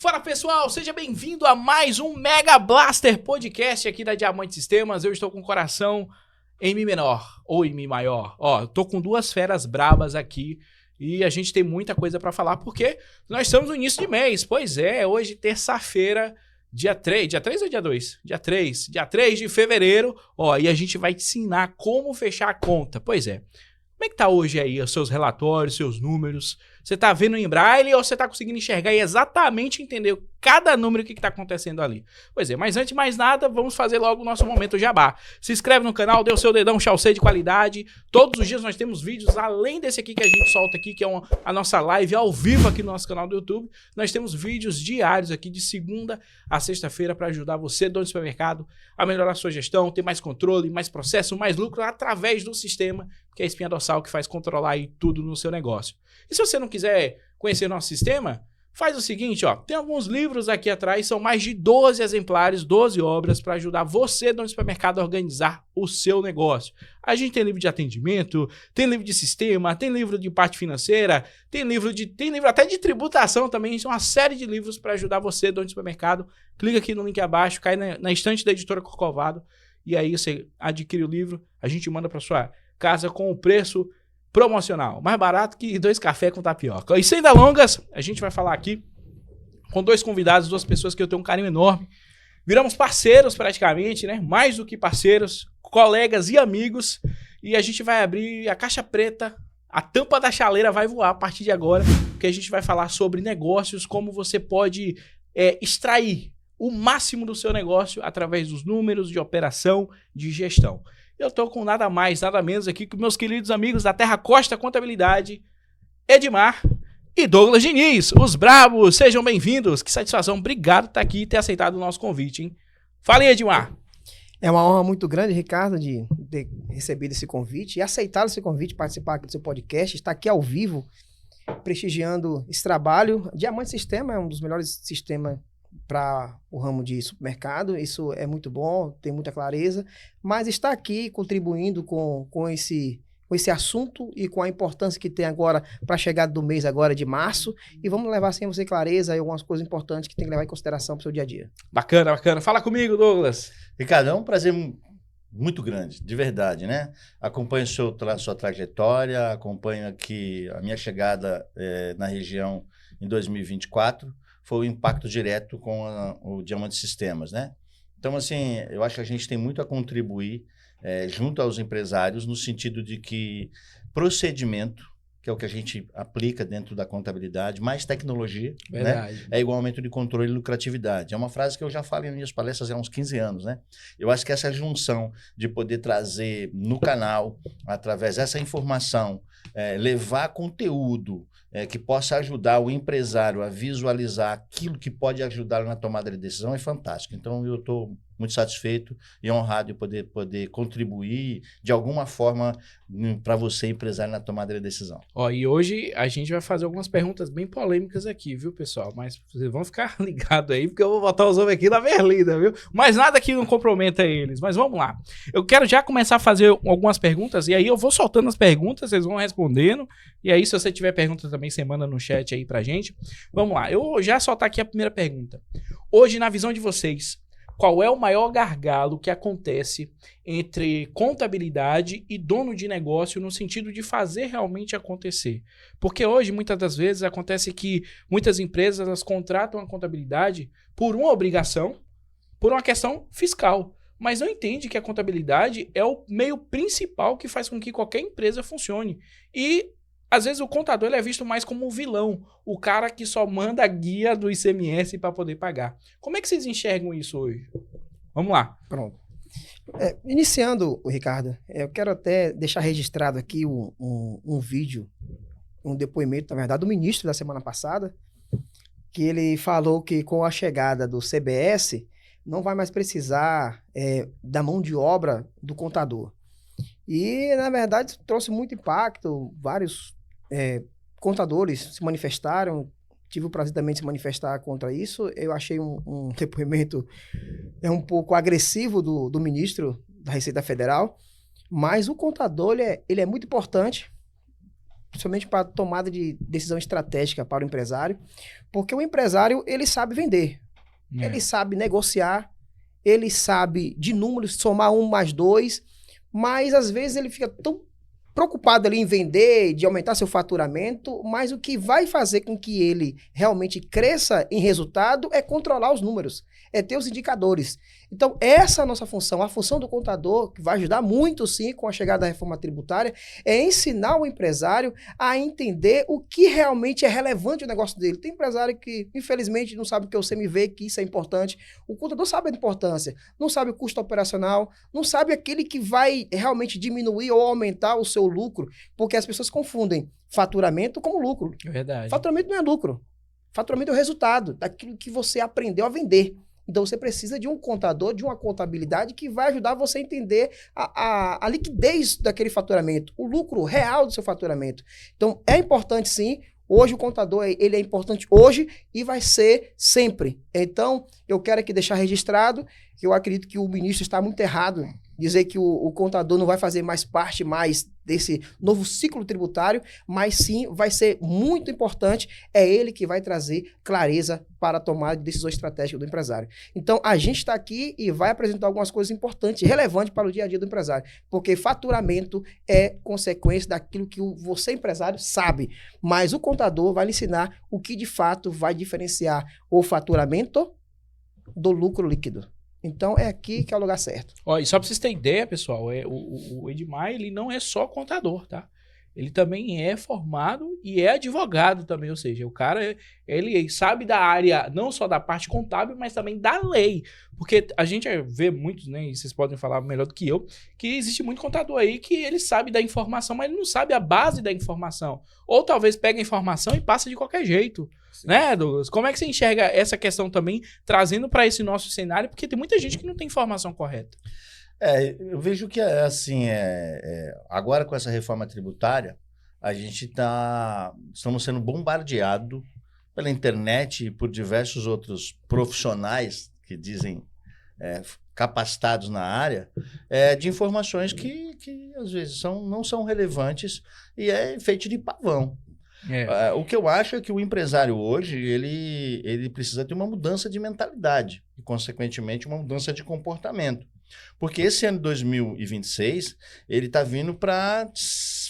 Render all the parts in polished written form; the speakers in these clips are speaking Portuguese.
Fala pessoal, seja bem-vindo a mais um Mega Blaster Podcast aqui da Diamante Sistemas. Eu estou com o coração em Mi menor ou em Mi maior. Ó, tô com duas feras brabas aqui e a gente tem muita coisa para falar porque nós estamos no início de mês. Pois é, hoje terça-feira, dia 3 ou dia 2? Dia 3 de fevereiro, ó, e a gente vai te ensinar como fechar a conta. Pois é. Como é que tá hoje aí os seus relatórios, seus números? Você tá vendo em braille ou você tá conseguindo enxergar e exatamente entender cada número que tá acontecendo ali? Pois é, mas antes de mais nada, vamos fazer logo o nosso momento jabá. Se inscreve no canal, dê o seu dedão chaucê de qualidade. Todos os dias nós temos vídeos, além desse aqui que a gente solta aqui, que é a nossa live ao vivo aqui no nosso canal do YouTube. Nós temos vídeos diários aqui de segunda a sexta-feira para ajudar você, dono do supermercado, a melhorar a sua gestão, ter mais controle, mais processo, mais lucro através do sistema, que é a espinha dorsal que faz controlar aí tudo no seu negócio. E se você não quiser conhecer nosso sistema, faz o seguinte, ó, tem alguns livros aqui atrás, são mais de 12 exemplares, 12 obras para ajudar você, dono do supermercado, a organizar o seu negócio. A gente tem livro de atendimento, tem livro de sistema, tem livro de parte financeira, tem livro até de tributação também, são uma série de livros para ajudar você, dono do supermercado. Clica aqui no link abaixo, cai na estante da editora Corcovado, e aí você adquire o livro, a gente manda para sua casa com o preço promocional, mais barato que 2 cafés com tapioca. E sem delongas, a gente vai falar aqui com 2 convidados, 2 pessoas que eu tenho um carinho enorme. Viramos parceiros praticamente, né? Mais do que parceiros, colegas e amigos. E a gente vai abrir a caixa preta, a tampa da chaleira vai voar a partir de agora, porque a gente vai falar sobre negócios, como você pode extrair o máximo do seu negócio através dos números de operação, de gestão. Eu tô com nada mais, nada menos aqui que meus queridos amigos da Terra Costa Contabilidade, Edmar e Douglas Diniz, os bravos, sejam bem-vindos, que satisfação, obrigado por estar aqui e ter aceitado o nosso convite, hein? Fala aí, Edmar. É uma honra muito grande, Ricardo, de ter recebido esse convite e aceitado esse convite, participar aqui do seu podcast, estar aqui ao vivo, prestigiando esse trabalho. Diamante Sistema é um dos melhores sistemas para o ramo de supermercado, isso é muito bom, tem muita clareza, mas está aqui contribuindo com esse assunto e com a importância que tem agora para a chegada do mês agora de março, e vamos levar sem você clareza e algumas coisas importantes que tem que levar em consideração para o seu dia a dia. Bacana, bacana. Fala comigo, Douglas. Ricardo, é um prazer muito grande, de verdade, né? Acompanho sua trajetória, acompanho aqui a minha chegada na região em 2024, foi o impacto direto com o Diamante Sistemas, né? Então, assim, eu acho que a gente tem muito a contribuir junto aos empresários no sentido de que procedimento, que é o que a gente aplica dentro da contabilidade, mais tecnologia, né? É igual aumento de controle e lucratividade. É uma frase que eu já falo em minhas palestras há uns 15 anos, né? Eu acho que essa junção de poder trazer no canal, através dessa informação, levar conteúdo que possa ajudar o empresário a visualizar aquilo que pode ajudar na tomada de decisão é fantástico. Então, eu estou muito satisfeito e honrado de poder contribuir de alguma forma para você, empresário, na tomada de decisão. Ó, e hoje a gente vai fazer algumas perguntas bem polêmicas aqui, viu, pessoal? Mas vocês vão ficar ligados aí, porque eu vou botar os homens aqui na berlinda, viu? Mas nada que não comprometa eles. Mas vamos lá. Eu quero já começar a fazer algumas perguntas, e aí eu vou soltando as perguntas, vocês vão respondendo. E aí, se você tiver pergunta também, você manda no chat aí pra gente. Vamos lá. Eu vou já soltar aqui a primeira pergunta. Hoje, na visão de vocês, qual é o maior gargalo que acontece entre contabilidade e dono de negócio no sentido de fazer realmente acontecer? Porque hoje, muitas das vezes, acontece que muitas empresas elas contratam a contabilidade por uma obrigação, por uma questão fiscal, mas não entende que a contabilidade é o meio principal que faz com que qualquer empresa funcione. E às vezes o contador ele é visto mais como um vilão, o cara que só manda a guia do ICMS para poder pagar. Como é que vocês enxergam isso hoje? Vamos lá. Pronto. Iniciando, Ricardo, eu quero até deixar registrado aqui um vídeo, um depoimento, na verdade, do ministro da semana passada, que ele falou que com a chegada do CBS não vai mais precisar da mão de obra do contador. E, na verdade, trouxe muito impacto, vários contadores se manifestaram, tive o prazer também de se manifestar contra isso. Eu achei um depoimento um pouco agressivo do ministro da Receita Federal, mas o contador ele é muito importante principalmente para tomada de decisão estratégica para o empresário, porque o empresário, ele sabe vender, ele sabe negociar, ele sabe de números, somar 1 mais 2, mas às vezes ele fica tão preocupado ali em vender, de aumentar seu faturamento, mas o que vai fazer com que ele realmente cresça em resultado é controlar os números, é ter os indicadores. Então, essa é a nossa função. A função do contador, que vai ajudar muito, sim, com a chegada da reforma tributária, é ensinar o empresário a entender o que realmente é relevante no negócio dele. Tem empresário que, infelizmente, não sabe o que é o CMV, que isso é importante. O contador sabe a importância, não sabe o custo operacional, não sabe aquele que vai realmente diminuir ou aumentar o seu lucro, porque as pessoas confundem faturamento como lucro. É verdade. Faturamento não é lucro. Faturamento é o resultado daquilo que você aprendeu a vender. Então, você precisa de um contador, de uma contabilidade que vai ajudar você a entender a liquidez daquele faturamento, o lucro real do seu faturamento. Então, é importante sim. Hoje o contador, ele é importante hoje e vai ser sempre. Então, eu quero aqui deixar registrado que eu acredito que o ministro está muito errado dizer que o contador não vai fazer mais parte desse novo ciclo tributário, mas sim vai ser muito importante, é ele que vai trazer clareza para a tomada de decisão estratégica do empresário. Então, a gente está aqui e vai apresentar algumas coisas importantes, relevantes para o dia a dia do empresário, porque faturamento é consequência daquilo que você, empresário, sabe, mas o contador vai lhe ensinar o que de fato vai diferenciar o faturamento do lucro líquido. Então, é aqui que é o lugar certo. Ó, e só para vocês terem ideia, pessoal, o Edmar, ele não é só contador, tá? Ele também é formado e é advogado também, ou seja, o cara, ele sabe da área, não só da parte contábil, mas também da lei. Porque a gente vê muitos, né, e vocês podem falar melhor do que eu, que existe muito contador aí que ele sabe da informação, mas ele não sabe a base da informação. Ou talvez pega a informação e passa de qualquer jeito. Sim. Né, Douglas? Como é que você enxerga essa questão também, trazendo para esse nosso cenário? Porque tem muita gente que não tem informação correta. Eu vejo que, assim, agora com essa reforma tributária, a gente estamos sendo bombardeados pela internet e por diversos outros profissionais que dizem capacitados na área, de informações que às vezes não são relevantes e é feito de pavão. O que eu acho é que o empresário hoje, ele precisa ter uma mudança de mentalidade e, consequentemente, uma mudança de comportamento. Porque esse ano de 2026, ele está vindo para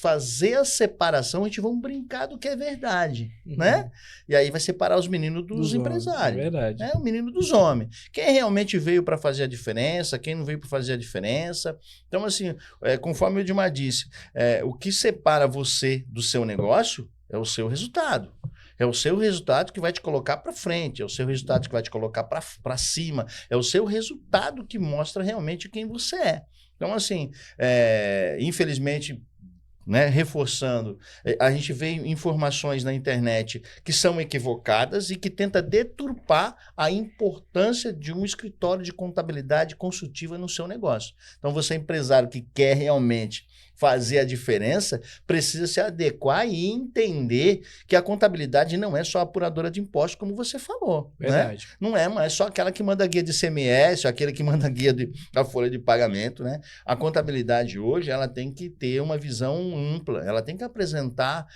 fazer a separação, a gente vamos brincar do que é verdade, né? E aí vai separar os meninos dos empresários. Homens, é verdade. Né? O menino dos homens. Quem realmente veio para fazer a diferença, quem não veio para fazer a diferença. Então, assim, conforme o Edmar disse, o que separa você do seu negócio é o seu resultado. É o seu resultado que vai te colocar para frente, é o seu resultado que vai te colocar para cima, é o seu resultado que mostra realmente quem você é. Então, assim, infelizmente, né, reforçando, a gente vê informações na internet que são equivocadas e que tenta deturpar a importância de um escritório de contabilidade consultiva no seu negócio. Então, você é empresário que quer realmente fazer a diferença, precisa se adequar e entender que a contabilidade não é só apuradora de impostos, como você falou. Verdade. Né? Não é, mas é só aquela que manda guia de ICMS, aquele que manda guia da folha de pagamento. Né? A contabilidade hoje, ela tem que ter uma visão ampla, ela tem que apresentar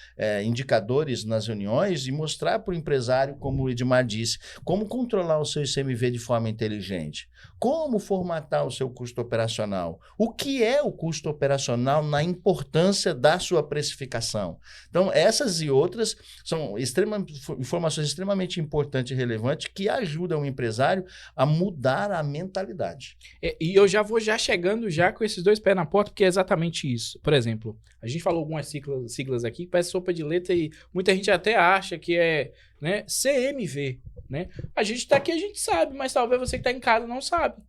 indicadores nas reuniões e mostrar para o empresário, como o Edmar disse, como controlar o seu ICMV de forma inteligente, como formatar o seu custo operacional, o que é o custo operacional na importância da sua precificação. Então, essas e outras são informações extremamente importantes e relevantes que ajudam o empresário a mudar a mentalidade. E eu já vou chegando com esses dois pés na porta, porque é exatamente isso. Por exemplo, a gente falou algumas siglas aqui, que parece sopa de letra e muita gente até acha que é, né, CMV. Né? A gente está aqui, a gente sabe, mas talvez você que está em casa não sabe.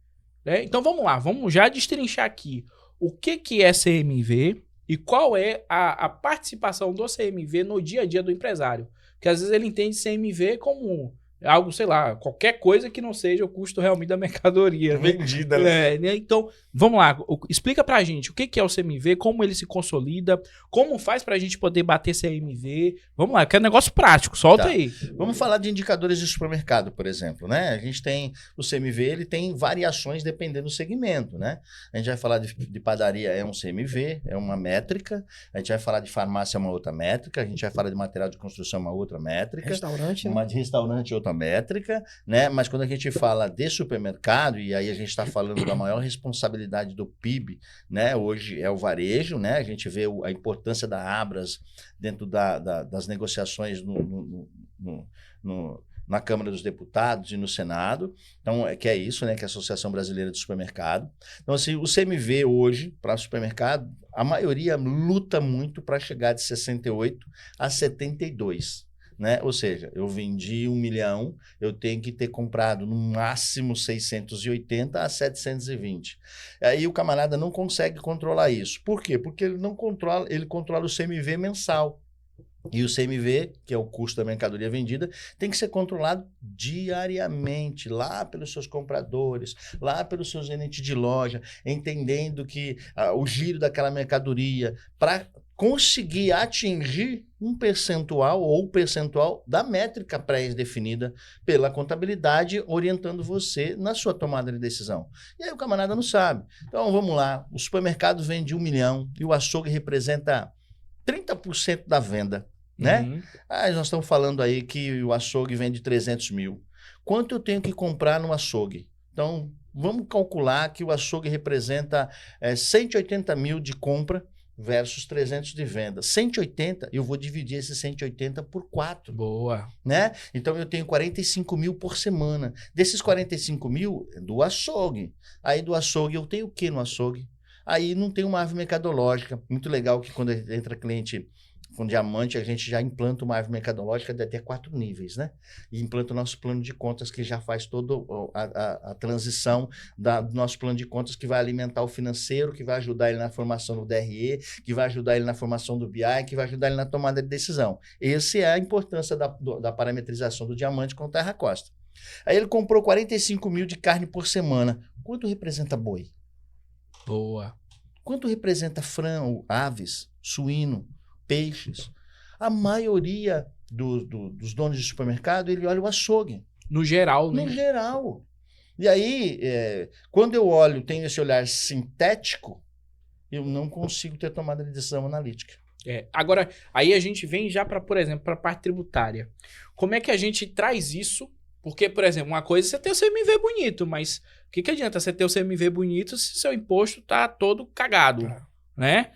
Né? Então vamos lá, vamos já destrinchar aqui o que é CMV e qual é a participação do CMV no dia a dia do empresário. Porque às vezes ele entende CMV como, algo, sei lá, qualquer coisa que não seja o custo realmente da mercadoria. Né? Vendida, né? Né? Então, vamos lá, explica pra gente o que é o CMV, como ele se consolida, como faz pra gente poder bater CMV. Vamos lá, que é um negócio prático, solta Tá. aí. Vamos falar de indicadores de supermercado, por exemplo, né? A gente tem o CMV, ele tem variações dependendo do segmento, né? A gente vai falar de padaria, é um CMV, é uma métrica. A gente vai falar de farmácia, é uma outra métrica. A gente vai falar de material de construção, uma outra métrica. Restaurante, né? Uma de restaurante, outra métrica, né? Mas quando a gente fala de supermercado, e aí a gente está falando da maior responsabilidade do PIB, né? Hoje é o varejo, né? A gente vê a importância da Abras dentro das negociações na Câmara dos Deputados e no Senado. Então, que é isso, né? Que é a Associação Brasileira de Supermercado. Então, assim, o CMV hoje, para supermercado, a maioria luta muito para chegar de 68 a 72. Né? Ou seja, eu vendi 1 milhão, eu tenho que ter comprado no máximo 680 a 720. Aí o camarada não consegue controlar isso. Por quê? Porque ele não controla, ele controla o CMV mensal. E o CMV, que é o custo da mercadoria vendida, tem que ser controlado diariamente, lá pelos seus compradores, lá pelos seus gerentes de loja, entendendo que o giro daquela mercadoria, para conseguir atingir um percentual ou percentual da métrica pré-definida pela contabilidade, orientando você na sua tomada de decisão. E aí o camarada não sabe. Então vamos lá, o supermercado vende 1 milhão e o açougue representa 30% da venda, né? Uhum. Nós estamos falando aí que o açougue vende 300 mil. Quanto eu tenho que comprar no açougue? Então, vamos calcular que o açougue representa 180 mil de compra versus 300 de venda. 180, eu vou dividir esse 180 por 4. Boa. Né? Então, eu tenho 45 mil por semana. Desses 45 mil, do açougue. Aí, do açougue, eu tenho o que no açougue? Aí não tem uma árvore mercadológica. Muito legal que quando entra cliente com diamante, a gente já implanta uma árvore mercadológica de até 4 níveis, né? E implanta o nosso plano de contas, que já faz toda a transição do nosso plano de contas, que vai alimentar o financeiro, que vai ajudar ele na formação do DRE, que vai ajudar ele na formação do BI, que vai ajudar ele na tomada de decisão. Essa é a importância da parametrização do diamante com o Terra Costa. Aí ele comprou 45 mil de carne por semana. Quanto representa boi? Boa. Quanto representa frango, aves, suíno, peixes? A maioria dos donos de supermercado, ele olha o açougue. No geral, né? No geral. E aí, quando eu olho, tenho esse olhar sintético, eu não consigo ter tomada de decisão analítica. Agora, aí a gente vem já para, por exemplo, para a parte tributária. Como é que a gente traz isso? Porque, por exemplo, uma coisa é você ter o CMV bonito, mas o que adianta você ter o CMV bonito se seu imposto tá todo cagado, né?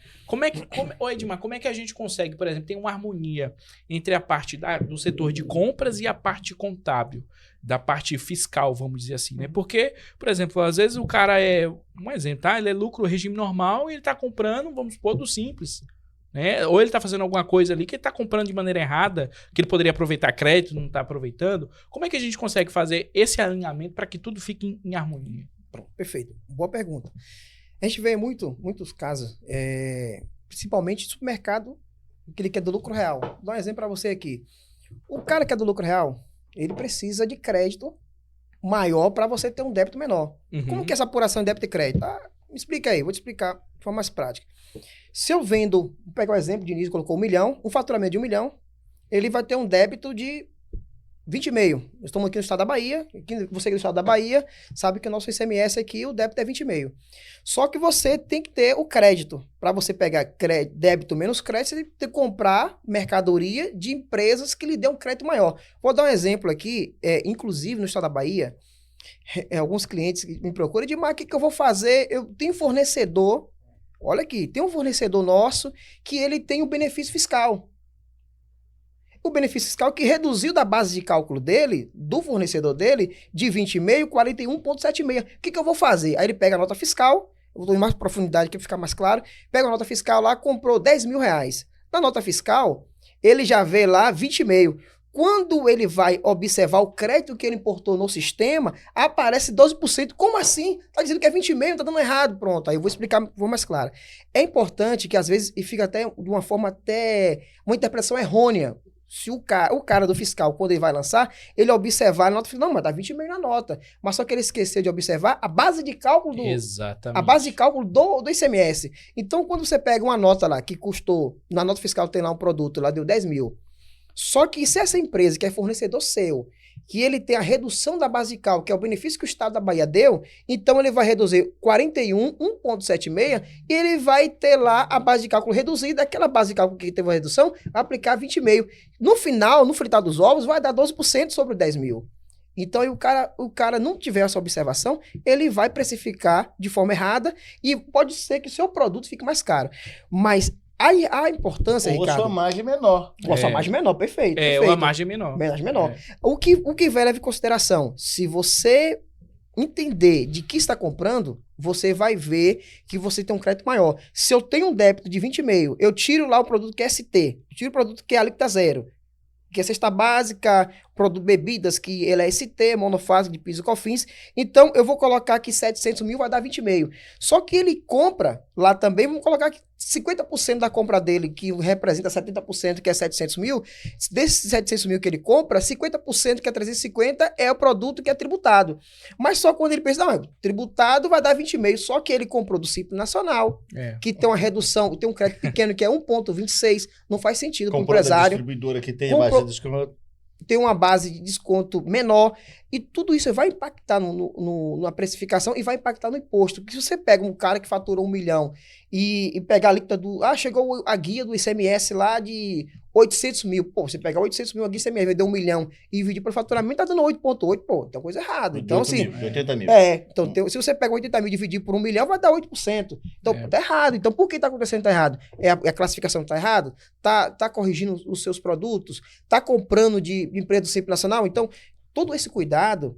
Edmar, como é que a gente consegue, por exemplo, ter uma harmonia entre a parte do setor de compras e a parte contábil, da parte fiscal, vamos dizer assim, né? Porque, por exemplo, às vezes o cara um exemplo, tá? Ele é lucro regime normal e ele tá comprando, vamos supor, do simples. Né? Ou ele está fazendo alguma coisa ali que ele está comprando de maneira errada, que ele poderia aproveitar crédito, não está aproveitando. Como é que a gente consegue fazer esse alinhamento para que tudo fique em harmonia? Pronto, perfeito. Boa pergunta. A gente vê muitos casos, principalmente supermercado, que ele quer do lucro real. Vou dar um exemplo para você aqui. O cara que é do lucro real, ele precisa de crédito maior para você ter um débito menor. Uhum. Como que é essa apuração de débito e crédito? Me explica aí, vou te explicar de forma mais prática. Se eu vendo, vou pegar o exemplo, o Diniz colocou 1 milhão, um faturamento de 1 milhão, ele vai ter um débito de 20,5. Nós estamos aqui no estado da Bahia, você aqui no estado da Bahia sabe que o nosso ICMS aqui, o débito é 20,5. Só que você tem que ter o crédito. Para você pegar débito menos crédito, você tem que comprar mercadoria de empresas que lhe dêem um crédito maior. Vou dar um exemplo aqui, inclusive no estado da Bahia, alguns clientes me procuram, de mas o que eu vou fazer? Eu tenho fornecedor, olha aqui, tem um fornecedor nosso que ele tem um benefício fiscal. O benefício fiscal que reduziu da base de cálculo dele, do fornecedor dele, de 20,5, 41,76. O que eu vou fazer? Aí ele pega a nota fiscal, eu vou em mais profundidade para ficar mais claro, pega a nota fiscal lá, comprou 10 mil reais. Na nota fiscal, ele já vê lá 20,5. Quando ele vai observar o crédito que ele importou no sistema, aparece 12%. Como assim? Tá dizendo que é 20,5, tá dando errado. Pronto, aí eu vou explicar de forma mais clara. É importante que às vezes, e fica até de uma forma uma interpretação errônea. Se o cara do fiscal, quando ele vai lançar, ele observar a nota fiscal, não, mas dá 20,5 na nota. Mas só que ele esqueceu de observar a base de cálculo Exatamente. a base de cálculo do ICMS. Então, quando você pega uma nota lá que custou, na nota fiscal tem lá um produto, lá deu 10 mil. Só que se essa empresa, que é fornecedor seu, que ele tem a redução da base de cálculo, que é o benefício que o Estado da Bahia deu, então ele vai reduzir 41, 1,76, e ele vai ter lá a base de cálculo reduzida, aquela base de cálculo que teve uma redução, vai aplicar 20,5. No final, no fritar dos ovos, vai dar 12% sobre os 10 mil. Então, o cara não tiver essa observação, ele vai precificar de forma errada e pode ser que o seu produto fique mais caro. Mas a importância, ou Ricardo... a sua margem menor. Ou a sua margem menor, perfeito. Ou a margem menor. Margem menor. O que vai levar em consideração? Se você entender de que está comprando, você vai ver que você tem um crédito maior. Se eu tenho um débito de 20,5, eu tiro lá o produto que é ST, tiro o produto que é alíquota zero, que é cesta básica, produto bebidas, que ele é ST, monofásico de PIS e COFINS. Então, eu vou colocar aqui 700 mil, vai dar 20,5. Só que ele compra lá também, vamos colocar aqui 50% da compra dele, que representa 70%, que é 700 mil. Desses 700 mil que ele compra, 50%, que é 350, é o produto que é tributado. Mas só quando ele pensa, não, tributado vai dar 20,5. Só que ele comprou do Simples Nacional, que tem uma redução, tem um crédito pequeno que é 1,26. Não faz sentido para o empresário. Distribuidora que tem a base de desconto. Tem uma base de desconto menor, e tudo isso vai impactar na precificação e vai impactar no imposto. Porque se você pega um cara que faturou 1 milhão e pegar a alíquota do... chegou a guia do ICMS lá de 800 mil. Pô, você pegar 800 mil, a guia ICMS vai dar 1 milhão e dividir para faturamento, tá dando 8,8. Pô, tem coisa errada. Então, assim... 80 mil. Então, se você pega 80 mil e dividir por 1 milhão, vai dar 8%. Então, tá errado. Então, por que tá acontecendo tá errado? A classificação tá errada? Tá corrigindo os seus produtos? Tá comprando de empresa do Simples Nacional? Então, todo esse cuidado,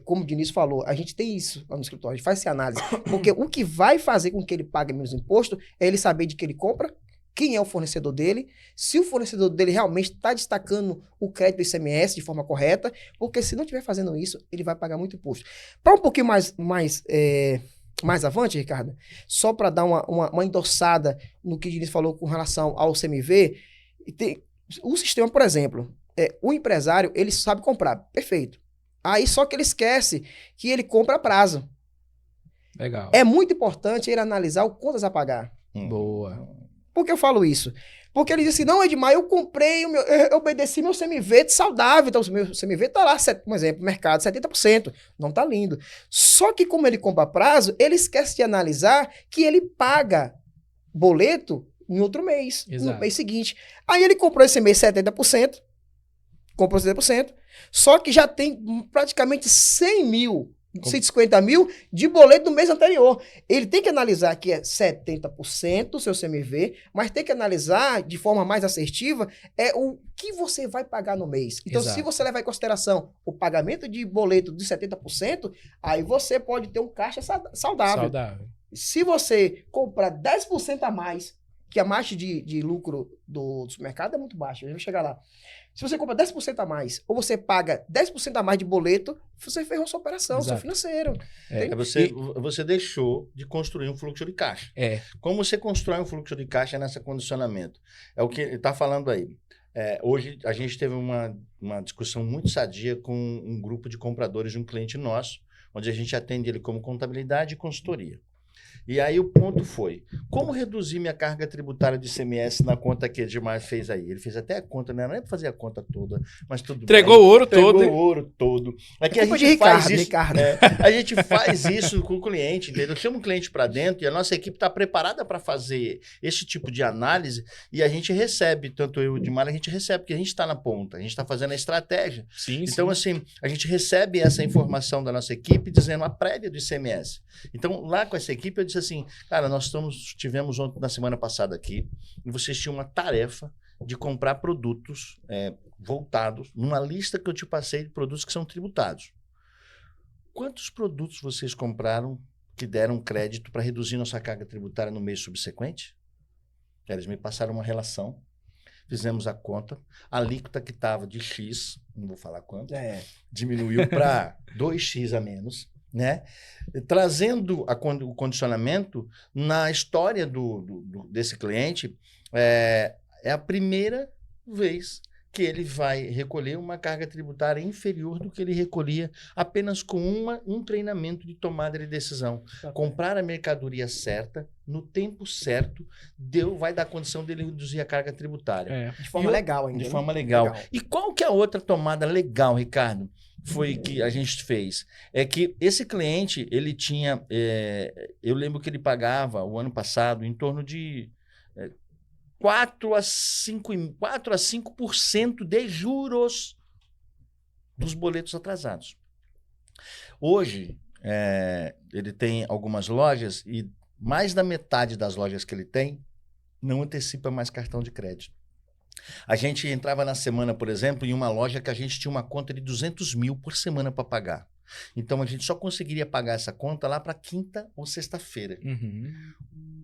como o Diniz falou, a gente tem isso lá no escritório, a gente faz essa análise. Porque o que vai fazer com que ele pague menos imposto é ele saber de que ele compra, quem é o fornecedor dele, se o fornecedor dele realmente está destacando o crédito do ICMS de forma correta, porque se não estiver fazendo isso, ele vai pagar muito imposto. Para um pouquinho mais avante, Ricardo, só para dar uma endossada no que o Diniz falou com relação ao CMV, o sistema, por exemplo, o empresário, ele sabe comprar, perfeito. Aí só que ele esquece que ele compra a prazo. Legal. É muito importante ele analisar o quantas a pagar. Boa. Por que eu falo isso? Porque ele disse assim, não, Edmar, eu comprei, eu obedeci meu CMV saudável, então o meu CMV tá lá, por exemplo, mercado, 70%, não tá lindo. Só que como ele compra a prazo, ele esquece de analisar que ele paga boleto em outro mês, no mês seguinte. Aí ele comprou esse mês 70%, comprou 70%, só que já tem praticamente 100 mil, 150 mil de boleto do mês anterior. Ele tem que analisar que é 70% do seu CMV, mas tem que analisar de forma mais assertiva o que você vai pagar no mês. Então, se você levar em consideração o pagamento de boleto de 70%, aí você pode ter um caixa saudável. Se você comprar 10% a mais, que a margem de lucro do supermercado é muito baixa, eu vou chegar lá. Se você compra 10% a mais, ou você paga 10% a mais de boleto, você ferrou sua operação, seu financeiro. Você deixou de construir um fluxo de caixa. Como você constrói um fluxo de caixa nesse condicionamento? É o que ele está falando aí. Hoje, a gente teve uma discussão muito sadia com um grupo de compradores de um cliente nosso, onde a gente atende ele como contabilidade e consultoria. E aí o ponto foi, como reduzir minha carga tributária de ICMS na conta que o Edmar fez aí? Ele fez até a conta, não é para fazer a conta toda, mas tudo bem. Entregou o ouro todo. Entregou o ouro todo. Aqui a gente faz isso. A gente faz isso com o cliente, entendeu? Chama o cliente para dentro e a nossa equipe está preparada para fazer esse tipo de análise e a gente recebe, tanto eu e o Edmar, a gente recebe, porque a gente está na ponta, a gente está fazendo a estratégia. Então, assim, a gente recebe essa informação da nossa equipe dizendo a prévia do ICMS. Então, lá com essa equipe, eu disse assim, cara, nós tivemos ontem, na semana passada aqui, e vocês tinham uma tarefa de comprar produtos voltados, numa lista que eu te passei de produtos que são tributados. Quantos produtos vocês compraram que deram crédito para reduzir nossa carga tributária no mês subsequente? Eles me passaram uma relação, fizemos a conta, a alíquota que estava de X, não vou falar quanto, diminuiu para 2X a menos, né? Trazendo o condicionamento na história desse cliente, é a primeira vez que ele vai recolher uma carga tributária inferior do que ele recolhia apenas com um treinamento de tomada de decisão. Comprar a mercadoria certa, no tempo certo, vai dar condição dele reduzir a carga tributária. De forma legal ainda. De forma legal. E qual que é a outra tomada legal, Ricardo? Foi que a gente fez. É que esse cliente, ele tinha... eu lembro que ele pagava, o ano passado, em torno de 4 a 5% de juros dos boletos atrasados. Hoje, ele tem algumas lojas e mais da metade das lojas que ele tem não antecipa mais cartão de crédito. A gente entrava na semana, por exemplo, em uma loja que a gente tinha uma conta de 200 mil por semana para pagar. Então, a gente só conseguiria pagar essa conta lá para quinta ou sexta-feira.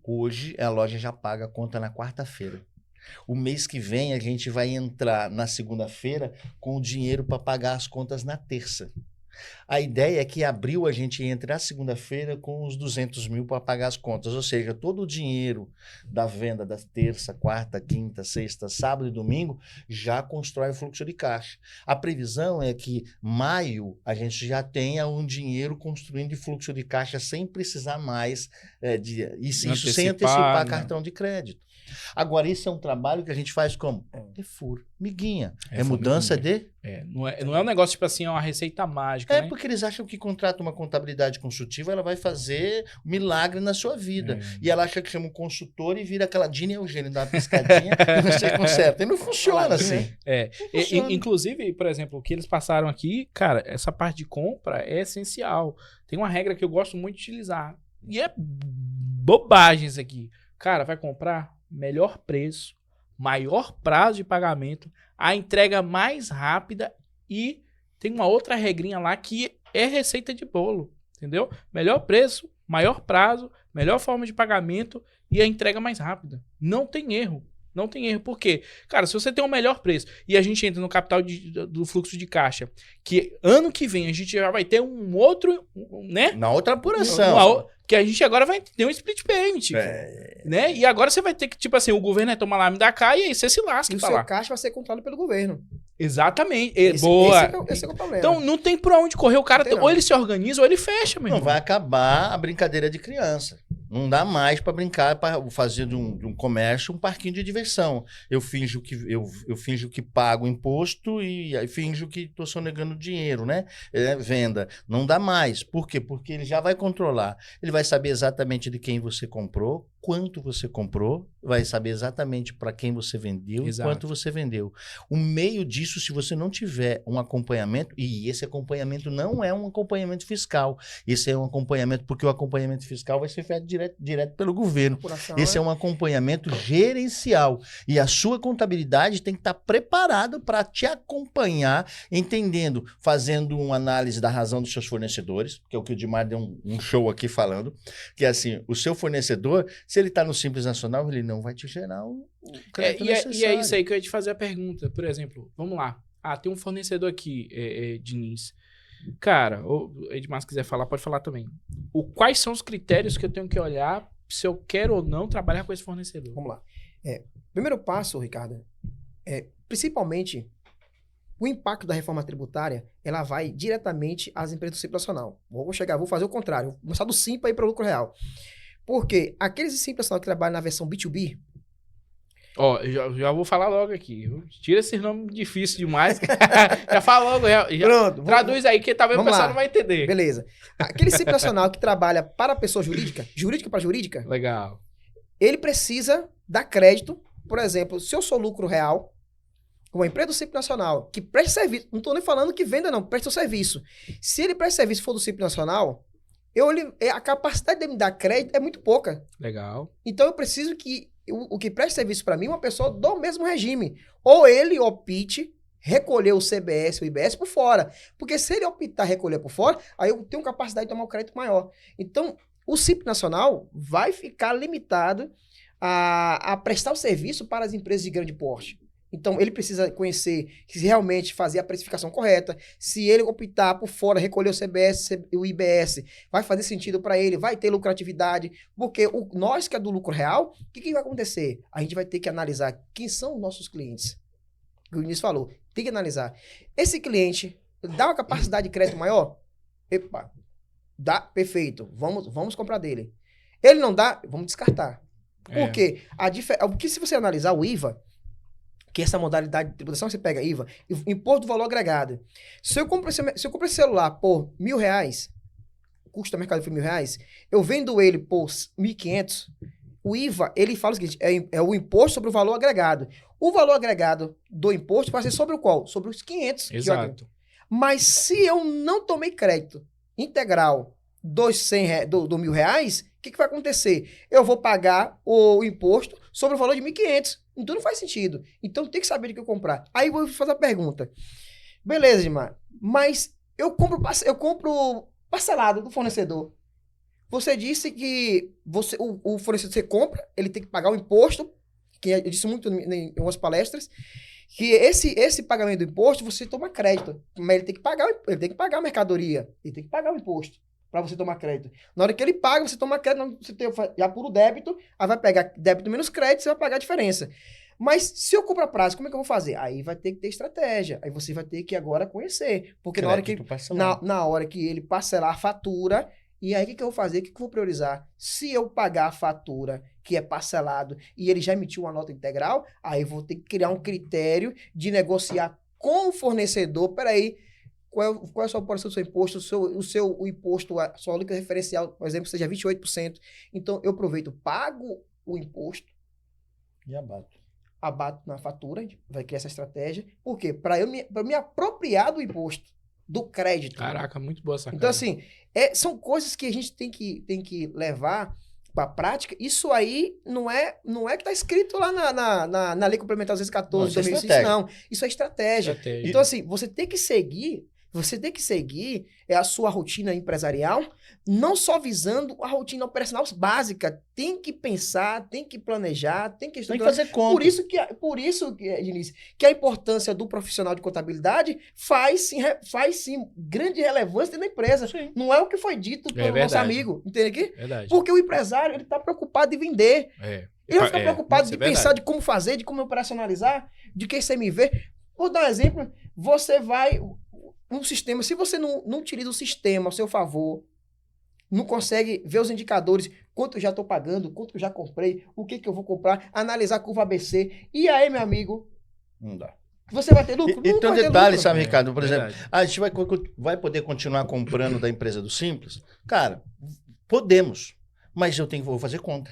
Hoje, a loja já paga a conta na quarta-feira. O mês que vem, a gente vai entrar na segunda-feira com o dinheiro para pagar as contas na terça. A ideia é que em abril a gente entre na segunda-feira com os 200 mil para pagar as contas, ou seja, todo o dinheiro da venda da terça, quarta, quinta, sexta, sábado e domingo já constrói o fluxo de caixa. A previsão é que maio a gente já tenha um dinheiro construindo de fluxo de caixa sem precisar mais sem antecipar cartão de crédito. Agora, isso é um trabalho que a gente faz como? É furo, miguinha. É mudança de... Não é um negócio tipo assim, é uma receita mágica, né? Porque eles acham que contrata uma contabilidade consultiva, ela vai fazer milagre na sua vida. E ela acha que chama um consultor e vira aquela Dina Eugênio, dá uma piscadinha e você conserta. E não funciona assim. Não funciona. Inclusive, por exemplo, o que eles passaram aqui, cara, essa parte de compra é essencial. Tem uma regra que eu gosto muito de utilizar. E é bobagem isso aqui. Cara, vai comprar... melhor preço, maior prazo de pagamento, a entrega mais rápida e tem uma outra regrinha lá que é receita de bolo, entendeu? Melhor preço, maior prazo, melhor forma de pagamento e a entrega mais rápida. Não tem erro. Não tem erro. Por quê? Cara, se você tem um melhor preço e a gente entra no capital do fluxo de caixa, que ano que vem a gente já vai ter um outro, né? Na outra apuração. Que a gente agora vai ter um split payment, né? E agora você vai ter que, tipo assim, o governo vai tomar lá, me dá cá e aí você se lasca. E o seu caixa vai ser controlado pelo governo. Exatamente. Boa. Esse é o problema. Então não tem por onde correr. O cara, ou ele se organiza ou ele fecha, meu irmão. Não vai acabar a brincadeira de criança. Não dá mais para brincar, para fazer de um comércio um parquinho de diversão. Eu finjo que pago imposto e aí finjo que estou sonegando dinheiro, né? Venda. Não dá mais. Por quê? Porque ele já vai controlar. Ele vai saber exatamente de quem você comprou, quanto você comprou, vai saber exatamente para quem você vendeu e quanto você vendeu. O meio disso, se você não tiver um acompanhamento, e esse acompanhamento não é um acompanhamento fiscal, esse é um acompanhamento, porque o acompanhamento fiscal vai ser feito direto pelo governo. Esse é um acompanhamento gerencial. E a sua contabilidade tem que estar preparada para te acompanhar, entendendo, fazendo uma análise da razão dos seus fornecedores, que é o que o Dimar deu um show aqui falando, que é assim, o seu fornecedor, se ele está no Simples Nacional, ele não vai te gerar o crédito necessário. E é isso aí que eu ia te fazer a pergunta. Por exemplo, vamos lá. Tem um fornecedor aqui, Diniz. Cara, ou Edmar, se quiser falar, pode falar também. Quais são os critérios que eu tenho que olhar se eu quero ou não trabalhar com esse fornecedor? Vamos lá. Primeiro passo, Ricardo, principalmente o impacto da reforma tributária, ela vai diretamente às empresas do Simples Nacional. Vou fazer o contrário. Vou começar do Simples aí para o lucro real. Porque aqueles Simples Nacional que trabalham na versão B2B... já vou falar logo aqui. Tira esse nome difícil demais. Já fala logo. Pronto. Traduz aí, que talvez o pessoal não vai entender. Beleza. Aquele Simples Nacional que trabalha para a pessoa jurídica para jurídica... Legal. Ele precisa dar crédito. Por exemplo, se eu sou lucro real, uma empresa do Simples Nacional que preste serviço... Não estou nem falando que venda, não. Preste o serviço. Se ele presta serviço e for do Simples Nacional... a capacidade de me dar crédito é muito pouca. Legal. Então eu preciso que o que preste serviço para mim é uma pessoa do mesmo regime. Ou ele opte recolher o CBS, o IBS por fora. Porque se ele optar recolher por fora, aí eu tenho capacidade de tomar um crédito maior. Então o Simples Nacional vai ficar limitado a prestar o serviço para as empresas de grande porte. Então, ele precisa conhecer se realmente fazer a precificação correta, se ele optar por fora, recolher o CBS, o IBS, vai fazer sentido para ele, vai ter lucratividade, porque nós que é do lucro real, o que vai acontecer? A gente vai ter que analisar quem são os nossos clientes. que o Vinícius falou. Tem que analisar. Esse cliente dá uma capacidade de crédito maior? Epa, dá, perfeito. Vamos comprar dele. Ele não dá, vamos descartar. Por quê? Porque se você analisar o IVA, que essa modalidade de tributação, você pega IVA, imposto do valor agregado. Se eu compro esse celular por R$1.000, o custo do mercado foi R$1.000, eu vendo ele por 1.500, o IVA, ele fala o seguinte, é o imposto sobre o valor agregado. O valor agregado do imposto vai ser sobre o qual? Sobre os 500. Exato. Mas se eu não tomei crédito integral dos do R$1.000, o que vai acontecer? Eu vou pagar o imposto sobre o valor de 1.500. Então não faz sentido. Então tem que saber de que eu comprar. Aí eu vou fazer a pergunta. Beleza, Gilmar, mas eu compro parcelado do fornecedor. Você disse que o fornecedor você compra, ele tem que pagar o imposto, que eu disse muito em algumas palestras, que esse pagamento do imposto você toma crédito, mas ele tem que pagar a mercadoria, ele tem que pagar o imposto para você tomar crédito. Na hora que ele paga, você toma crédito, você tem já puro débito, aí vai pegar débito menos crédito, você vai pagar a diferença. Mas se eu comprar prazo, como é que eu vou fazer? Aí vai ter que ter estratégia. Aí você vai ter que agora conhecer. Porque na hora que ele parcelar a fatura, e aí o que eu vou fazer? O que eu vou priorizar? Se eu pagar a fatura que é parcelado e ele já emitiu uma nota integral, aí eu vou ter que criar um critério de negociar com o fornecedor. Peraí, qual é a sua porção do seu imposto? O imposto, a sua alíquota referencial, por exemplo, seja 28%. Então, eu aproveito, pago o imposto e abato na fatura, vai criar essa estratégia. Por quê? Para eu me apropriar do imposto, do crédito. Caraca, muito boa essa Então, assim, são coisas que a gente tem que levar para a prática. Isso aí não é que está escrito lá na Lei Complementar 214 de 2005, não. Isso é estratégia. Então, assim, você tem que seguir a sua rotina empresarial, não só visando a rotina operacional básica. Tem que pensar, tem que planejar, tem que estruturar. Tem que fazer conta. Por isso, Diniz, que a importância do profissional de contabilidade faz sim grande relevância dentro da empresa. Sim. Não é o que foi dito pelo nosso amigo. Entende aqui? Verdade. Porque o empresário, ele está preocupado em vender. Ele vai ficar preocupado de pensar de como fazer, de como operacionalizar, de que CMV. Vou dar um exemplo. Você vai... Um sistema, se você não utiliza o sistema ao seu favor, não consegue ver os indicadores, quanto eu já estou pagando, quanto eu já comprei, o que eu vou comprar, analisar a curva ABC, e aí, meu amigo, não dá. Você vai ter lucro? E tem um detalhe, sabe, Ricardo? Por exemplo, a gente vai poder continuar comprando da empresa do Simples? Cara, podemos, mas vou fazer conta.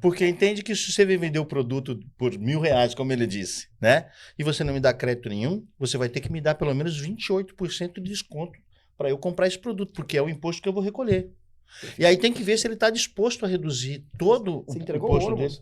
Porque entende que se você vender o produto por R$1.000, como ele disse, né? E você não me dá crédito nenhum, você vai ter que me dar pelo menos 28% de desconto para eu comprar esse produto, porque é o imposto que eu vou recolher. E aí tem que ver se ele está disposto a reduzir todo o imposto dele.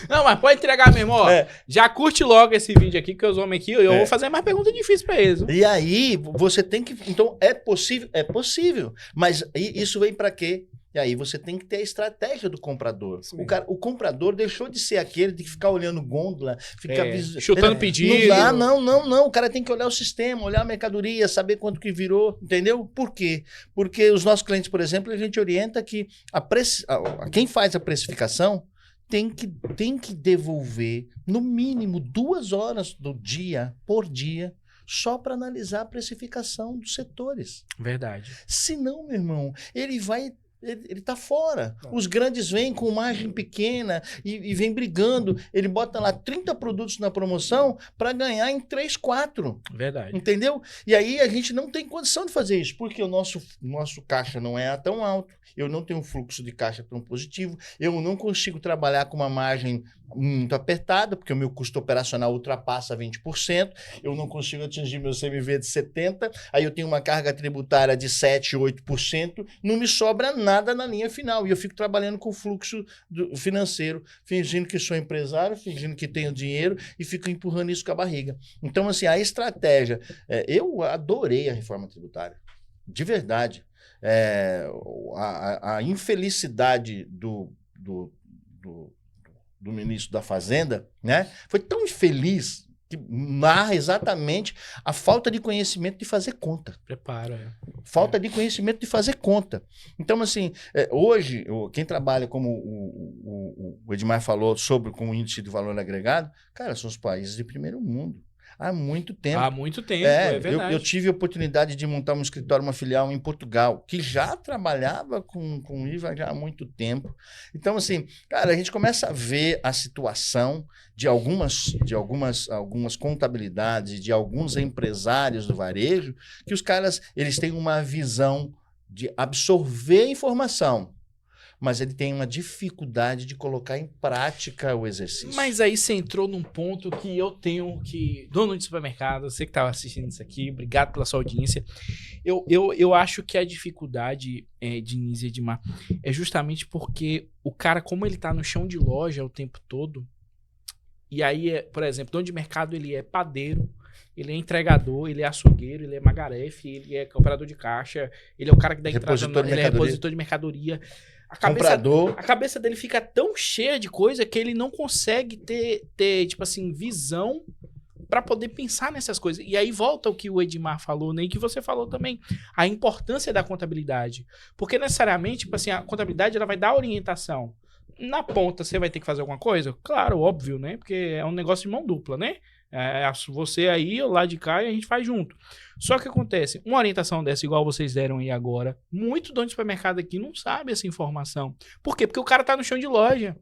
Não, mas pode entregar mesmo, ó. Já curte logo esse vídeo aqui, que os homens aqui, eu vou fazer mais pergunta difícil para eles. E aí você tem que... Então, é possível. Mas isso vem para quê? E aí você tem que ter a estratégia do comprador. O comprador deixou de ser aquele de ficar olhando gôndola, ficar chutando pedido. Não. O cara tem que olhar o sistema, olhar a mercadoria, saber quanto que virou, entendeu? Por quê? Porque os nossos clientes, por exemplo, a gente orienta que quem faz a precificação tem que devolver no mínimo 2 horas por dia, só para analisar a precificação dos setores. Verdade. Senão, meu irmão, ele tá fora. Os grandes vêm com margem pequena e vem brigando. Ele bota lá 30 produtos na promoção para ganhar em 3, 4. Verdade. Entendeu? E aí a gente não tem condição de fazer isso, porque o nosso caixa não é tão alto, eu não tenho um fluxo de caixa tão positivo, eu não consigo trabalhar com uma margem muito apertada, porque o meu custo operacional ultrapassa 20%, eu não consigo atingir meu CMV de 70%, aí eu tenho uma carga tributária de 7%, 8%, não me sobra nada na linha final, e eu fico trabalhando com fluxo financeiro, fingindo que sou empresário, fingindo que tenho dinheiro, e fico empurrando isso com a barriga. Então, assim, a estratégia, eu adorei a reforma tributária, de verdade. A infelicidade do ministro da Fazenda, né? Foi tão infeliz, que narra exatamente a falta de conhecimento de fazer conta. Prepara. Falta de conhecimento de fazer conta. Então, assim, hoje, quem trabalha, como o Edmar falou, com o índice de valor agregado, cara, são os países de primeiro mundo. Há muito tempo. Há muito tempo, é verdade. Eu tive a oportunidade de montar um escritório, uma filial em Portugal, que já trabalhava com IVA já há muito tempo. Então, assim, cara, a gente começa a ver a situação de algumas contabilidades, de alguns empresários do varejo, que os caras, eles têm uma visão de absorver informação, mas ele tem uma dificuldade de colocar em prática o exercício. Mas aí você entrou num ponto que eu tenho que... Dono de supermercado, você que estava assistindo isso aqui, obrigado pela sua audiência. Eu acho que a dificuldade, Diniz e Edmar, é justamente porque o cara, como ele tá no chão de loja o tempo todo, e aí, por exemplo, dono de mercado, ele é padeiro, ele é entregador, ele é açougueiro, ele é magarefe, ele é operador de caixa, ele é o cara que dá entrada, ele é repositor de mercadoria. A cabeça dele fica tão cheia de coisa que ele não consegue ter tipo assim, visão para poder pensar nessas coisas. E aí volta o que o Edmar falou, né, e que você falou também, a importância da contabilidade. Porque necessariamente, tipo assim, a contabilidade ela vai dar orientação. Na ponta você vai ter que fazer alguma coisa? Claro, óbvio, né? Porque é um negócio de mão dupla, né? Você aí, eu lá de cá, e a gente faz junto. Só que acontece, uma orientação dessa, igual vocês deram aí agora, muito dono de supermercado aqui não sabe essa informação. Por quê? Porque o cara tá no chão de loja.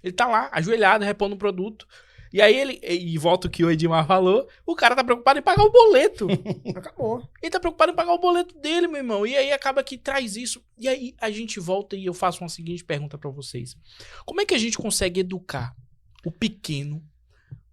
Ele tá lá, ajoelhado, repondo um produto. E aí e volta o que o Edmar falou, o cara tá preocupado em pagar o boleto. Acabou. Ele tá preocupado em pagar o boleto dele, meu irmão. E aí acaba que traz isso. E aí a gente volta e eu faço uma seguinte pergunta pra vocês. Como é que a gente consegue educar o pequeno?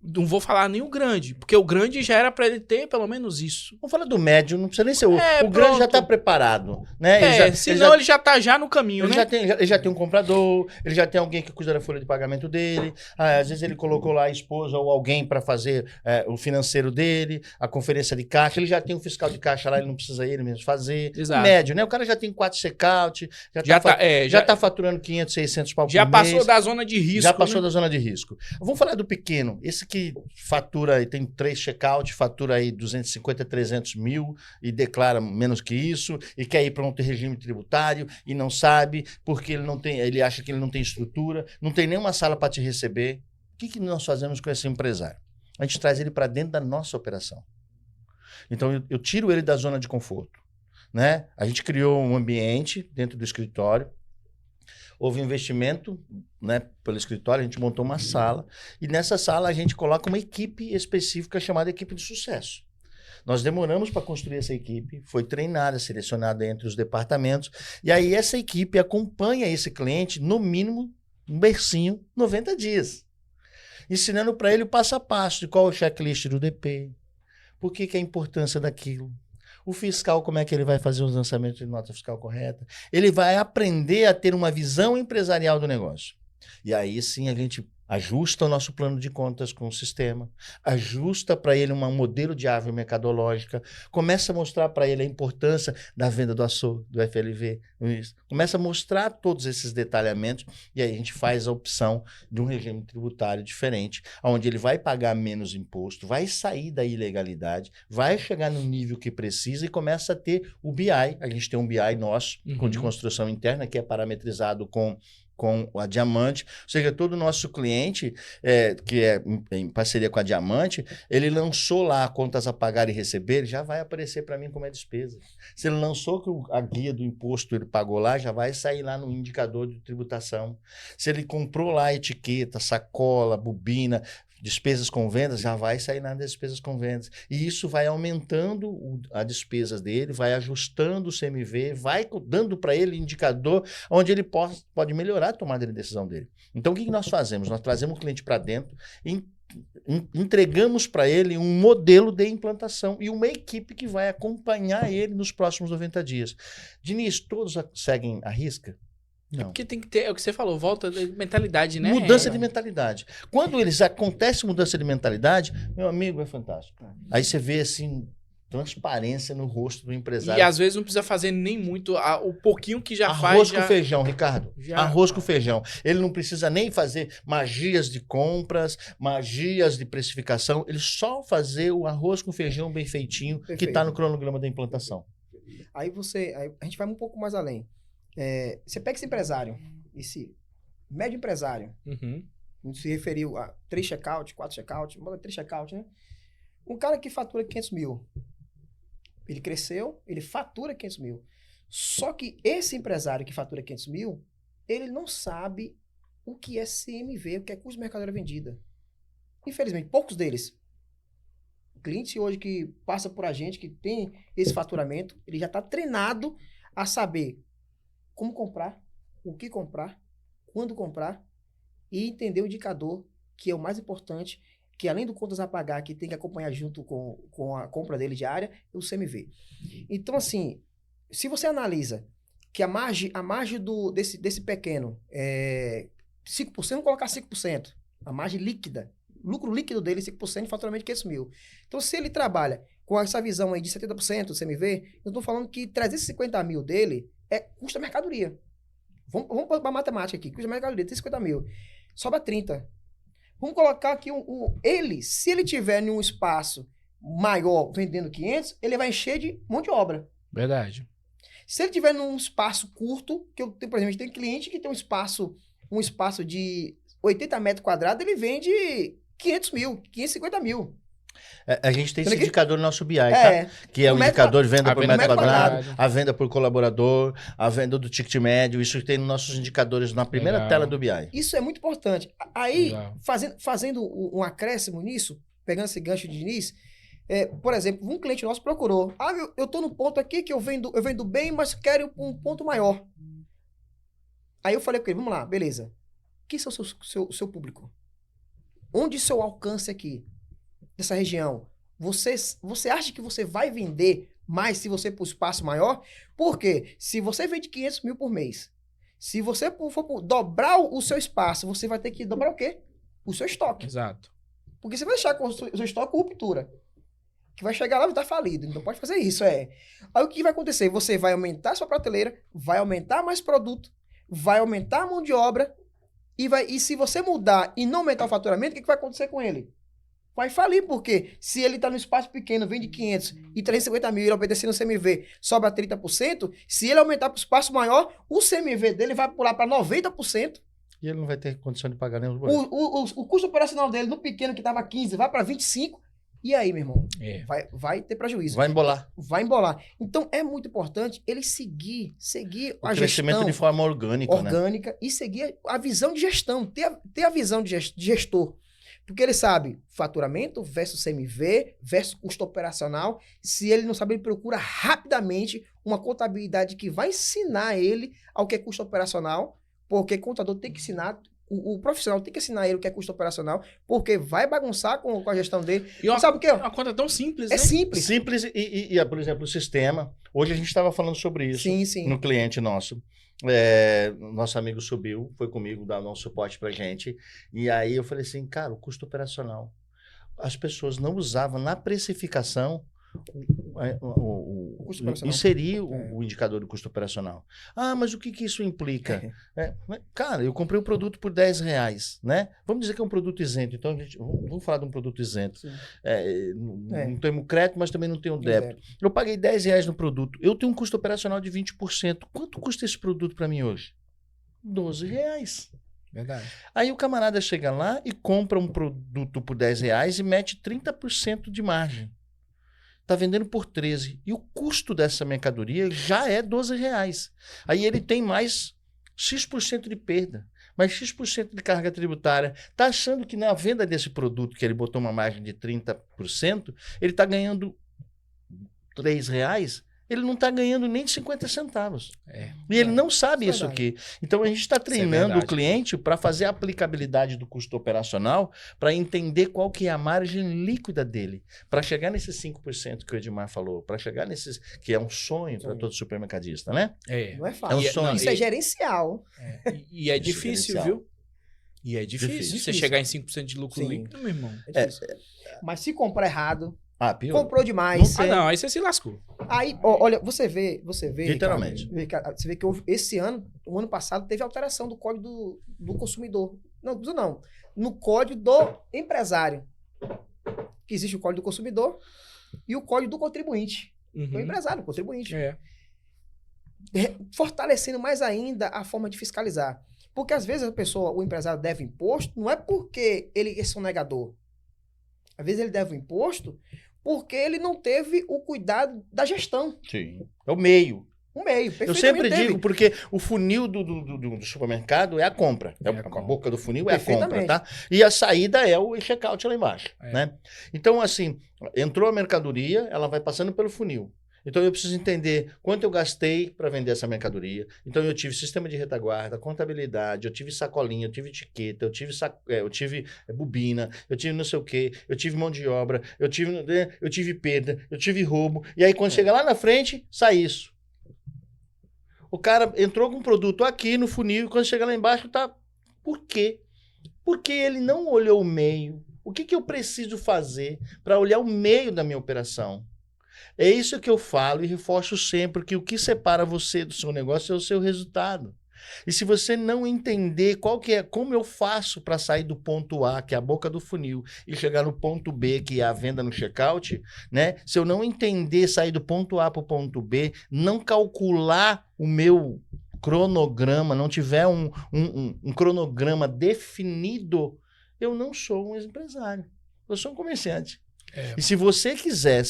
Não vou falar nem o grande, porque o grande já era pra ele ter pelo menos isso. Vamos falar do médio, não precisa nem ser o grande já tá preparado, né? Senão ele já tá já no caminho, né? Ele já tem um comprador, ele já tem alguém que cuida da folha de pagamento dele, às vezes ele colocou lá a esposa ou alguém para fazer o financeiro dele, a conferência de caixa, ele já tem um fiscal de caixa lá, ele não precisa ele mesmo fazer. Exato. O médio, né? O cara já tem 4 check-out, já tá faturando 500, 600 pau por mês. Já passou da zona de risco, Já passou da zona de risco. Vamos falar do pequeno, esse que fatura e tem 3 check-out, fatura aí 250, 300 mil e declara menos que isso e quer ir para um regime tributário e não sabe porque ele acha que ele não tem estrutura, não tem nenhuma sala para te receber. O que nós fazemos com esse empresário? A gente traz ele para dentro da nossa operação. Então eu tiro ele da zona de conforto, né? A gente criou um ambiente dentro do escritório. Houve investimento, né, pelo escritório, a gente montou uma sala e nessa sala a gente coloca uma equipe específica chamada equipe de sucesso. Nós demoramos para construir essa equipe, foi treinada, selecionada entre os departamentos e aí essa equipe acompanha esse cliente no mínimo um bercinho 90 dias, ensinando para ele o passo a passo de qual é o checklist do DP, por que é a importância daquilo. O fiscal, como é que ele vai fazer os lançamentos de nota fiscal correta? Ele vai aprender a ter uma visão empresarial do negócio. E aí sim a gente ajusta o nosso plano de contas com o sistema, ajusta para ele um modelo de árvore mercadológica, começa a mostrar para ele a importância da venda do açougue, do FLV, começa a mostrar todos esses detalhamentos e aí a gente faz a opção de um regime tributário diferente, onde ele vai pagar menos imposto, vai sair da ilegalidade, vai chegar no nível que precisa e começa a ter o BI. A gente tem um BI nosso, de construção interna, que é parametrizado com a Diamante, ou seja, todo o nosso cliente, que é em parceria com a Diamante, ele lançou lá contas a pagar e receber, já vai aparecer para mim como é despesa. Se ele lançou que a guia do imposto ele pagou lá, já vai sair lá no indicador de tributação. Se ele comprou lá etiqueta, sacola, bobina, despesas com vendas, já vai sair nas despesas com vendas. E isso vai aumentando a despesa dele, vai ajustando o CMV, vai dando para ele indicador onde ele pode melhorar a tomada de decisão dele. Então, o que nós fazemos? Nós trazemos o cliente para dentro e entregamos para ele um modelo de implantação e uma equipe que vai acompanhar ele nos próximos 90 dias. Diniz, todos seguem a risca? Não. Porque tem que ter, é o que você falou, volta de mentalidade, né? Mudança de mentalidade. Quando acontece mudança de mentalidade, meu amigo, é fantástico. Aí você vê assim, transparência no rosto do empresário. E às vezes não precisa fazer nem muito, o pouquinho que já faz. Arroz com feijão, Ricardo. já- Arroz com feijão. Ele não precisa nem fazer magias de compras, magias de precificação. Ele só fazer o arroz com feijão bem feitinho, que Perfeito. está no cronograma da implantação. Aí a gente vai um pouco mais além. Você pega esse empresário, esse médio empresário, Uhum. a gente se referiu a 3 check-out, 4 check-out, 3 check-out, né? Um cara que fatura 500 mil, ele cresceu, ele fatura 500 mil. Só que esse empresário que fatura 500 mil, ele não sabe o que é CMV, o que é custo de mercadoria vendida. Infelizmente, poucos deles. O cliente hoje que passa por a gente, que tem esse faturamento, ele já está treinado a saber como comprar, o que comprar, quando comprar e entender o indicador, que é o mais importante, que além do contas a pagar, que tem que acompanhar junto com a compra dele diária, é o CMV. Então, assim, se você analisa que a margem desse pequeno é 5%, vamos colocar 5%, a margem líquida, lucro líquido dele 5% de faturamento de 500 mil. Então, se ele trabalha com essa visão aí de 70% do CMV, eu estou falando que 350 mil dele custa mercadoria. Vamos para a matemática aqui, custa mercadoria, 350 mil. Sobra 30. Vamos colocar aqui se ele tiver em um espaço maior vendendo 500, ele vai encher de mão de obra. Verdade. Se ele tiver num espaço curto, que eu tenho, por exemplo, a gente tem cliente que tem um espaço de 80 metros quadrados, ele vende 500 mil, 550 mil. A gente tem esse Olha aqui. indicador no nosso BI, tá? Que é o Um metro indicador de venda a por venda metro por quadrado, quadrado. a venda por colaborador, a venda do ticket médio. Isso tem nos nossos indicadores na primeira Legal. tela do BI. Isso é muito importante. Aí, Legal. fazendo um acréscimo nisso, pegando esse gancho de Diniz, por exemplo, um cliente nosso procurou. Eu tô no ponto aqui que eu vendo bem, mas quero um ponto maior. Aí eu falei com ele, vamos lá, beleza. Quem é o seu público? Onde seu alcance aqui, dessa região? Você acha que você vai vender mais se você for para espaço maior? Porque se você vende 500 mil por mês, se você for dobrar o seu espaço, você vai ter que dobrar o quê? O seu estoque. Exato. Porque você vai deixar com o seu estoque com ruptura. Que vai chegar lá e vai estar falido. Então pode fazer isso, Aí o que vai acontecer? Você vai aumentar a sua prateleira, vai aumentar mais produto, vai aumentar a mão de obra, e se você mudar e não aumentar o faturamento, o que vai acontecer com ele? Vai falir, porque se ele está no espaço pequeno, vende 500 e 350 mil, ele obedecendo o CMV, sobra 30%, se ele aumentar para o espaço maior, o CMV dele vai pular para 90%. E ele não vai ter condição de pagar nem os boletos. O custo operacional dele, no pequeno que estava 15, vai para 25%. E aí, meu irmão? Vai ter prejuízo. Vai embolar. Vai embolar. Então, é muito importante ele seguir O a crescimento gestão de forma orgânica, né? e seguir a visão de gestão, ter a visão de gestor. Porque ele sabe faturamento versus CMV versus custo operacional. Se ele não sabe, ele procura rapidamente uma contabilidade que vai ensinar ele ao que é custo operacional, porque o contador tem que ensinar, o profissional tem que ensinar ele o que é custo operacional, porque vai bagunçar com a gestão dele. E Sabe o que? uma conta tão simples, né? É simples. Simples por exemplo, o sistema. Hoje a gente estava falando sobre isso Sim. no cliente nosso. Nosso amigo subiu, foi comigo dar um suporte pra gente. E aí eu falei assim, cara, o custo operacional. As pessoas não usavam na precificação custo operacional. inserir o indicador do custo operacional. Ah, mas o que isso implica? Cara, eu comprei um produto por R$10, né? Vamos dizer que é um produto isento. Então, vamos falar de um produto isento. Não tenho crédito, mas também não tenho débito. Eu paguei R$10 no produto. Eu tenho um custo operacional de 20%. Quanto custa esse produto para mim hoje? R$12. Verdade. Aí o camarada chega lá e compra um produto por R$10 e mete 30% de margem. Está vendendo por 13. E o custo dessa mercadoria já é R$12. Aí ele tem mais X% de perda, mais X% de carga tributária. Está achando que na venda desse produto, que ele botou uma margem de 30%, ele está ganhando R$3, ele não está ganhando nem 50 centavos. E ele não sabe isso aqui. Então a gente está treinando o cliente para fazer a aplicabilidade do custo operacional, para entender qual que é a margem líquida dele, para chegar nesses 5% que o Edmar falou, para chegar nesses, que é um sonho para todo supermercadista, né? Não é fácil. É um sonho. Isso é gerencial. E é difícil, viu? E é difícil você chegar em 5% de lucro Sim. líquido, meu irmão. É difícil. Mas se comprar errado, pior. comprou demais. Ah, não, aí você se lascou. Aí, olha, você vê, Literalmente. Ricardo, você vê que esse ano, o ano passado, teve alteração do código do consumidor. Não, no código do empresário. Que existe o código do consumidor e o código do contribuinte. O empresário, o contribuinte. Fortalecendo mais ainda a forma de fiscalizar. Porque às vezes o empresário deve imposto, não é porque ele é sonegador. Às vezes ele deve o imposto porque ele não teve o cuidado da gestão. Sim. É o meio. Eu sempre digo, porque o funil do supermercado é a compra. A boca do funil é a compra, tá? E a saída é o check-out lá embaixo, né? Então, assim, entrou a mercadoria, ela vai passando pelo funil. Então, eu preciso entender quanto eu gastei para vender essa mercadoria. Então, eu tive sistema de retaguarda, contabilidade, eu tive sacolinha, eu tive etiqueta, eu tive bobina, eu tive não sei o quê, eu tive mão de obra, eu tive perda, eu tive roubo. E aí, quando chega lá na frente, sai isso. O cara entrou com um produto aqui no funil e quando chega lá embaixo, tá... Por quê? Porque ele não olhou o meio. O que eu preciso fazer para olhar o meio da minha operação? É isso que eu falo e reforço sempre, que o que separa você do seu negócio é o seu resultado. E se você não entender como eu faço para sair do ponto A, que é a boca do funil, e chegar no ponto B, que é a venda no checkout, né? Se eu não entender sair do ponto A para o ponto B, não calcular o meu cronograma, não tiver um cronograma definido, eu não sou um empresário. Eu sou um comerciante. E se você quiser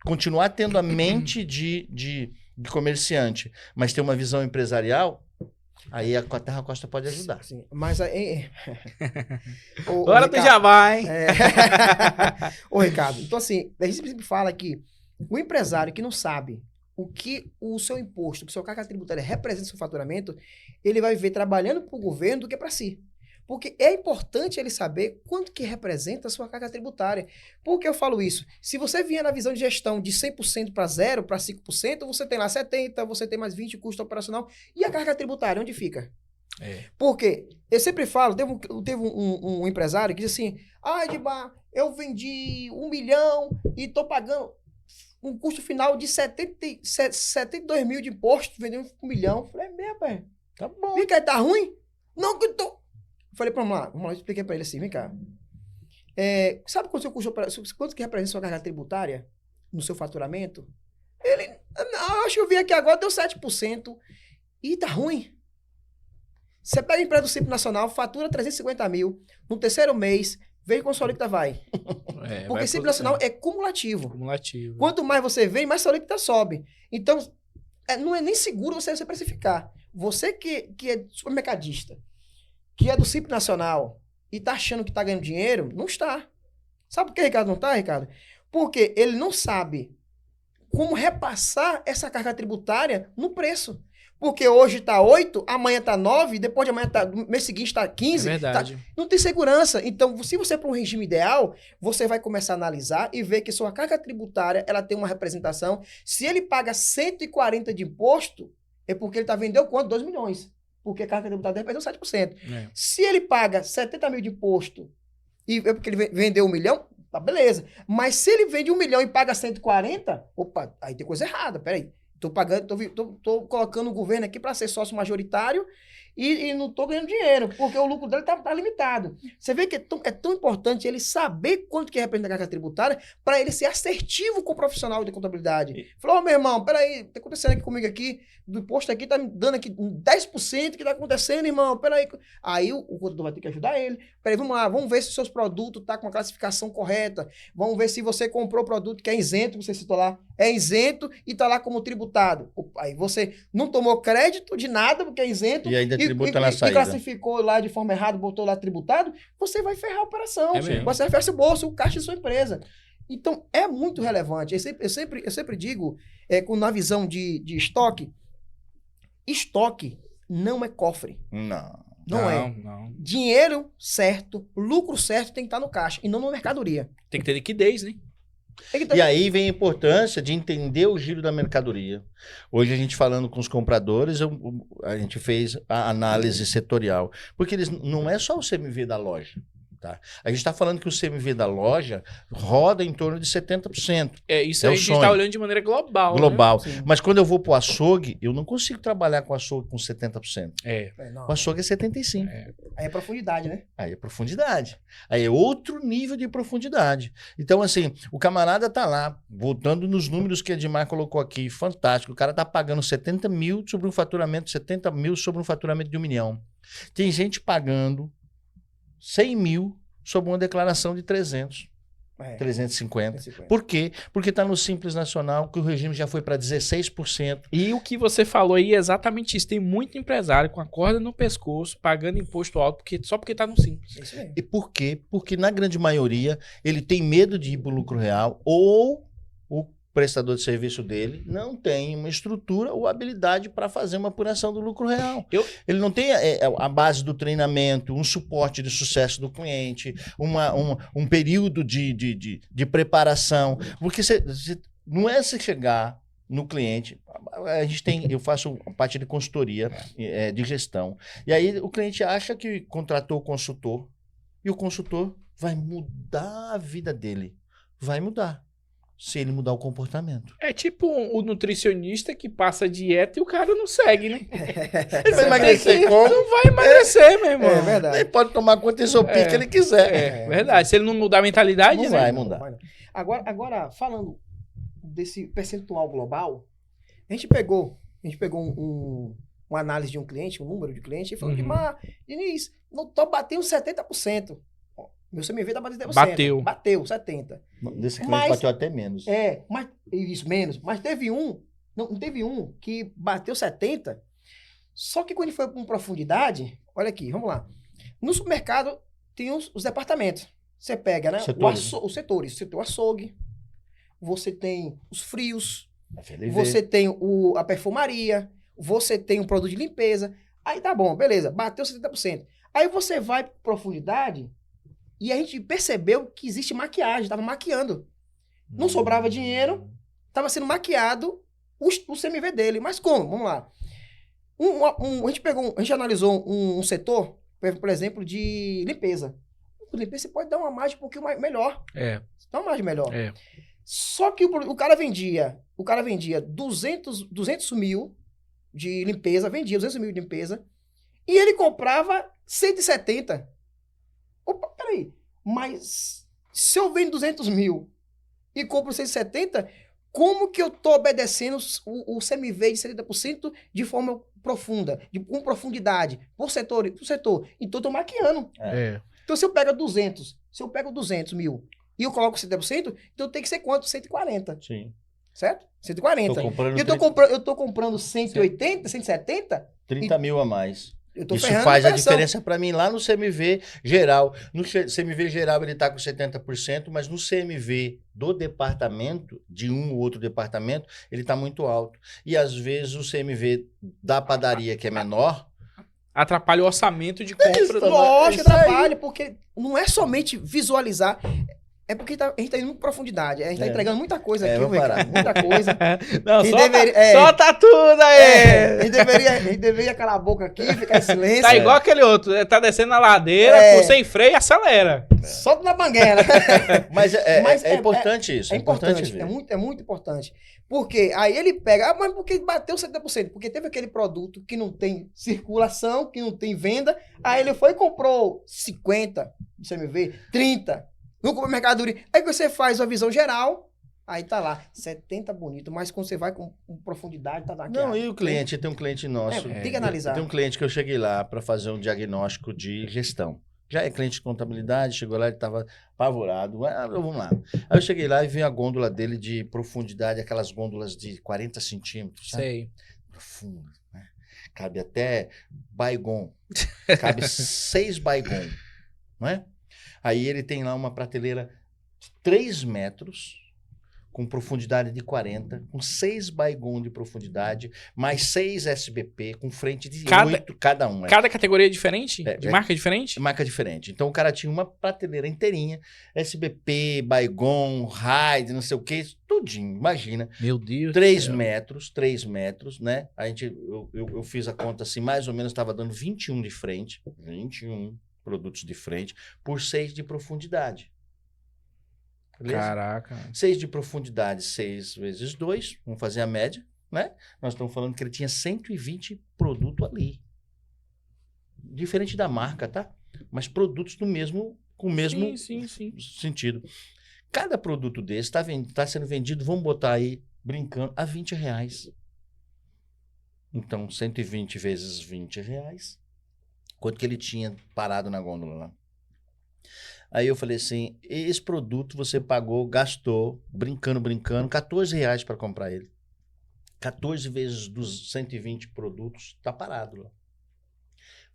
continuar tendo a mente de comerciante, mas ter uma visão empresarial, aí a Terra Costa pode ajudar. Sim, mas aí... Agora tu já vai. Ô, Ricardo, então assim, a gente sempre fala que o empresário que não sabe o que o seu imposto, o que o seu carga tributária representa no seu faturamento, ele vai viver trabalhando para o governo do que para si. Porque é importante ele saber quanto que representa a sua carga tributária. Por que eu falo isso? Se você vier na visão de gestão de 100% para 0%, para 5%, você tem lá 70%, você tem mais 20% de custo operacional. E a carga tributária, onde fica? Porque eu sempre falo, teve um empresário que disse assim, Edmar, eu vendi 1 milhão e estou pagando um custo final de 72 mil de imposto, vendendo 1 milhão. Eu falei, pai, tá bom. Vem cá, tá ruim? Não, que eu tô... Falei, vamos lá, eu expliquei pra ele assim, vem cá. Sabe quanto que representa a sua carga tributária no seu faturamento? Ele, não, acho que eu vi aqui agora, deu 7%. E tá ruim. Você pega a empresa do Simples Nacional, fatura 350 mil, no terceiro mês, veja quanto sua alíquota vai. Porque Simples Nacional é cumulativo. Quanto mais você vem, mais sua alíquota sobe. Então, não é nem seguro você precificar. Você que é supermercadista, que é do Simples Nacional e tá achando que tá ganhando dinheiro, não está. Sabe por que, Ricardo, não tá, Ricardo? Porque ele não sabe como repassar essa carga tributária no preço. Porque hoje tá 8, amanhã tá 9, depois de amanhã no mês seguinte tá 15. É verdade. Não tem segurança. Então, se você é para um regime ideal, você vai começar a analisar e ver que sua carga tributária, ela tem uma representação. Se ele paga 140 de imposto, é porque ele tá vendendo quanto? 2 milhões. Porque a carga tributária representa 7%. Se ele paga 70 mil de imposto e é porque ele vendeu 1 milhão, tá beleza. Mas se ele vende 1 milhão e paga 140, opa, aí tem coisa errada, peraí. Tô colocando o governo aqui para ser sócio majoritário e não tô ganhando dinheiro, porque o lucro dele tá limitado. Você vê que é tão importante ele saber quanto que representa a carga tributária para ele ser assertivo com o profissional de contabilidade. Falou, meu irmão, peraí, tá acontecendo aqui comigo aqui, do imposto aqui, tá me dando aqui 10% que tá acontecendo, irmão, peraí. Aí o contador vai ter que ajudar ele. Peraí, vamos lá, vamos ver se os seus produtos tá com a classificação correta. Vamos ver se você comprou produto que é isento, você citou lá, é isento e tá lá como tributado. Aí você não tomou crédito de nada, porque é isento. E ainda tributa na saída. E classificou lá de forma errada, botou lá tributado, você vai ferrar a operação. Você vai ferrar seu bolso, o caixa da sua empresa. Então, é muito relevante. Eu sempre digo, na visão de estoque não é cofre. Não é. Dinheiro certo, lucro certo tem que estar no caixa e não na mercadoria. Tem que ter liquidez, né? E aí vem a importância de entender o giro da mercadoria. Hoje a gente falando com os compradores, a gente fez a análise setorial. Porque não é só o CMV da loja. Tá? A gente está falando que o CMV da loja roda em torno de 70%. Isso É aí o a gente tá sonho. olhando de maneira global. Global. Sim. Mas quando eu vou para o açougue, eu não consigo trabalhar com açougue com 70%. Né? Não, O açougue é 75%. aí é profundidade, né? Aí é profundidade. Aí é outro nível de profundidade. Então, assim, o camarada tá lá, voltando nos números que a Edmar colocou aqui, fantástico. O cara tá pagando 70 mil sobre um faturamento, 70 mil sobre um faturamento de 1 milhão. Tem gente pagando 100 mil sobre uma declaração de 300, 350. 150. Por quê? Porque está no Simples Nacional, que o regime já foi para 16%. E o que você falou aí é exatamente isso. Tem muito empresário com a corda no pescoço, pagando imposto alto só porque tá no Simples. Isso mesmo. E por quê? Porque na grande maioria ele tem medo de ir para o lucro real ou o prestador de serviço dele não tem uma estrutura ou habilidade para fazer uma apuração do lucro real. Ele não tem a base do treinamento, um suporte de sucesso do cliente, um período de preparação. Porque não é você chegar no cliente. Eu faço parte de consultoria de gestão. E aí o cliente acha que contratou o consultor e o consultor vai mudar a vida dele. Vai mudar. Se ele mudar o comportamento. É tipo o nutricionista que passa dieta e o cara não segue, né? Ele vai emagrecer como? Não vai emagrecer, meu irmão. É verdade. Ele pode tomar quanto isopir que ele quiser. É verdade. Se ele não mudar a mentalidade, Não né? vai mudar. Não. Agora, falando desse percentual global, a gente pegou uma análise de um cliente, um número de cliente, e falou que, Diniz, no top bateu 70%. Ó, meu CMV tá batendo 70%. Bateu 70%. Desse cliente Mas- bateu até menos. Mas isso, menos. Mas teve não teve um que bateu 70%. Só que quando ele foi com profundidade, olha aqui, vamos lá. No supermercado tem os departamentos. Você pega, né? Setores, Os setores. Você tem o açougue, você tem os frios, FLV. você tem a perfumaria, você tem o produto de limpeza. Aí tá bom, beleza, bateu 70%. Aí você vai para profundidade e a gente percebeu que existe maquiagem, tava maquiando. Não sobrava dinheiro, tava sendo maquiado o CMV dele. Mas como? Vamos lá. A gente analisou um setor, por exemplo, de limpeza. Limpeza você pode dar uma margem um pouquinho melhor. Dá uma margem melhor. Só que o cara vendia 200 mil de limpeza, vendia 200 mil de limpeza, e ele comprava 170. Opa, peraí, mas se eu vendo 200 mil e compro 170, como que eu tô obedecendo o CMV de 70% de forma profunda, com profundidade, por setor? Então eu tô maquiando. Então se eu pego 200 mil e eu coloco 70%, então tem que ser quanto? 140. Sim. Certo? 140. Tô comprando E eu tô comprando 180, 170, 30 mil a mais. eu tô Isso ferrando faz a operação. diferença para mim lá no CMV geral. No CMV geral ele está com 70%, mas no CMV do departamento, de um ou outro departamento, ele está muito alto. E às vezes o CMV da padaria, que é menor, Atrapalha o orçamento de compra. Lógico que isso aí. atrapalha, porque não é somente visualizar, é porque a gente tá indo com profundidade, a gente tá entregando muita coisa aqui, vamos parar. muita coisa. Não, E solta, solta tudo aí! A gente deveria calar a boca aqui, ficar em silêncio. Tá igual aquele outro, tá descendo a ladeira, pô, sem freio, acelera. Solta na banguela. mas Mas é importante isso. É importante, ver. é muito importante. Porque aí ele pega, mas porque bateu 70%? Porque teve aquele produto que não tem circulação, que não tem venda, aí ele foi e comprou 50 do CMV, 30, não comprou mercadoria. Aí você faz uma visão geral, aí tá lá, 70 bonito, mas quando você vai com profundidade, tá daqui. Não, e o cliente, tem um cliente nosso. Tem que analisar. Tem um cliente que eu cheguei lá para fazer um diagnóstico de gestão. Já é cliente de contabilidade, chegou lá, ele estava apavorado. Vamos lá. Aí eu cheguei lá e vi a gôndola dele de profundidade, aquelas gôndolas de 40 centímetros. Sabe? Sei. Profunda, né? Cabe até Baygon. Cabe 6 Baygon. Não é? Aí ele tem lá uma prateleira de 3 metros, com profundidade de 40, com 6 Baygon de profundidade, mais 6 SBP, com frente de 8 cada um. Cada categoria é diferente? De marca diferente? Marca diferente. Então o cara tinha uma prateleira inteirinha, SBP, Baygon, Hyde, não sei o que, tudinho, imagina. Meu Deus. 3 metros, né? Eu fiz a conta assim, mais ou menos estava dando 21 de frente. 21. produtos de frente por 6 de profundidade. Beleza? Caraca. 6 de profundidade, 6 vezes 2, vamos fazer a média, né? Nós estamos falando que ele tinha 120 produtos ali. Diferente da marca, tá? Mas produtos com o mesmo Sim. sentido. Cada produto desse está sendo vendido, vamos botar aí, brincando, a R$20. Então, 120 vezes R$20. Quanto que ele tinha parado na gôndola lá? Aí eu falei assim, esse produto você pagou, gastou, brincando, R$14 para comprar ele. 14 vezes dos 120 produtos, tá parado lá.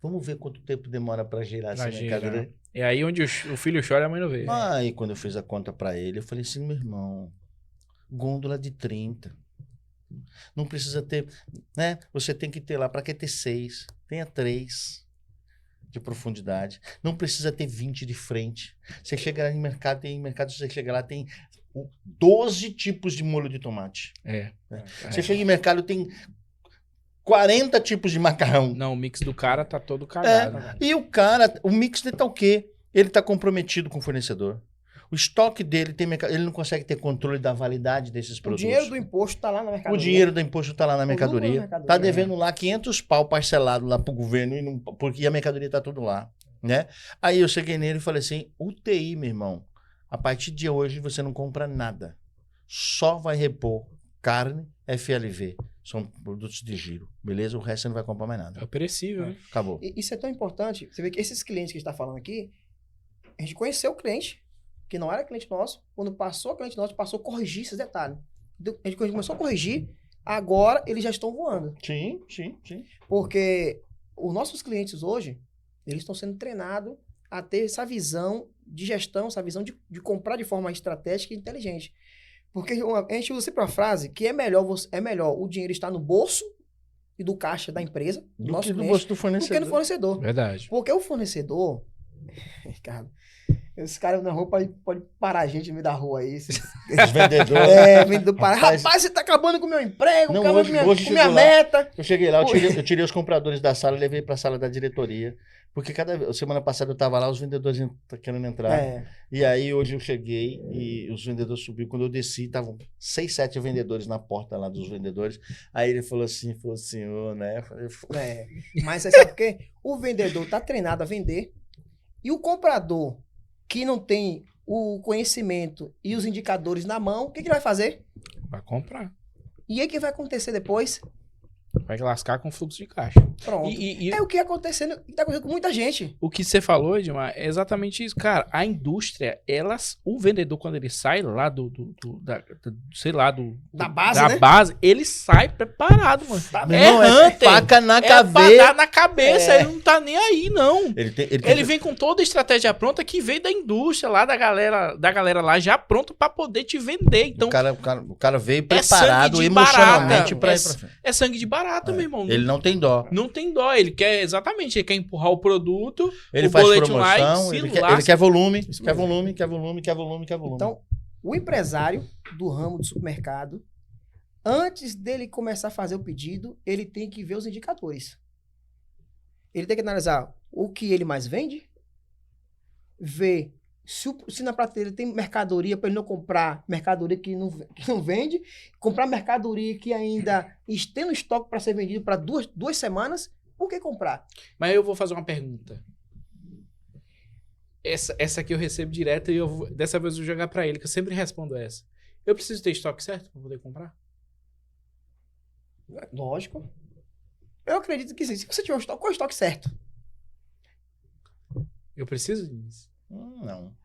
Vamos ver quanto tempo demora para girar essa mercadoria. É aí onde o filho chora e a mãe não vê. Aí quando eu fiz a conta para ele, eu falei assim, meu irmão, gôndola de 30. Não precisa ter, né? Você tem que ter lá, para que ter 6? Tenha 3 de profundidade. Não precisa ter 20 de frente. Você chega lá em mercado, você chega lá, tem 12 tipos de molho de tomate. Você chega em mercado, tem 40 tipos de macarrão. Não, o mix do cara tá todo cagado. E o mix dele tá o quê? Ele tá comprometido com o fornecedor. O estoque dele ele não consegue ter controle da validade desses produtos. O dinheiro do imposto tá lá na mercadoria. O dinheiro do imposto tá lá na mercadoria. Tá devendo lá 500 pau parcelado lá pro governo, porque a mercadoria tá tudo lá, né? Aí eu cheguei nele e falei assim, UTI, meu irmão, a partir de hoje você não compra nada. Só vai repor carne, FLV. São produtos de giro, beleza? O resto você não vai comprar mais nada. É perecível, né? Acabou. Isso é tão importante. Você vê que esses clientes que a gente está falando aqui, a gente conheceu o cliente, que não era cliente nosso. Quando passou o cliente nosso, passou a corrigir esses detalhes. A gente começou a corrigir, agora eles já estão voando. Sim. Porque os nossos clientes hoje, eles estão sendo treinados a ter essa visão de gestão, essa visão de comprar de forma estratégica e inteligente. Porque a gente usa sempre a frase que é melhor o dinheiro estar no bolso e do caixa da empresa, do nosso cliente, bolso do fornecedor. do que no fornecedor. Verdade. Porque o fornecedor, Ricardo, esse cara na rua pode parar a gente no meio da rua aí. Os vendedores. Vendedor para. Rapaz, você tá acabando com o meu emprego, Não, acabando hoje com minha lá. meta. Eu cheguei lá, eu tirei os compradores da sala e levei para a sala da diretoria. Porque semana passada eu estava lá, os vendedores querendo entrar. E aí hoje eu cheguei e os vendedores subiram. Quando eu desci, estavam 6, 7 vendedores na porta lá dos vendedores. Aí ele falou assim, senhor, né? Mas você sabe por quê? O vendedor tá treinado a vender e o comprador que não tem o conhecimento e os indicadores na mão, o que ele vai fazer? Vai comprar. E aí o que vai acontecer depois? Vai lascar com fluxo de caixa. Pronto. É o que tá acontecendo com muita gente. O que você falou, Edmar, é exatamente isso. Cara, a indústria, o vendedor, quando ele sai lá da base, da né? base, ele sai preparado, mano. É faca na cabeça. Faca na cabeça, ele não tá nem aí, não. Ele vem com toda a estratégia pronta que veio da indústria lá, da galera lá, já pronto pra poder te vender. Então, o cara veio preparado emocionalmente pra ir pra frente. É sangue de barata, meu irmão. Ele não tem dó. Não tem dó, ele quer empurrar o produto, ele faz promoção, ele quer volume, quer volume. Então, o empresário do ramo do supermercado, antes dele começar a fazer o pedido, ele tem que ver os indicadores. Ele tem que analisar o que ele mais vende, ver se na prateleira tem mercadoria para ele não comprar mercadoria que não vende, comprar mercadoria que ainda tem no estoque para ser vendido para duas semanas, por que comprar? Mas eu vou fazer uma pergunta. Essa aqui eu recebo direto e dessa vez eu vou jogar para ele, que eu sempre respondo essa. Eu preciso ter estoque certo para poder comprar? Lógico. Eu acredito que sim. Se você tiver um estoque, qual é o estoque certo? Eu preciso disso. Não.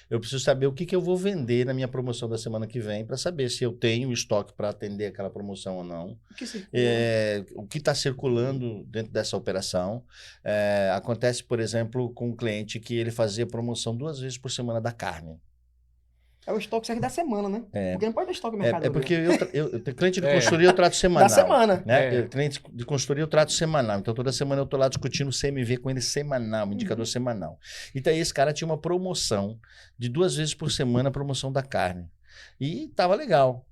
Eu preciso saber o que eu vou vender na minha promoção da semana que vem para saber se eu tenho estoque para atender aquela promoção ou não. O que está circulando dentro dessa operação. Acontece, por exemplo, com um cliente que ele fazia promoção 2 vezes por semana da carne. É o estoque certo da semana, né? Porque não pode ter estoque no mercado. Porque eu tenho cliente de consultoria, eu trato semanal. Da semana. Né? Cliente de consultoria, eu trato semanal. Então, toda semana eu tô lá discutindo CMV com ele semanal, indicador semanal. Então, esse cara tinha uma promoção de 2 vezes por semana, a promoção da carne. E tava legal.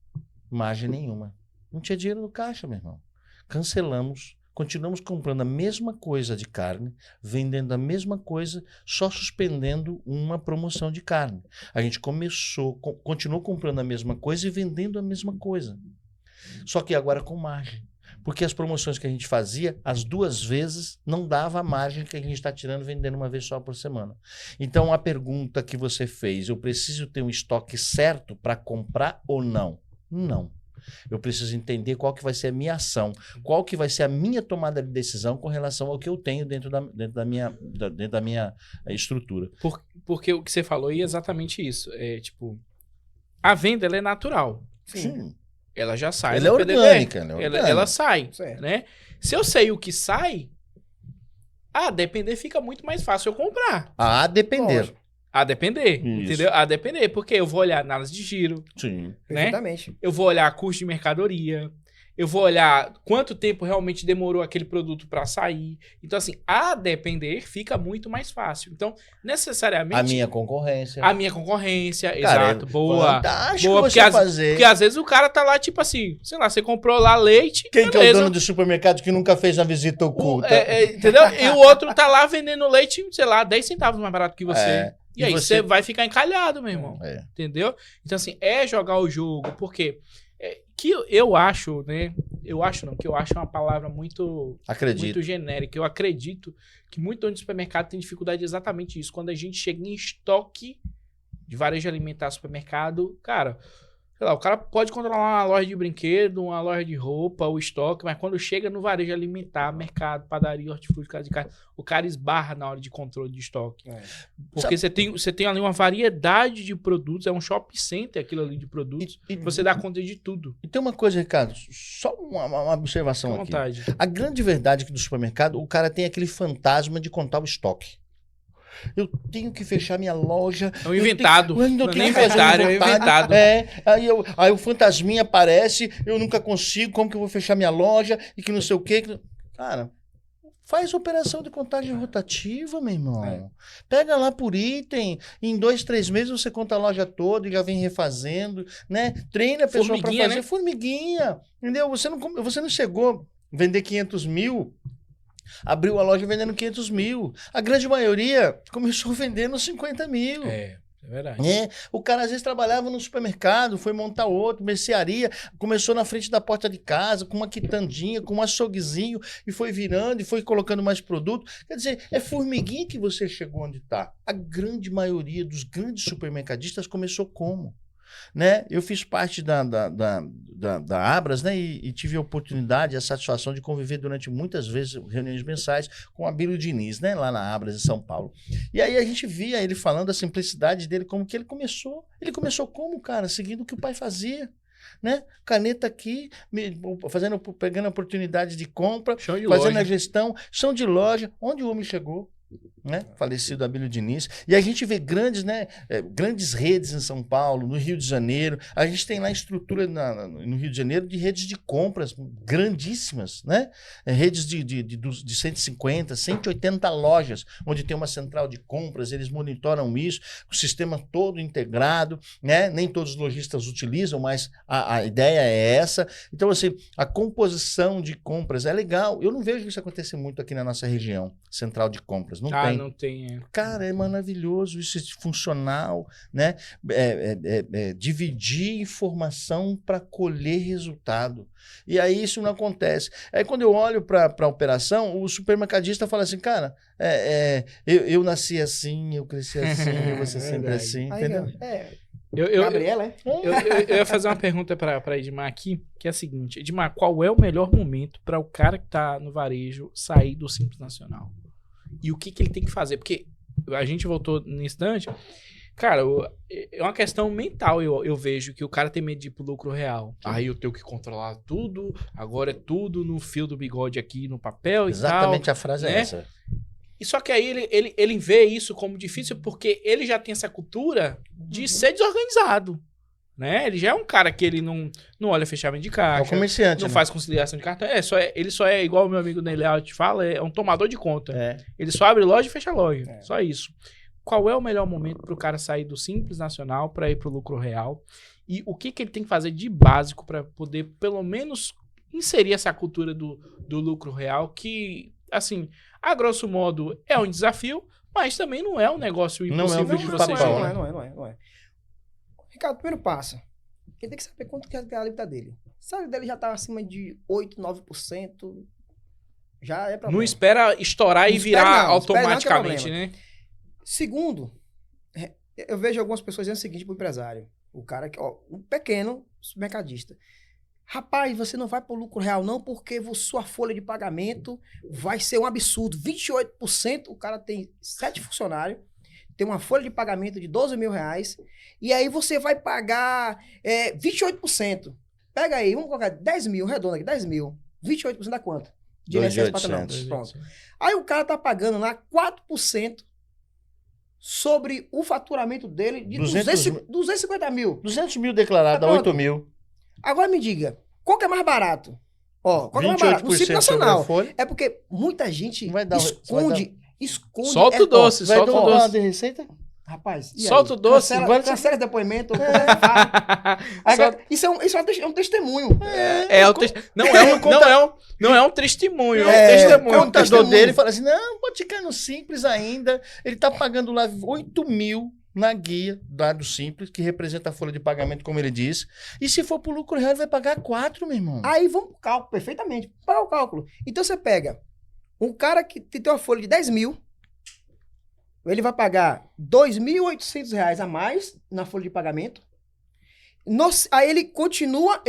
Margem nenhuma. Não tinha dinheiro no caixa, meu irmão. Cancelamos Continuamos comprando a mesma coisa de carne, vendendo a mesma coisa, só suspendendo uma promoção de carne. A gente continuou comprando a mesma coisa e vendendo a mesma coisa. Só que agora com margem. Porque as promoções que a gente fazia, as 2 vezes, não dava a margem que a gente está tirando vendendo uma vez só por semana. Então, a pergunta que você fez, eu preciso ter um estoque certo para comprar ou não? Não. Eu preciso entender qual que vai ser a minha ação, qual que vai ser a minha tomada de decisão com relação ao que eu tenho dentro da minha estrutura. Porque o que você falou é exatamente isso. A venda ela é natural. Sim. Ela já sai. Ela é orgânica. Ela sai, Certo. né? Se eu sei o que sai, a depender fica muito mais fácil eu comprar. A depender. Lógico. A depender, Isso. entendeu? A depender, porque eu vou olhar análise de giro, Sim. Perfeitamente. eu vou olhar custo de mercadoria, eu vou olhar quanto tempo realmente demorou aquele produto para sair. Então, assim, a depender fica muito mais fácil. Então, necessariamente... A minha concorrência. Exato, Cara, boa. fantástico Boa, você fazer. porque às vezes o cara tá lá, tipo assim, sei lá, você comprou lá leite, Quem que é o beleza. dono do supermercado que nunca fez uma visita oculta? Entendeu? E o outro tá lá vendendo leite, sei lá, 10 centavos mais barato que você. É. E aí você vai ficar encalhado, meu irmão. É. Entendeu? Então, assim, é jogar o jogo, porque que eu acho, né? Eu acho uma palavra muito Acredito. genérica. Eu acredito que muito dono de supermercado tem dificuldade exatamente isso. Quando a gente chega em estoque de varejo alimentar supermercado, cara, sei lá, o cara pode controlar uma loja de brinquedo, uma loja de roupa, o estoque, mas quando chega no varejo alimentar, mercado, padaria, hortifruti, casa de carne, o cara esbarra na hora de controle de estoque. Porque você tem ali uma variedade de produtos, é um shopping center aquilo ali de produtos, você dá conta de tudo. E tem uma coisa, Ricardo, só uma observação Fica à aqui. vontade. A grande verdade é que no supermercado, o cara tem aquele fantasma de contar o estoque. Eu tenho que fechar minha loja. É um inventado. Eu Não é tenho nem que fazer inventário, é inventado. Aí o fantasminha aparece, eu nunca consigo, como que eu vou fechar minha loja e que não sei o quê. Cara, faz operação de contagem rotativa, meu irmão. Pega lá por item, em 2, 3 meses você conta a loja toda e já vem refazendo, né? Treina a pessoa para fazer formiguinha, entendeu? Você não chegou a vender 500 mil... Abriu a loja vendendo 500 mil. A grande maioria começou vendendo 50 mil. É verdade. O cara às vezes trabalhava no supermercado, foi montar outro, mercearia, começou na frente da porta de casa, com uma quitandinha, com um açouguezinho, e foi virando, e foi colocando mais produto. Quer dizer, é formiguinha que você chegou onde está. A grande maioria dos grandes supermercadistas começou como? Né? Eu fiz parte da Abras, né? E tive a oportunidade, a satisfação de conviver durante muitas vezes reuniões mensais com o Abílio Diniz, né? Lá na Abras, em São Paulo. E aí a gente via ele falando a simplicidade dele, como que ele começou. Ele começou como, cara? Seguindo o que o pai fazia. Né? Caneta aqui, pegando a oportunidade de compra, fazendo a gestão, chão de loja, onde o homem chegou. Né? Falecido Abílio Diniz. E a gente vê grandes redes em São Paulo, no Rio de Janeiro. A gente tem lá estrutura no Rio de Janeiro de redes de compras grandíssimas, né? Redes de 150, 180 lojas, onde tem uma central de compras, eles monitoram isso, o sistema todo integrado, né? Nem todos os lojistas utilizam, mas a ideia é essa. Então, assim, a composição de compras é legal. Eu não vejo isso acontecer muito aqui na nossa região, central de compras. Não tem. Cara, é maravilhoso, isso é funcional, né? Dividir informação para colher resultado. E aí isso não acontece. Aí quando eu olho para a operação, o supermercadista fala assim, cara, eu nasci assim, eu cresci assim, eu vou ser sempre assim, entendeu? Gabriela, é? Eu ia fazer uma pergunta para Edmar aqui, que é a seguinte. Edmar, qual é o melhor momento para o cara que está no varejo sair do Simples Nacional? E o que ele tem que fazer? Porque a gente voltou no instante. Cara, é uma questão mental. Eu vejo que o cara tem medo de ir pro lucro real. Aí eu tenho que controlar tudo. Agora é tudo no fio do bigode aqui, no papel e tal. Exatamente a frase é essa. E só que aí ele vê isso como difícil porque ele já tem essa cultura de ser desorganizado. Né? Ele já é um cara que ele não olha fechamento de caixa. É um comerciante. Não faz conciliação de cartão. Ele só é igual o meu amigo Ney te fala, é um tomador de conta. Ele só abre loja e fecha loja. Só isso. Qual é o melhor momento para o cara sair do Simples Nacional para ir para o lucro real? E o que ele tem que fazer de básico para poder, pelo menos, inserir essa cultura do lucro real, que, assim, a grosso modo, é um desafio, mas também não é um negócio impossível de você gerar. Não é. Ricardo, primeiro passo. Ele tem que saber quanto que é a alíquota dele. Se a alíquota dele já tá acima de 8%, 9%, já é problema. Não espera estourar e virar automaticamente, não, né? Segundo, eu vejo algumas pessoas dizendo o seguinte pro empresário. O cara, um pequeno supermercadista. Rapaz, você não vai pro lucro real não, porque sua folha de pagamento vai ser um absurdo. 28%, o cara tem 7 funcionários, tem uma folha de pagamento de 12 mil reais, e aí você vai pagar 28%. Pega aí, vamos colocar 10 mil, redondo aqui, 10 mil. 28% dá quanto? De INSS patronal. Pronto. Aí o cara tá pagando lá 4% sobre o faturamento dele de 250 mil. 200 mil declarado, dá 8 mil. Agora me diga, qual que é mais barato? Qual que é mais barato? No Simples Nacional. É porque muita gente esconde. Solta o doce, solta o doce. De receita? Rapaz, solta o doce. Cancela depoimento. Isso é um testemunho. Não é um testemunho. O contador dele fala assim, não, pode ficar no Simples ainda. Ele tá pagando lá 8 mil na guia do Simples, que representa a folha de pagamento, como ele diz. E se for pro lucro real, ele vai pagar 4, meu irmão. Aí vamos pro cálculo, perfeitamente. Para o cálculo. Então você pega um cara que tem uma folha de 10 mil, ele vai pagar R$ 2.800 a mais na folha de pagamento. Aí ele continua,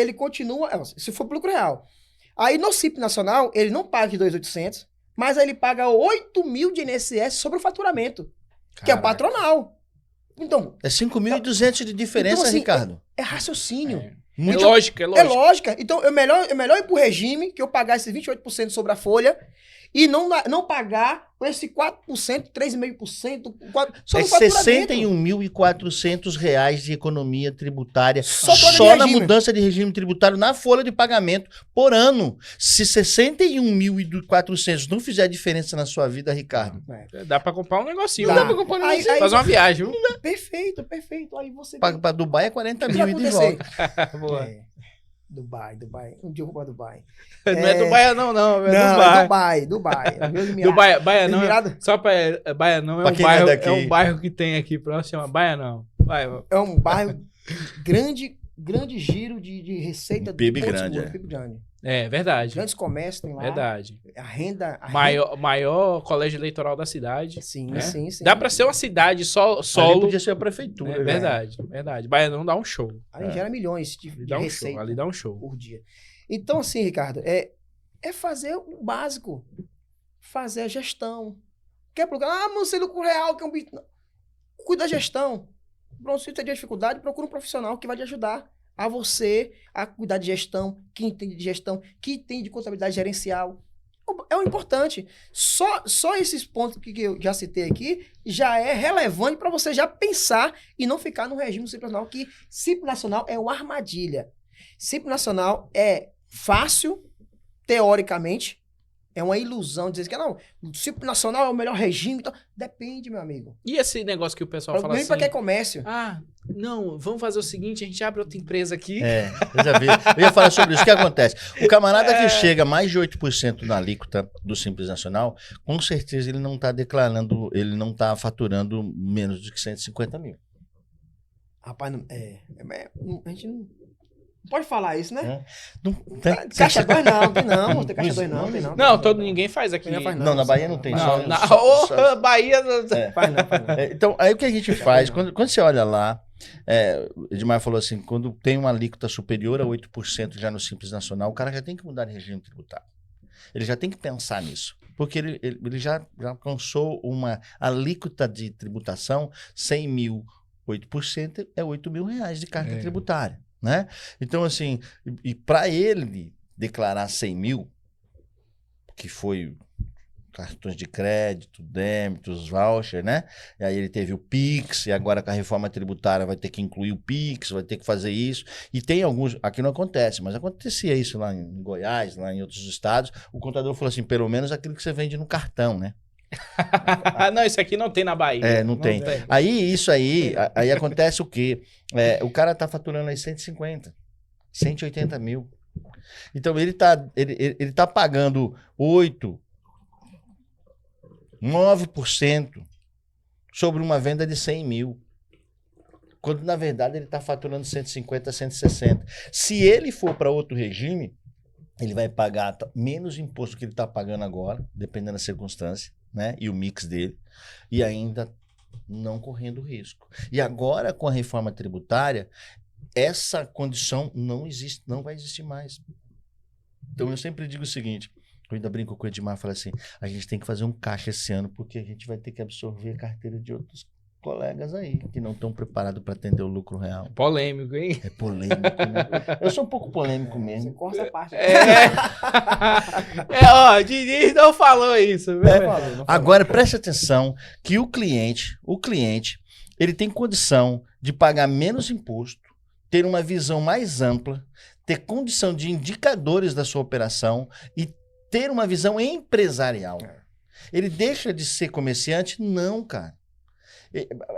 se for pro lucro real. Aí no Simples Nacional, ele não paga de 2.800, mas aí ele paga 8 mil de INSS sobre o faturamento, que é o patronal. Então, é 5.200 de diferença, então, assim, Ricardo. É raciocínio. É lógica. É lógica. Então, é melhor ir pro regime, que eu pagar esses 28% sobre a folha, e não pagar esse 4%, 3,5%, sobre o faturamento. R$ 61.400 de economia tributária só na mudança de regime tributário na folha de pagamento por ano. Se 61.400 não fizer diferença na sua vida, Ricardo. Dá pra comprar um negocinho. Dá pra comprar um negocinho. Fazer uma viagem. Perfeito. Aí você... Pra Dubai é 40 mil e de volta. Boa. Dubai. Um dia eu vou pra Dubai. Não é Dubai não. É Dubai. Baianão. Só pra Baianão é um bairro que tem aqui próximo, chama Baianão. É um bairro grande giro de receita do PIB grande. É verdade. Grandes comércios tem lá. Verdade. A renda. Maior colégio eleitoral da cidade. Sim. Dá pra ser uma cidade solo. Podia ser a prefeitura. Verdade. Baianão dá um show. Ali gera milhões de receita. Ali dá um show. Por dia. Então, assim, Ricardo, é fazer o básico. Fazer a gestão. Quer procurar? Mas sei lucro real, que é um bicho. Cuida da gestão. Pronto, se você tem dificuldade, procura um profissional que vai te ajudar a você a cuidar de gestão, que entende de gestão, que entende de contabilidade gerencial. É o importante. Só esses pontos que eu já citei aqui já é relevante para você já pensar e não ficar no regime Simples Nacional, que Simples Nacional é uma armadilha. Simples Nacional é fácil, teoricamente, é uma ilusão dizer que não, o Simples Nacional é o melhor regime. Então, depende, meu amigo. E esse negócio que o pessoal fala assim... para que é comércio? Não, vamos fazer o seguinte, a gente abre outra empresa aqui. Eu já vi. Eu ia falar sobre isso. O que acontece? O camarada que chega a mais de 8% na alíquota do Simples Nacional, com certeza ele não está declarando, ele não está faturando menos de 150 mil. Rapaz, a gente não... Pode falar isso, né? Caixa 2 não, tem não. Tem caixa 2 não, tem não. Não, ninguém faz aqui. Não, na Bahia não tem. Na Bahia... Faz não. Então, aí o que a gente faz? Quando você olha lá, Edmar falou assim, quando tem uma alíquota superior a 8% já no Simples Nacional, o cara já tem que mudar de regime tributário. Ele já tem que pensar nisso. Porque ele já alcançou uma alíquota de tributação, 100 mil, 8% é 8 mil reais de carga tributária. Né? Então, assim, e para ele declarar 100 mil, que foi cartões de crédito, débitos, voucher, né? E aí ele teve o Pix, e agora com a reforma tributária vai ter que incluir o Pix, vai ter que fazer isso. E tem alguns, aqui não acontece, mas acontecia isso lá em Goiás, lá em outros estados. O contador falou assim, pelo menos aquilo que você vende no cartão, né? Não, isso aqui não tem na Bahia. Não tem. Aí acontece o quê? O cara tá faturando aí 150, 180 mil. Então, ele tá pagando 8%, 9% sobre uma venda de 100 mil. Quando, na verdade, ele está faturando 150, 160. Se ele for para outro regime, ele vai pagar menos imposto que ele está pagando agora, dependendo da circunstância, né? E o mix dele, e ainda não correndo risco. E agora, com a reforma tributária, essa condição não existe, não vai existir mais. Então, eu sempre digo o seguinte, eu ainda brinco com o Edmar, falo assim, a gente tem que fazer um caixa esse ano, porque a gente vai ter que absorver a carteira de outros colegas aí, que não estão preparados para atender o lucro real. Polêmico, hein? É polêmico, né? Eu sou um pouco polêmico Você mesmo. corta essa parte. Ó, Diniz não falou isso. Viu? Não falou. Agora, preste atenção que o cliente, ele tem condição de pagar menos imposto, ter uma visão mais ampla, ter condição de indicadores da sua operação e ter uma visão empresarial. Ele deixa de ser comerciante? Não, cara.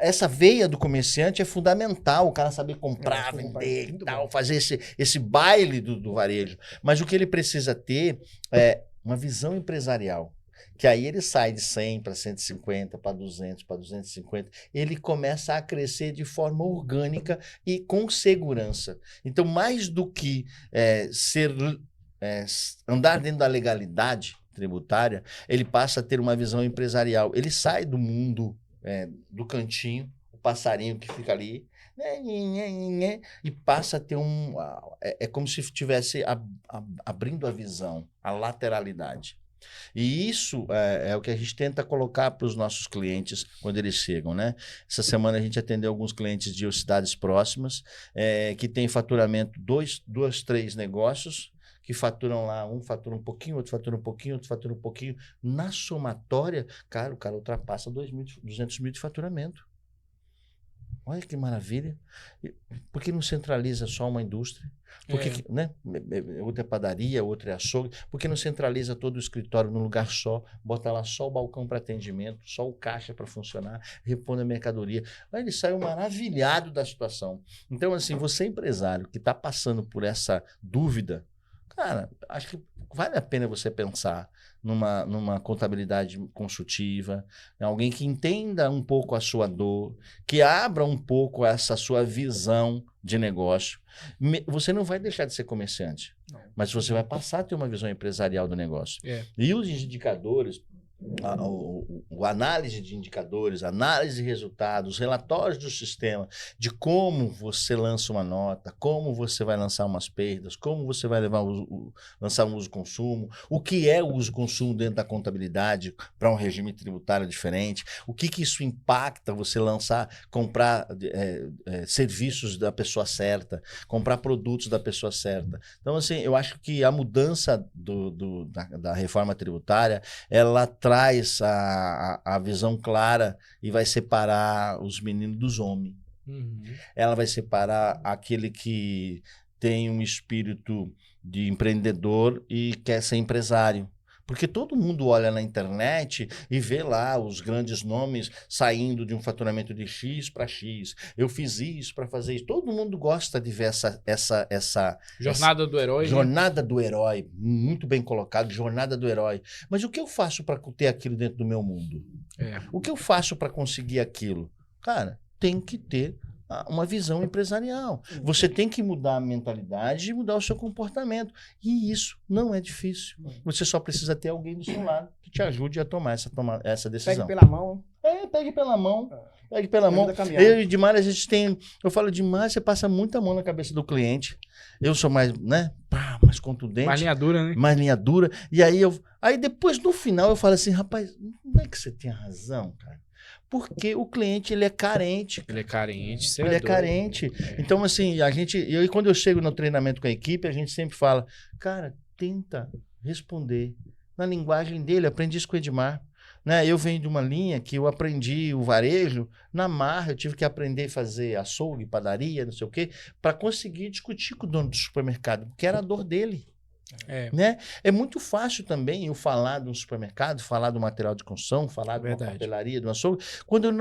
Essa veia do comerciante é fundamental, o cara saber comprar, vender e tal, fazer esse baile do varejo. Mas o que ele precisa ter é uma visão empresarial. Que aí ele sai de 100 para 150, para 200, para 250. Ele começa a crescer de forma orgânica e com segurança. Então, mais do que andar dentro da legalidade tributária, ele passa a ter uma visão empresarial. Ele sai do mundo do cantinho, o passarinho que fica ali, e passa a ter é como se estivesse abrindo a visão, a lateralidade. E isso é o que a gente tenta colocar para os nossos clientes quando eles chegam, né? Essa semana a gente atendeu alguns clientes de cidades próximas que tem faturamento, dois, 3 negócios, que faturam lá, um fatura um pouquinho, outro fatura um pouquinho, outro fatura um pouquinho. Na somatória, cara, o cara ultrapassa 200 mil de faturamento. Olha que maravilha. Por que não centraliza só uma indústria? Né? Outra é padaria, outra é açougue. Por que não centraliza todo o escritório num lugar só? Bota lá só o balcão para atendimento, só o caixa para funcionar, repõe a mercadoria. Aí ele saiu maravilhado da situação. Então, assim, você empresário que está passando por essa dúvida, cara, acho que vale a pena você pensar numa contabilidade consultiva, alguém que entenda um pouco a sua dor, que abra um pouco essa sua visão de negócio. Você não vai deixar de ser comerciante, mas você vai passar a ter uma visão empresarial do negócio. E os indicadores, a análise de indicadores, análise de resultados, relatórios do sistema, de como você lança uma nota, como você vai lançar umas perdas, como você vai lançar um uso-consumo, o que é o uso-consumo dentro da contabilidade para um regime tributário diferente, o que isso impacta você comprar serviços da pessoa certa, comprar produtos da pessoa certa. Então, assim, eu acho que a mudança da reforma tributária, ela traz a visão clara e vai separar os meninos dos homens. Uhum. Ela vai separar aquele que tem um espírito de empreendedor e quer ser empresário. Porque todo mundo olha na internet e vê lá os grandes nomes saindo de um faturamento de X para X. Eu fiz isso para fazer isso. Todo mundo gosta de ver essa jornada do herói. Jornada do herói, muito bem colocado, jornada do herói. Mas o que eu faço para ter aquilo dentro do meu mundo? O que eu faço para conseguir aquilo? Cara, tem que ter uma visão empresarial. Você tem que mudar a mentalidade e mudar o seu comportamento. E isso não é difícil. Você só precisa ter alguém do seu lado que te ajude a tomar essa decisão. Pegue pela mão. Pegue pela mão. Pegue pela mão. Eu e o Dimar, a gente tem... Eu falo, Dimar, você passa muita mão na cabeça do cliente. Eu sou mais, né? Mais contundente. Mais linha dura, né? Mais linha dura. E aí depois, no final, eu falo assim, rapaz, não é que você tem razão, cara? Porque o cliente, ele é carente. Ele é carente. Ele é carente. Então, assim, quando eu chego no treinamento com a equipe, a gente sempre fala, cara, tenta responder na linguagem dele. Eu aprendi isso com o Edmar. Né? Eu venho de uma linha que eu aprendi o varejo na marra, eu tive que aprender a fazer açougue, padaria, não sei o quê, para conseguir discutir com o dono do supermercado, porque era a dor dele. Né? É muito fácil também eu falar de um supermercado, falar do material de construção, falar de uma papelaria, de uma açougue, quando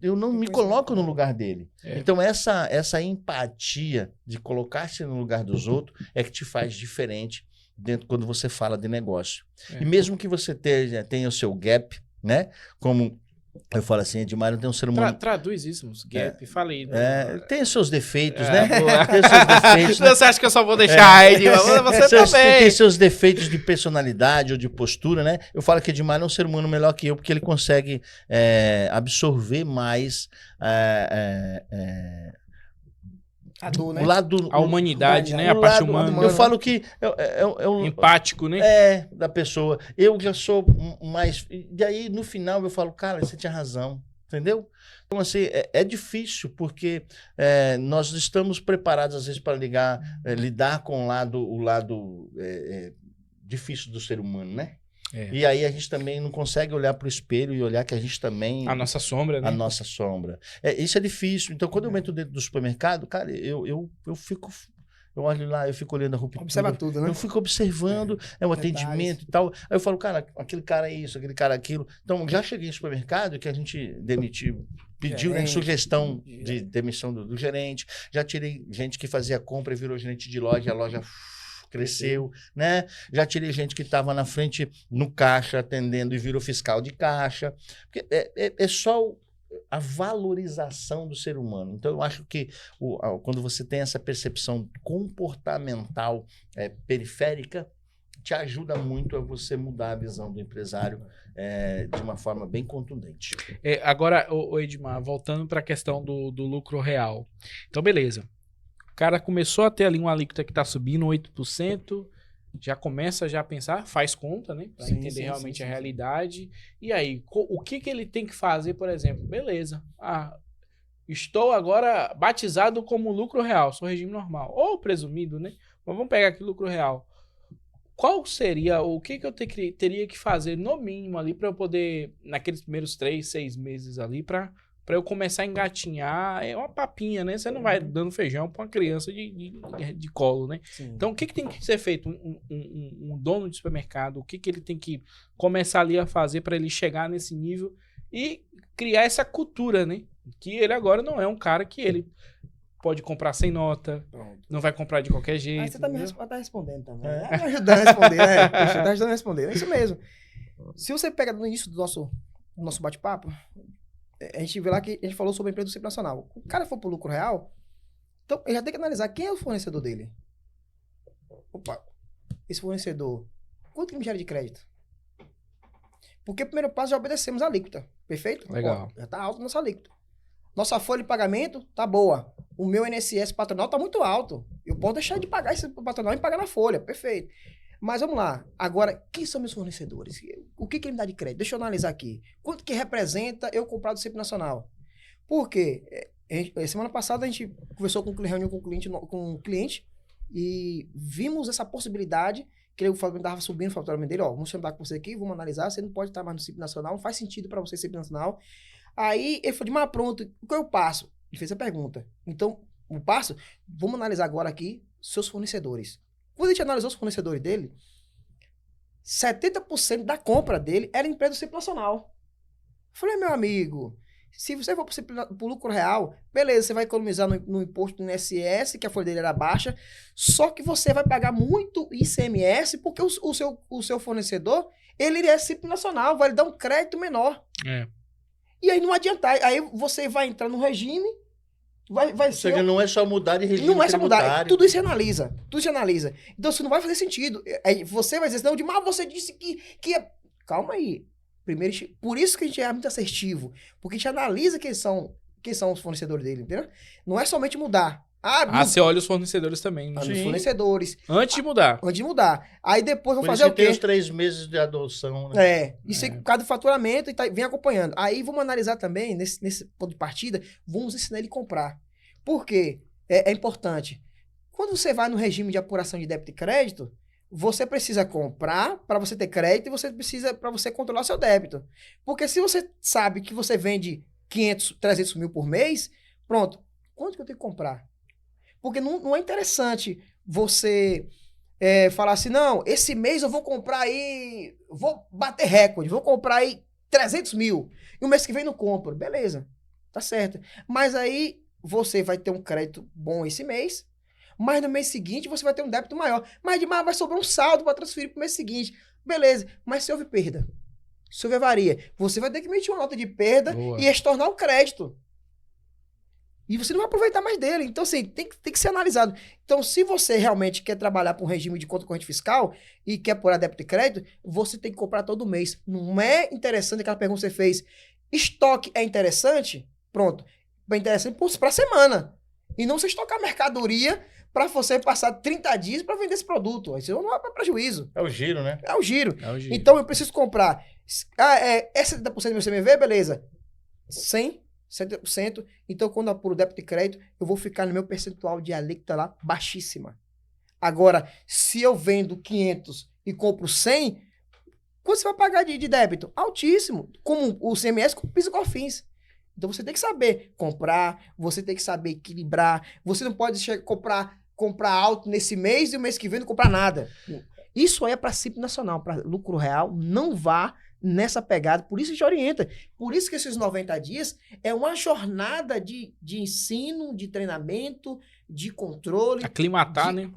eu não me coloco no lugar dele. É. Então, essa empatia de colocar-se no lugar dos outros é que te faz diferente quando você fala de negócio. É. E mesmo que você tenha o seu gap, né? Como eu falo assim, Edmar não tem um ser humano... Traduz isso, gap, falei. tem os seus defeitos, É, né? boa. Tem os seus defeitos, né? Você acha que eu só vou deixar Edmar? Você Tem também. seus defeitos de personalidade ou de postura, né? Eu falo que Edmar é um ser humano melhor que eu, porque ele consegue absorver mais A dor, né? o lado... A humanidade, né? A o parte lado- humana. Eu falo que Empático, né? da pessoa. Eu já sou mais... E aí, no final, eu falo, cara, você tinha razão, entendeu? Então, assim, é difícil, porque nós estamos preparados, às vezes, para lidar com o lado difícil do ser humano, né? É. E aí a gente também não consegue olhar para o espelho e olhar que a gente também... A nossa sombra, né? A nossa sombra. Isso é difícil. Então, quando eu entro dentro do supermercado, cara, eu fico... Eu olho lá, eu fico olhando a ruptura. Observa tudo, né? Eu fico observando, o atendimento e tal. Aí eu falo, cara, aquele cara é isso, aquele cara é aquilo. Então, já cheguei em supermercado que a gente pediu Gerente. sugestão de demissão do gerente. Já tirei gente que fazia compra e virou gerente de loja, a loja cresceu, né? Já tirei gente que estava na frente no caixa atendendo e virou fiscal de caixa. Porque é só a valorização do ser humano. Então, eu acho que quando você tem essa percepção comportamental periférica, te ajuda muito a você mudar a visão do empresário de uma forma bem contundente. Agora, Edmar, voltando para a questão do lucro real. Então, beleza. O cara começou a ter ali uma alíquota que está subindo 8%, já começa a pensar, faz conta, né? Para entender realmente a realidade. E aí, o que ele tem que fazer, por exemplo? Beleza. Estou agora batizado como lucro real, sou regime normal. Ou presumido, né? Mas vamos pegar aqui lucro real. Qual seria, o que eu teria que fazer, no mínimo, ali, para eu poder, naqueles primeiros 3, 6 meses ali, para eu começar a engatinhar? É uma papinha, né? Você não vai dando feijão para uma criança de colo, né? Sim. Então, o que tem que ser feito? Um dono de supermercado, o que ele tem que começar ali a fazer para ele chegar nesse nível e criar essa cultura, né? Que ele agora não é um cara que ele pode comprar sem nota, não vai comprar de qualquer jeito. Mas você tá me entendeu? respondendo também. Tá me ajudando a responder, né? Poxa, tá ajudando a responder. É isso mesmo. Se você pega no início do nosso bate-papo, a gente vê lá que a gente falou sobre a empresa do Simples Nacional. O cara for pro lucro real, então ele já tem que analisar quem é o fornecedor dele. Opa, esse fornecedor, quanto que me gera de crédito? Porque primeiro passo já obedecemos a alíquota, perfeito? Legal. Já tá alto nossa alíquota. Nossa folha de pagamento tá boa. O meu INSS patronal tá muito alto. Eu posso deixar de pagar esse patronal e pagar na folha, perfeito. Mas vamos lá. Agora, quem são meus fornecedores? O que ele me dá de crédito? Deixa eu analisar aqui. Quanto que representa eu comprar do Simples Nacional? Por quê? Semana passada a gente conversou reunião com um cliente e vimos essa possibilidade que ele estava subindo o faturamento dele. Vamos sentar com você aqui, vamos analisar. Você não pode estar mais no Simples Nacional, não faz sentido para você Simples Nacional. Aí ele falou, mas pronto, o que eu passo? Ele fez a pergunta. Então, o passo, vamos analisar agora aqui seus fornecedores. Quando a gente analisou os fornecedores dele, 70% da compra dele era empresa do Simples Nacional. Eu falei, meu amigo, se você for pro lucro real, beleza, você vai economizar no imposto do INSS, que a folha dele era baixa, só que você vai pagar muito ICMS, porque o seu fornecedor, ele é Simples Nacional, vai lhe dar um crédito menor. E aí não adianta, aí você vai entrar no regime, vai Ou seja, não é só mudar de regime não é só mudar, tributário. tudo isso se analisa, Então isso não vai fazer sentido. Aí você vai dizer, não, mas você disse que é... Calma aí. Primeiro, por isso que a gente é muito assertivo, porque a gente analisa quem são os fornecedores dele, entendeu? Não é somente mudar. Você olha os fornecedores também. Né? Os fornecedores. Antes de mudar. Aí depois vamos Por fazer isso o que quê? tem os 3 meses de adoção, né? Isso é por causa do faturamento e vem acompanhando. Aí vamos analisar também, nesse ponto de partida, vamos ensinar ele a comprar. Por quê? É importante. Quando você vai no regime de apuração de débito e crédito, você precisa comprar para você ter crédito e você precisa para você controlar seu débito. Porque se você sabe que você vende 500, 300 mil por mês, pronto, quanto que eu tenho que comprar? Porque não é interessante você falar assim, não, esse mês eu vou comprar aí, vou bater recorde, vou comprar aí 300 mil. E o mês que vem não compro. Beleza. Tá certo. Mas aí você vai ter um crédito bom esse mês, mas no mês seguinte você vai ter um débito maior. Mas de mais vai sobrar um saldo para transferir pro mês seguinte. Beleza. Mas se houve perda, se houver avaria, você vai ter que emitir uma nota de perda Boa. e estornar o crédito. E você não vai aproveitar mais dele. Então, assim, tem que ser analisado. Então, se você realmente quer trabalhar para um regime de conta corrente fiscal e quer pôr débito e crédito, você tem que comprar todo mês. Não é interessante aquela pergunta que você fez. Estoque é interessante? Pronto. É interessante para semana. E não você estocar mercadoria para você passar 30 dias para vender esse produto. Aí você não vai para prejuízo. É o giro, né? É o giro. É o giro. Então, eu preciso comprar. É 70% do meu CMV, beleza. 100%. 70%. Então, quando eu apuro débito e crédito, eu vou ficar no meu percentual de alíquota lá baixíssima. Agora, se eu vendo 500 e compro 100, quanto você vai pagar de débito? Altíssimo. Como o CMS com o PIS e COFINS. Então, você tem que saber comprar, você tem que saber equilibrar. Você não pode comprar alto nesse mês e o mês que vem não comprar nada. Isso aí é para Simples Nacional, para lucro real. Não vá nessa pegada, por isso a gente orienta. Por isso que esses 90 dias é uma jornada de ensino, de treinamento, de controle. Aclimatar, né?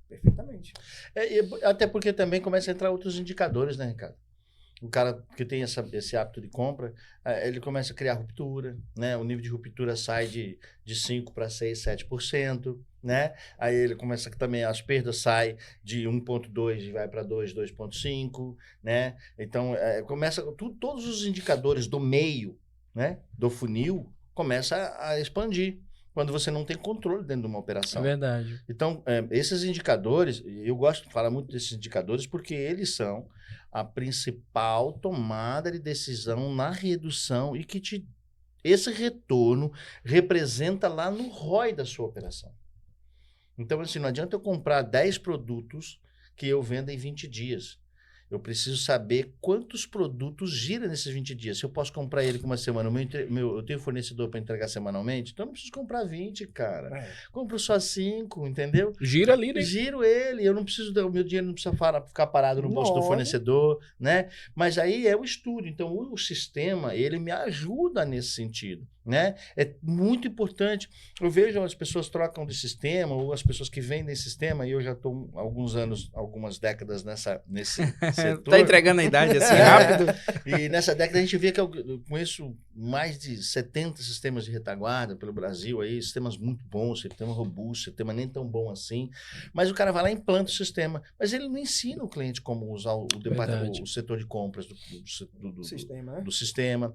Perfeitamente. Até porque também começa a entrar outros indicadores, né, Ricardo? O cara que tem esse hábito de compra, ele começa a criar ruptura, né? O nível de ruptura sai de 5% para 6%, 7%, né? Aí ele começa também, as perdas saem de 1,2 e vai para 2, 2,5, né? Então, começa todos os indicadores do meio, né? Do funil, começa a expandir quando você não tem controle dentro de uma operação. É verdade. Então, esses indicadores, eu gosto de falar muito desses indicadores porque eles são a principal tomada de decisão na redução e que esse retorno representa lá no ROI da sua operação. Então, assim, não adianta eu comprar 10 produtos que eu vendo em 20 dias. Eu preciso saber quantos produtos giram nesses 20 dias. Se eu posso comprar ele com uma semana, eu tenho fornecedor para entregar semanalmente, então eu não preciso comprar 20, cara. Compro só 5, entendeu? Gira ali, né? Giro ele, eu não preciso, o meu dinheiro não precisa ficar parado no bolso do fornecedor, né? Mas aí é o estudo. Então, o sistema, ele me ajuda nesse sentido, né? É muito importante. Eu vejo as pessoas trocam de sistema, ou as pessoas que vendem sistema, e eu já estou há alguns anos, algumas décadas nesse setor. Tá entregando a idade assim rápido. E nessa década a gente vê que eu conheço mais de 70 sistemas de retaguarda pelo Brasil, aí, sistemas muito bons, sistema robusto, sistema nem tão bom assim. Mas o cara vai lá e implanta o sistema. Mas ele não ensina o cliente como usar o setor de compras do sistema. Né? Do sistema.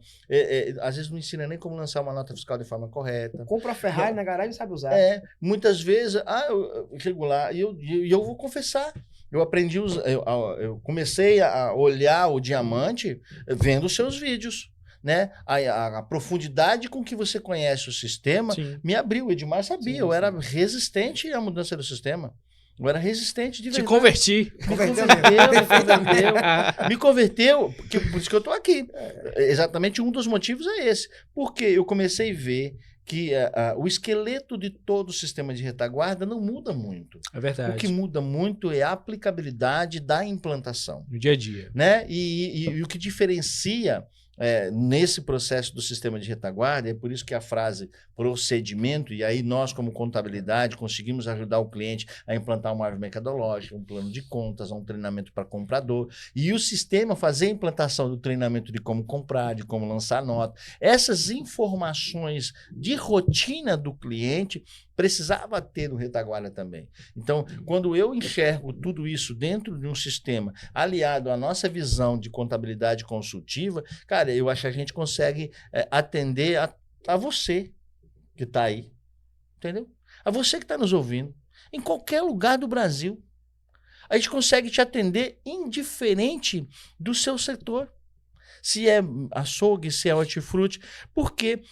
Às vezes não ensina nem como lançar uma nota fiscal de forma correta. Compra a Ferrari na garagem e sabe usar. Muitas vezes, eu chego lá e eu vou confessar. Eu aprendi, eu comecei a olhar o diamante vendo os seus vídeos, né? A profundidade com que você conhece o sistema me abriu. O Edmar sabia, eu era resistente à mudança do sistema. Eu era resistente de verdade. Te converti. Me converteu, por isso que eu estou aqui. Exatamente um dos motivos é esse. Porque eu comecei a ver que o esqueleto de todo o sistema de retaguarda não muda muito. É verdade. O que muda muito é a aplicabilidade da implantação. No dia a dia. Né? E o que diferencia nesse processo do sistema de retaguarda, é por isso que a frase procedimento, e aí nós como contabilidade conseguimos ajudar o cliente a implantar uma árvore mercadológica, um plano de contas, um treinamento para comprador, e o sistema fazer a implantação do treinamento de como comprar, de como lançar nota. Essas informações de rotina do cliente precisava ter no retaguarda também. Então, quando eu enxergo tudo isso dentro de um sistema aliado à nossa visão de contabilidade consultiva, cara, eu acho que a gente consegue atender a você que está aí, entendeu? A você que está nos ouvindo, em qualquer lugar do Brasil. A gente consegue te atender indiferente do seu setor. Se é açougue, se é hortifruti. Porque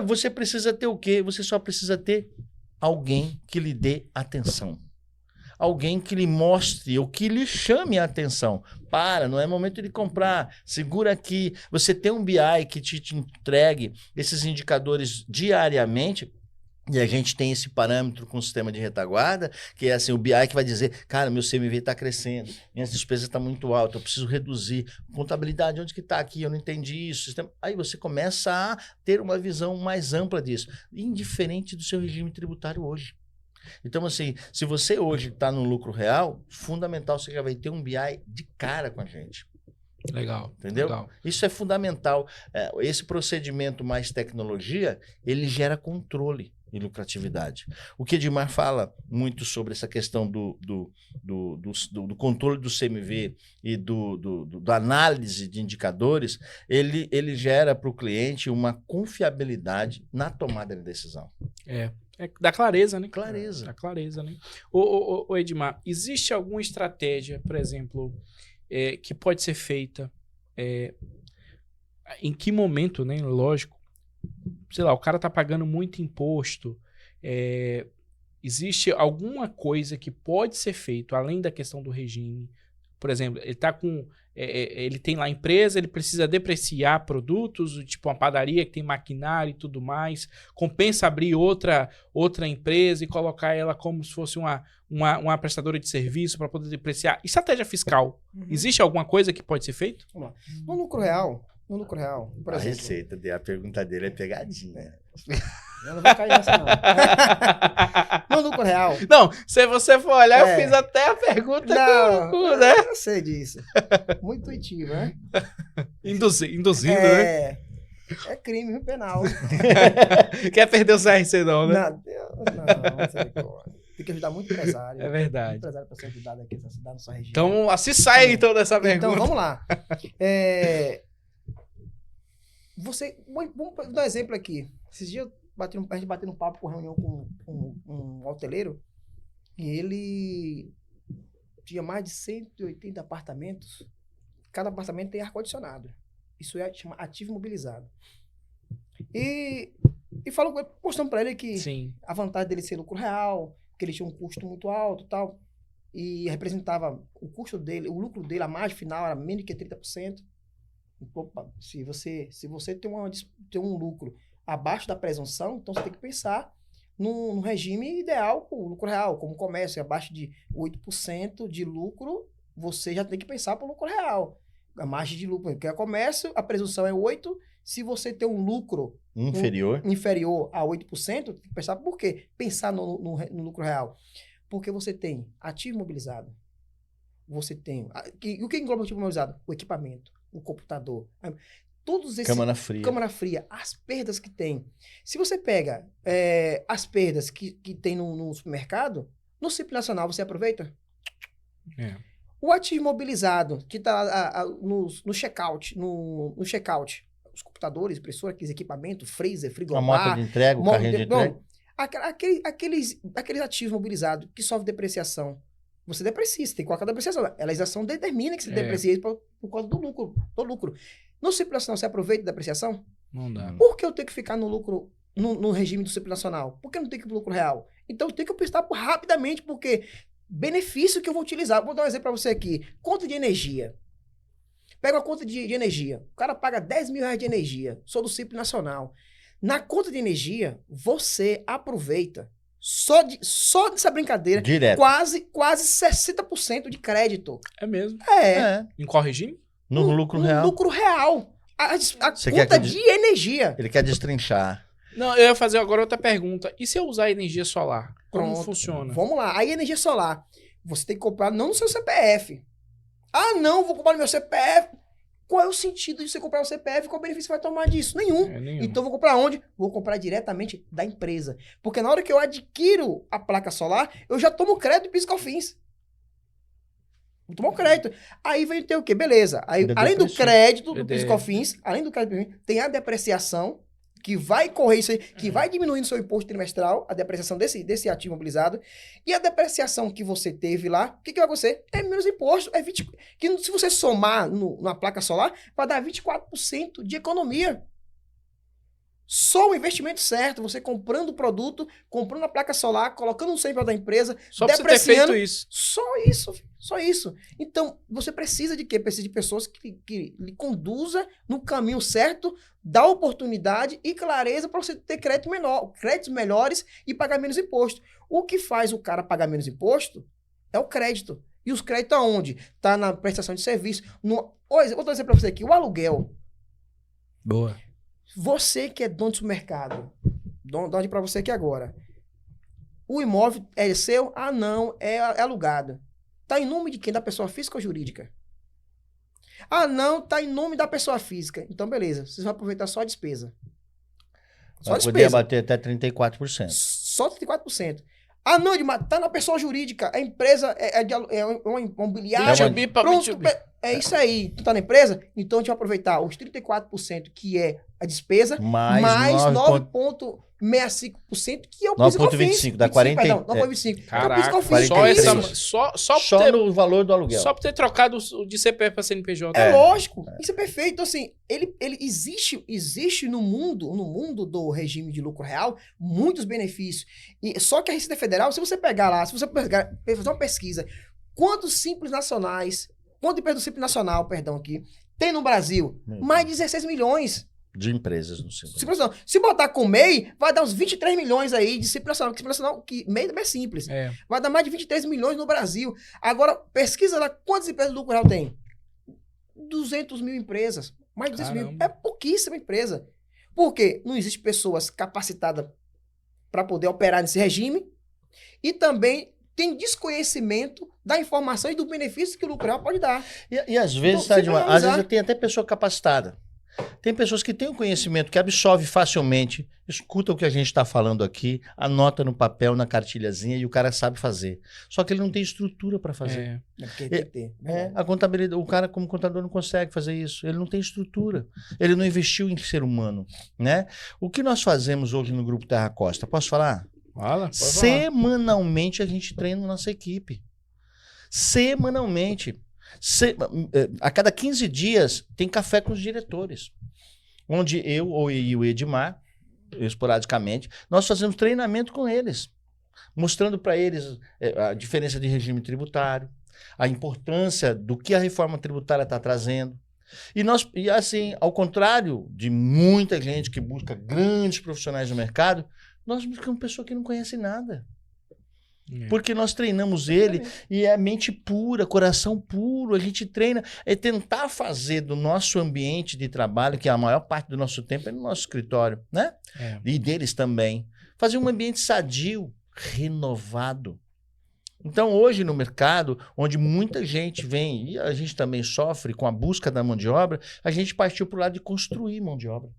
você precisa ter o quê? Você só precisa ter alguém que lhe dê atenção. Alguém que lhe mostre ou que lhe chame a atenção. Não é momento de comprar. Segura aqui. Você tem um BI que te entregue esses indicadores diariamente. E a gente tem esse parâmetro com o sistema de retaguarda, que é assim, o BI que vai dizer, cara, meu CMV está crescendo, minhas despesas estão muito altas, eu preciso reduzir. Contabilidade, onde que está aqui? Eu não entendi isso. Aí você começa a ter uma visão mais ampla disso, indiferente do seu regime tributário hoje. Então, assim, se você hoje está no lucro real, fundamental, você já vai ter um BI de cara com a gente. Legal. Entendeu? Legal. Isso é fundamental. Esse procedimento mais tecnologia, ele gera controle e lucratividade. O que Edmar fala muito sobre essa questão do controle do CMV e da análise de indicadores, ele gera para o cliente uma confiabilidade na tomada de decisão. Dá clareza, né? Clareza. Dá clareza, né? Ô Edmar, existe alguma estratégia, por exemplo, que pode ser feita? Em que momento, né? Lógico. Sei lá, o cara tá pagando muito imposto. Existe alguma coisa que pode ser feito além da questão do regime? Por exemplo, ele tá com... ele tem lá a empresa, ele precisa depreciar produtos, tipo uma padaria que tem maquinário e tudo mais. Compensa abrir outra empresa e colocar ela como se fosse uma prestadora de serviço para poder depreciar. Estratégia fiscal. Existe alguma coisa que pode ser feito? Vamos lá. No lucro real, por A exemplo... receita, a pergunta dele é pegadinha. Eu não vou cair nessa, não. No lucro real... Não, se você for olhar, eu fiz É. até a pergunta Não, né? eu sei disso. Muito intuitivo, né? Induzindo, né? É crime penal. Quer perder o CRC não, né? Não, misericórdia. Tem que ajudar muito empresário. É verdade. Muito empresário para ser ajudado aqui nessa cidade, na sua região. Então, assim sai então dessa pergunta. Então, vamos lá. Vamos dar um exemplo aqui. Esses dias a gente bateu um papo com reunião com um hoteleiro e ele tinha mais de 180 apartamentos. Cada apartamento tem ar-condicionado. Isso chama ativo imobilizado. E falou, mostrando para ele que Sim. a vantagem dele ser lucro real, que ele tinha um custo muito alto e tal, e representava o custo dele, o lucro dele, a margem final era menos que 30%. Opa, se você tem um lucro abaixo da presunção, então você tem que pensar num regime ideal para o lucro real, como comércio, abaixo de 8% de lucro, você já tem que pensar para o lucro real. A margem de lucro, porque é comércio, a presunção é 8%, se você tem um lucro inferior a 8%, tem que pensar por quê? Pensar no lucro real. Porque você tem ativo imobilizado, você tem... E o que engloba o ativo imobilizado? O equipamento, o computador, todos esses... Câmara fria, as perdas que tem. Se você pega as perdas que tem no supermercado, no Simples Nacional você aproveita? O ativo imobilizado, que está no check-out, os computadores, impressora, aqueles equipamentos, freezer, frigobar... A moto de entrega, o carrinho de entrega. Aqueles ativos imobilizados que sofrem depreciação, você deprecia, você tem que colocar a depreciação. A legislação determina que você deprecia por causa do lucro. No Simples Nacional, você aproveita a depreciação? Não dá. Por que eu tenho que ficar no lucro, no regime do Simples Nacional? Por que eu não tenho que ir pro lucro real? Então, eu tenho que prestar rapidamente, porque benefício que eu vou utilizar. Vou dar um exemplo para você aqui. Conta de energia. Pega uma conta de energia. O cara paga 10 mil reais de energia. Sou do Simples Nacional. Na conta de energia, você aproveita, só dessa brincadeira, direto, quase 60% de crédito. É mesmo? Em qual regime? No lucro real. Lucro real. A conta de energia. Ele quer destrinchar. Não, eu ia fazer agora outra pergunta. E se eu usar energia solar? Como funciona? Vamos lá. Aí, energia solar, você tem que comprar não no seu CPF. Ah, não, vou comprar no meu CPF. Qual é o sentido de você comprar o CPF? Qual benefício você vai tomar disso? Nenhum. Então, vou comprar onde? Vou comprar diretamente da empresa. Porque na hora que eu adquiro a placa solar, eu já tomo crédito do PIS/COFINS. Vou tomar o crédito. Aí vem ter o quê? Beleza. Aí, além do crédito do PIS/COFINS, tem a depreciação, que vai correr isso aí, que vai diminuindo o seu imposto trimestral, a depreciação desse ativo imobilizado. E a depreciação que você teve lá, o que vai acontecer? É menos imposto. Que se você somar na placa solar, vai dar 24% de economia. Só o investimento certo, você comprando o produto, comprando a placa solar, colocando um CNPJ da empresa, só pra você ter feito isso. Só isso, filho. Só isso. Então, você precisa de quê? Precisa de pessoas que lhe conduza no caminho certo, dá oportunidade e clareza para você ter créditos melhores e pagar menos imposto. O que faz o cara pagar menos imposto é o crédito. E os créditos aonde? Tá na prestação de serviço. Vou dizer para você aqui, o aluguel. Boa. Você que é dono do supermercado, dou para você aqui agora. O imóvel é seu? Ah, não, é alugado. Tá em nome de quem? Da pessoa física ou jurídica? Ah, não, tá em nome da pessoa física. Então, beleza, vocês vão aproveitar só a despesa. Vai poder bater até 34%. Só 34%. Ah, não, tá na pessoa jurídica. A empresa é uma imobiliária. Pronto, é isso aí. Tu tá na empresa? Então a gente vai aproveitar os 34% que é a despesa, mais 9,65% que é o PIS e COFINS. 9,25, dá 40. Perdão, 9,25. Caraca, só no valor do aluguel. Só por ter trocado o de CPF para CNPJ. É lógico. Isso é perfeito. Então, assim, ele existe no mundo do regime de lucro real, muitos benefícios. Só que a Receita Federal, se você pegar lá, se você fazer uma pesquisa, quantos Simples Nacionais, quanto empresa do Simples Nacional, aqui, tem no Brasil? Mais de 16 milhões. De empresas no Simples. Se botar com MEI, vai dar uns 23 milhões aí de Simples Nacional. Simples Nacional, que MEI é simples. Vai dar mais de 23 milhões no Brasil. Agora, pesquisa lá quantas empresas do lucro real tem. 200 mil empresas. Mais de 200 mil. É pouquíssima empresa. Por quê? Não existe pessoas capacitadas para poder operar nesse regime. E também tem desconhecimento da informação e do benefício que o lucro real pode dar. E às vezes, então, às vezes tem até pessoa capacitada. Tem pessoas que têm o conhecimento, que absorve facilmente, escuta o que a gente está falando aqui, anota no papel, na cartilhazinha, e o cara sabe fazer. Só que ele não tem estrutura para fazer. A contabilidade, o cara como contador não consegue fazer isso. Ele não tem estrutura. Ele não investiu em ser humano, né? O que nós fazemos hoje no Grupo Terra Costa? Posso falar? Semanalmente a gente treina nossa equipe. Semanalmente. A cada 15 dias tem café com os diretores, onde eu ou o Edmar, esporadicamente, nós fazemos treinamento com eles, mostrando para eles a diferença de regime tributário, a importância do que a reforma tributária está trazendo. E assim, ao contrário de muita gente que busca grandes profissionais no mercado, nós buscamos pessoa que não conhece nada. Porque nós treinamos ele e é mente pura, coração puro. A gente treina, é tentar fazer do nosso ambiente de trabalho, que a maior parte do nosso tempo é no nosso escritório, né? E deles também. Fazer um ambiente sadio, renovado. Então, hoje no mercado, onde muita gente vem e a gente também sofre com a busca da mão de obra, a gente partiu para o lado de construir mão de obra.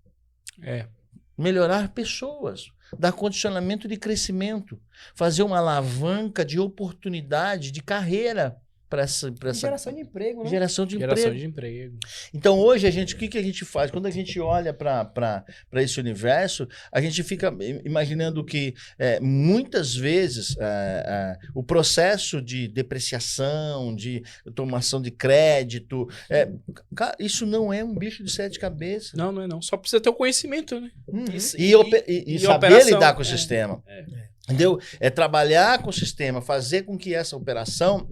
Melhorar pessoas, dar condicionamento de crescimento, fazer uma alavanca de oportunidade, de carreira para essa geração de emprego, né? Geração de emprego. Então hoje o que a gente faz? Quando a gente olha para esse universo, a gente fica imaginando que muitas vezes o processo de depreciação, de tomação de crédito, isso não é um bicho de 7 cabeças. Não é não. Só precisa ter o conhecimento, né? E saber lidar com o sistema. Entendeu? É trabalhar com o sistema, fazer com que essa operação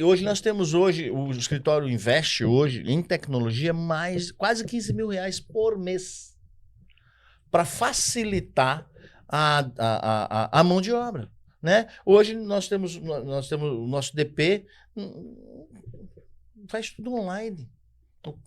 hoje nós temos o escritório investe hoje em tecnologia mais quase 15 mil reais por mês para facilitar a mão de obra, né? Hoje nós temos o nosso DP, faz tudo online.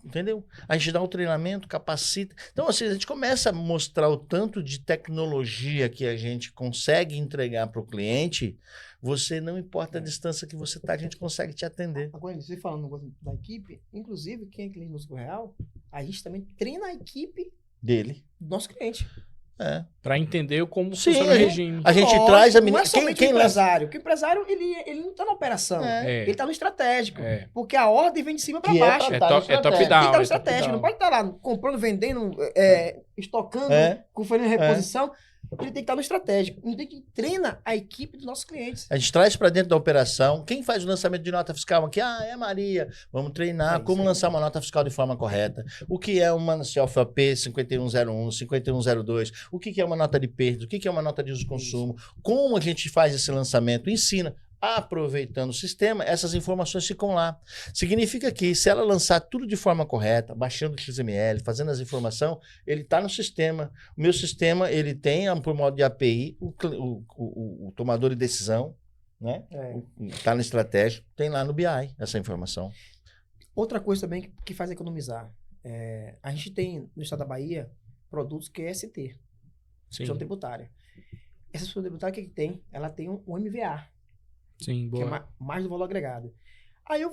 Entendeu? A gente dá o treinamento, capacita. Então, assim, a gente começa a mostrar o tanto de tecnologia que a gente consegue entregar para o cliente. Você, não importa a distância que você está, a gente consegue te atender. Agora, você falando da equipe, inclusive, quem é cliente do Lucro Real, a gente também treina a equipe dele, do nosso cliente. Para entender como funciona o regime. A gente traz a menina. Não é somente o empresário. Porque o empresário, ele não está na operação. Ele está no estratégico. Porque a ordem vem de cima para baixo. É top-down. Tem que estar no estratégico. Não pode estar lá comprando, vendendo, estocando, fazendo reposição. Ele tem que estar no estratégico. A gente treina a equipe dos nossos clientes. A gente traz para dentro da operação. Quem faz o lançamento de nota fiscal aqui? É a Maria. Vamos treinar como lançar uma nota fiscal de forma correta. O que é uma CFAP 5101, 5102? O que é uma nota de perda? O que é uma nota de uso e consumo? Como a gente faz esse lançamento? Ensina. aproveitando o sistema, essas informações ficam lá. Significa que se ela lançar tudo de forma correta, baixando o XML, fazendo as informações, ele está no sistema. O meu sistema, ele tem, por modo de API, o tomador de decisão, né? Está na estratégia, tem lá no BI essa informação. Outra coisa também que faz economizar. A gente tem no estado da Bahia produtos que é ST, Instituição Tributária. Essa instituição tributária, o que tem? Ela tem um MVA. Sim, boa. Que é mais do valor agregado. Aí eu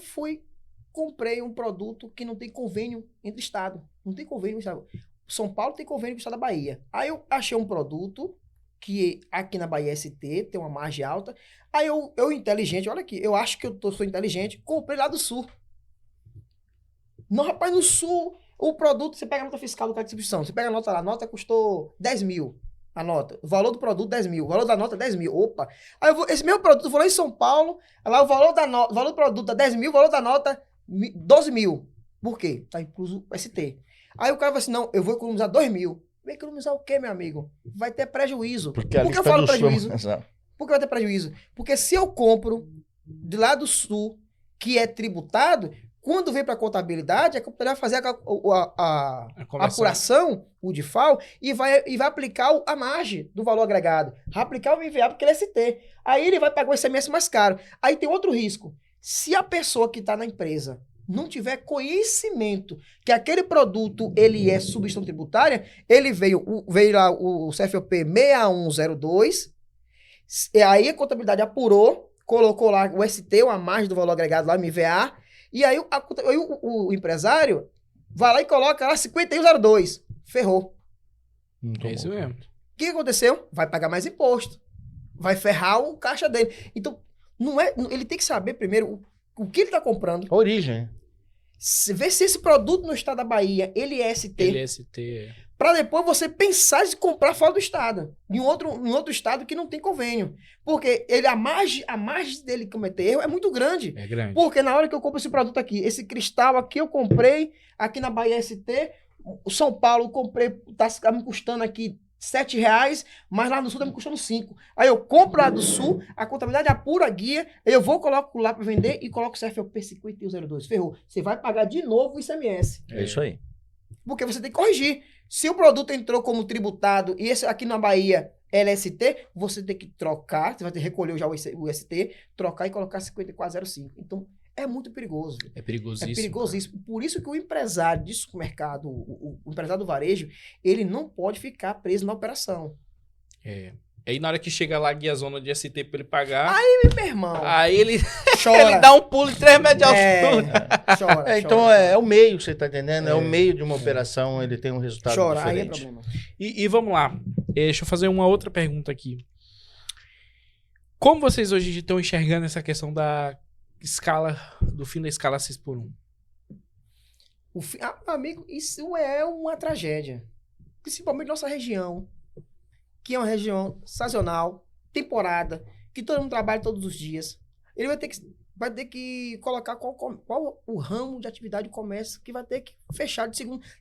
comprei um produto que não tem convênio entre estado. Não tem convênio entre estado. São Paulo tem convênio com o estado da Bahia. Aí eu achei um produto que aqui na Bahia ST tem uma margem alta. Aí eu inteligente, olha aqui, eu acho que sou inteligente, comprei lá do Sul. Não, rapaz, no Sul, o produto, você pega a nota fiscal do cartão de distribuição, você pega a nota lá, a nota custou 10 mil. A nota. O valor do produto, 10 mil. O valor da nota, 10 mil. Opa. Aí esse mesmo produto, eu vou lá em São Paulo, lá o valor do produto é 10 mil, o valor da nota, 12 mil. Por quê? Tá incluso o ST. Aí o cara vai assim, não, eu vou economizar 2 mil. Vai economizar o quê, meu amigo? Vai ter prejuízo. Por que eu falo prejuízo? Por que vai ter prejuízo? Porque se eu compro de lá do Sul, que é tributado, quando vem para a contabilidade vai fazer a apuração, o DIFAL, e vai aplicar a margem do valor agregado. Vai aplicar o MVA porque ele é ST. Aí ele vai pagar o ICMS mais caro. Aí tem outro risco. Se a pessoa que está na empresa não tiver conhecimento que aquele produto ele é substituição tributária, ele veio lá o CFOP 6102, e aí a contabilidade apurou, colocou lá o ST, a margem do valor agregado lá, o MVA, e aí o empresário vai lá e coloca lá 5102. Ferrou. É isso mesmo. O que aconteceu? Vai pagar mais imposto. Vai ferrar o caixa dele. Então, ele tem que saber primeiro o que ele está comprando. A origem. Ver se esse produto no estado da Bahia, ele é ST. Ele é ST. Para depois você pensar em comprar fora do estado. Em outro estado que não tem convênio. Porque a margem dele cometer erro é muito grande. É grande. Porque na hora que eu compro esse produto aqui, esse cristal aqui eu comprei, aqui na Bahia ST, o São Paulo eu comprei, tá me custando aqui R$7, mas lá no Sul tá me custando 5. Aí eu compro lá do Sul, a contabilidade apura a guia, eu coloco lá para vender e coloco o CFOP 5102. Ferrou. Você vai pagar de novo o ICMS. É isso aí. Porque você tem que corrigir. Se o produto entrou como tributado e esse aqui na Bahia é LST, você tem que trocar, você vai ter que recolher já o ST, trocar e colocar 5405. Então, é muito perigoso. É perigosíssimo. É perigosíssimo. Por isso que o empresário de supermercado, o empresário do varejo, ele não pode ficar preso na operação. Aí na hora que chega lá a guia zona de ST pra ele pagar... Aí, meu irmão... Aí ele... Chora. Ele dá um pulo de 3 metros de altura. Chora. Então é o meio, você tá entendendo? É o meio de uma operação, ele tem um resultado diferente. Aí é problema. E vamos lá. Deixa eu fazer uma outra pergunta aqui. Como vocês hoje estão enxergando essa questão da escala, do fim da escala 6x1? Amigo, isso é uma tragédia. Principalmente nossa região, que é uma região sazonal, temporada, que todo mundo trabalha todos os dias. Ele vai ter que colocar qual o ramo de atividade de comércio que vai ter que fechar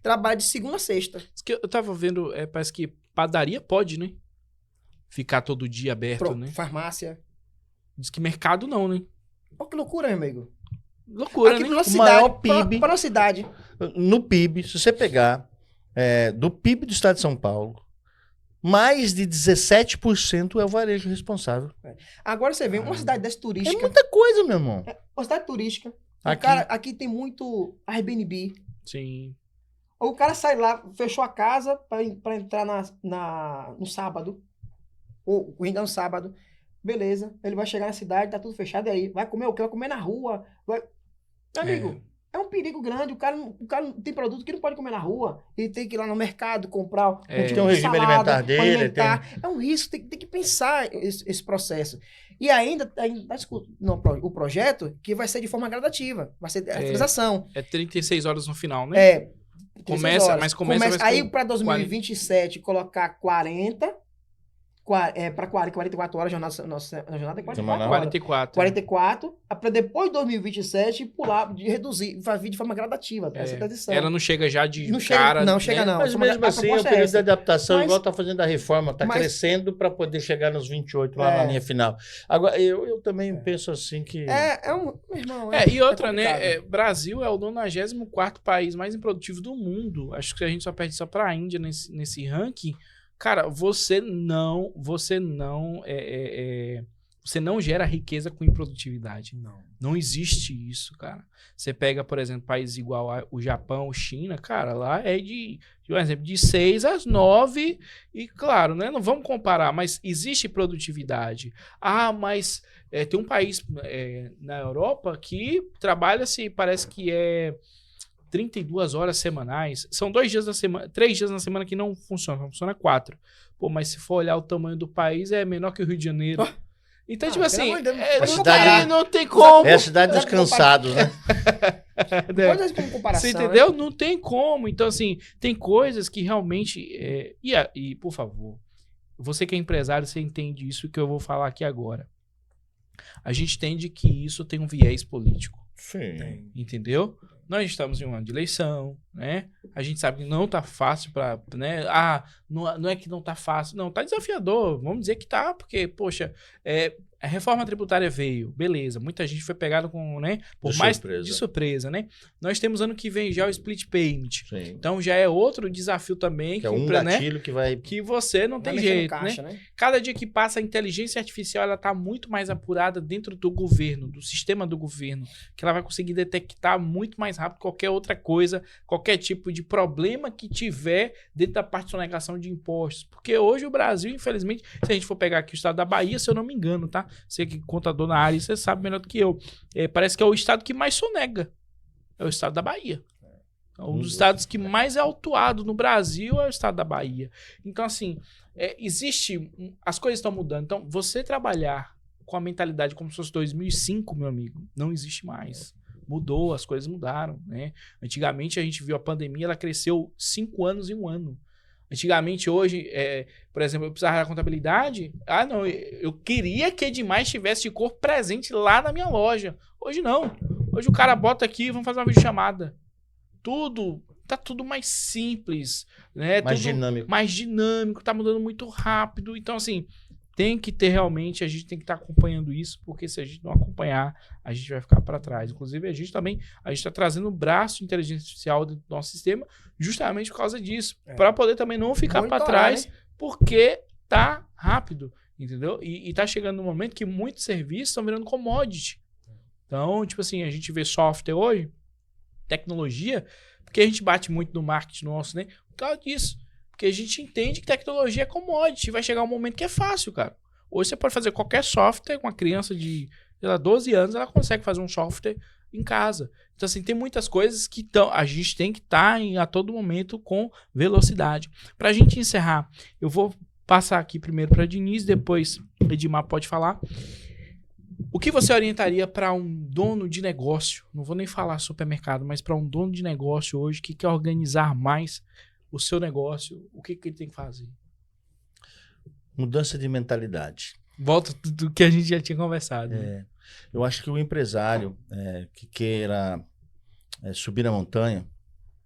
trabalho de segunda a sexta. Eu tava vendo, parece que padaria pode, né? Ficar todo dia aberto, né? Farmácia. Diz que mercado não, né? Olha que loucura, meu amigo. Loucura, aqui né? Pra nossa O cidade, maior PIB. Pra nossa cidade. No PIB, se você pegar do PIB do estado de São Paulo, mais de 17% é o varejo responsável. Agora você vê, uma cidade dessa turística... É muita coisa, meu irmão. Uma cidade turística. Aqui tem muito Airbnb. Sim. O cara sai lá, fechou a casa pra entrar no sábado. Ou ainda no sábado. Beleza. Ele vai chegar na cidade, tá tudo fechado. E aí, vai comer o quê? Vai comer na rua. Amigo, é um perigo grande. O cara tem produto que não pode comer na rua. Ele tem que ir lá no mercado comprar tem um regime alimentar dele. É um risco, tem que pensar esse processo. E ainda o projeto que vai ser de forma gradativa. Vai ser a atualização. É 36 horas no final, né? Começa. Aí para 2027 colocar 40. para 44 horas, nossa jornada é 44 Semanal. horas. 44. 44, para depois de 2027 pular, de reduzir, vai vir de forma gradativa, essa transição. Ela não chega já de Não cara. chega, não, chega né? não. Mas mesmo A assim, o proposta é período de essa. adaptação, Mas- igual tá fazendo a reforma, tá mas- crescendo para poder chegar nos 28 lá na linha final. Agora, eu também penso assim que... Meu irmão, E outra, né? complicado. Brasil é o 94º país mais improdutivo do mundo. Acho que a gente só perde só pra Índia nesse ranking. Cara, você não gera riqueza com improdutividade. Não existe isso, cara. Você pega, por exemplo, países igual o Japão, China, cara, lá é por exemplo, de 6 às 9 e, claro, né, não vamos comparar, mas existe produtividade. Mas tem um país na Europa que trabalha-se, parece que é 32 horas semanais. São 2 dias na semana, 3 dias na semana que não funciona 4. Pô, mas se for olhar o tamanho do país, é menor que o Rio de Janeiro. Então, tipo pelo assim, amor de Deus, a pode cidade- não tem como. É a cidade dos cansados, né? Pode fazer como comparação. Você entendeu? Não tem como. Então, assim, tem coisas que realmente... E, por favor, você que é empresário, você entende isso que eu vou falar aqui agora. A gente entende que isso tem um viés político. Sim. Entendeu? Nós estamos em um ano de eleição, né? A gente sabe que não tá fácil para, né? Não é que não tá fácil. Não, tá desafiador. Vamos dizer que tá, porque, poxa, a reforma tributária veio, beleza. Muita gente foi pegada com, né? De surpresa, né? Nós temos ano que vem já o split payment. Sim. Então já é outro desafio também. Que é um né? gatilho que vai... Que você não tem mexer no jeito, caixa, né? né? Cada dia que passa, a inteligência artificial ela tá muito mais apurada dentro do governo, do sistema do governo, que ela vai conseguir detectar muito mais rápido qualquer outra coisa, qualquer tipo de problema que tiver dentro da parte de sonegação de impostos. Porque hoje o Brasil, infelizmente, se a gente for pegar aqui o estado da Bahia, se eu não me engano, tá? Você que é contador na área, você sabe melhor do que eu. Parece que é o estado que mais sonega. É o estado da Bahia. Um dos estados que mais é autuado no Brasil é o estado da Bahia. Então, assim, as coisas estão mudando. Então, você trabalhar com a mentalidade como se fosse 2005, meu amigo, não existe mais. Mudou, as coisas mudaram, né? Antigamente, a gente viu a pandemia, ela cresceu 5 anos em um ano. Antigamente, hoje, por exemplo, eu precisava da contabilidade. Não, eu queria que Edmar estivesse de corpo presente lá na minha loja. Hoje não. Hoje o cara bota aqui, vamos fazer uma videochamada. Tá tudo mais simples, né? Mais dinâmico, tá mudando muito rápido. Então, assim, tem que ter realmente, a gente tem que estar acompanhando isso, porque se a gente não acompanhar, a gente vai ficar para trás. Inclusive, a gente está trazendo um braço de inteligência artificial do nosso sistema justamente por causa disso, para poder também não ficar para trás, né? Porque tá rápido, entendeu? E tá chegando um momento que muitos serviços estão virando commodity. Então, tipo assim, a gente vê software hoje, tecnologia, porque a gente bate muito no marketing nosso, né? Por causa disso. Porque a gente entende que tecnologia é commodity. Vai chegar um momento que é fácil, cara. Hoje você pode fazer qualquer software com uma criança de 12 anos, ela consegue fazer um software em casa. Então, assim, tem muitas coisas que a gente tem que estar a todo momento com velocidade. Pra gente encerrar, eu vou passar aqui primeiro para Diniz, depois Edmar pode falar. O que você orientaria para um dono de negócio? Não vou nem falar supermercado, mas para um dono de negócio hoje que quer organizar mais o seu negócio, o que ele tem que fazer? Mudança de mentalidade. Volta do que a gente já tinha conversado. Eu acho que o empresário que queira subir a montanha,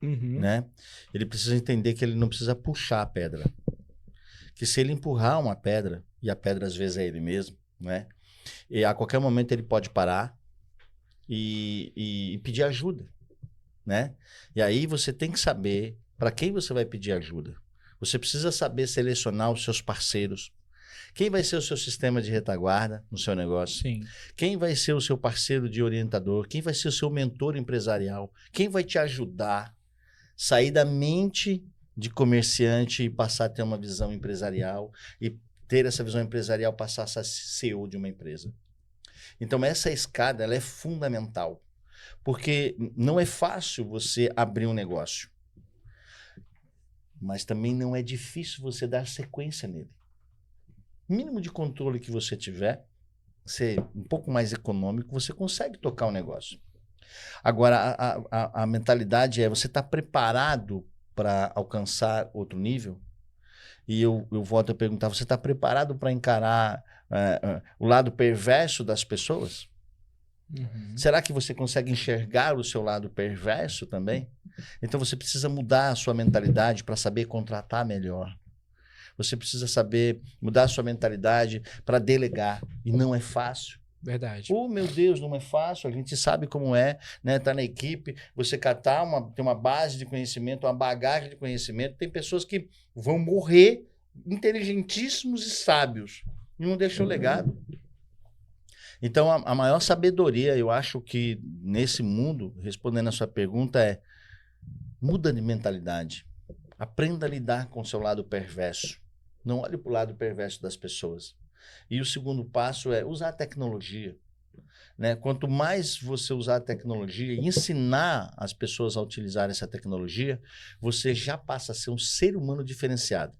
né, ele precisa entender que ele não precisa puxar a pedra. Que se ele empurrar uma pedra, e a pedra às vezes é ele mesmo, né, e a qualquer momento ele pode parar e pedir ajuda, né? E aí você tem que saber para quem você vai pedir ajuda. Você precisa saber selecionar os seus parceiros. Quem vai ser o seu sistema de retaguarda no seu negócio? Sim. Quem vai ser o seu parceiro de orientador? Quem vai ser o seu mentor empresarial? Quem vai te ajudar a sair da mente de comerciante e passar a ter uma visão empresarial e ter essa visão empresarial, passar a ser CEO de uma empresa? Então, essa escada ela é fundamental, porque não é fácil você abrir um negócio, mas também não é difícil você dar sequência nele. O mínimo de controle que você tiver, ser um pouco mais econômico, você consegue tocar o negócio. Agora, a mentalidade é você estar preparado para alcançar outro nível. E eu volto a perguntar, você está preparado para encarar o lado perverso das pessoas? Será que você consegue enxergar o seu lado perverso também? Então você precisa mudar a sua mentalidade para saber contratar melhor. Você precisa saber mudar a sua mentalidade para delegar. E não é fácil. Verdade. Oh, meu Deus, não é fácil. A gente sabe como é, né? Tá na equipe, você catar tem uma base de conhecimento, uma bagagem de conhecimento. Tem pessoas que vão morrer inteligentíssimos e sábios. E não deixou legado. Então, a maior sabedoria, eu acho que nesse mundo, respondendo a sua pergunta, é muda de mentalidade. Aprenda a lidar com o seu lado perverso. Não olhe para o lado perverso das pessoas. E o segundo passo é usar a tecnologia. Né? Quanto mais você usar a tecnologia e ensinar as pessoas a utilizar essa tecnologia, você já passa a ser um ser humano diferenciado,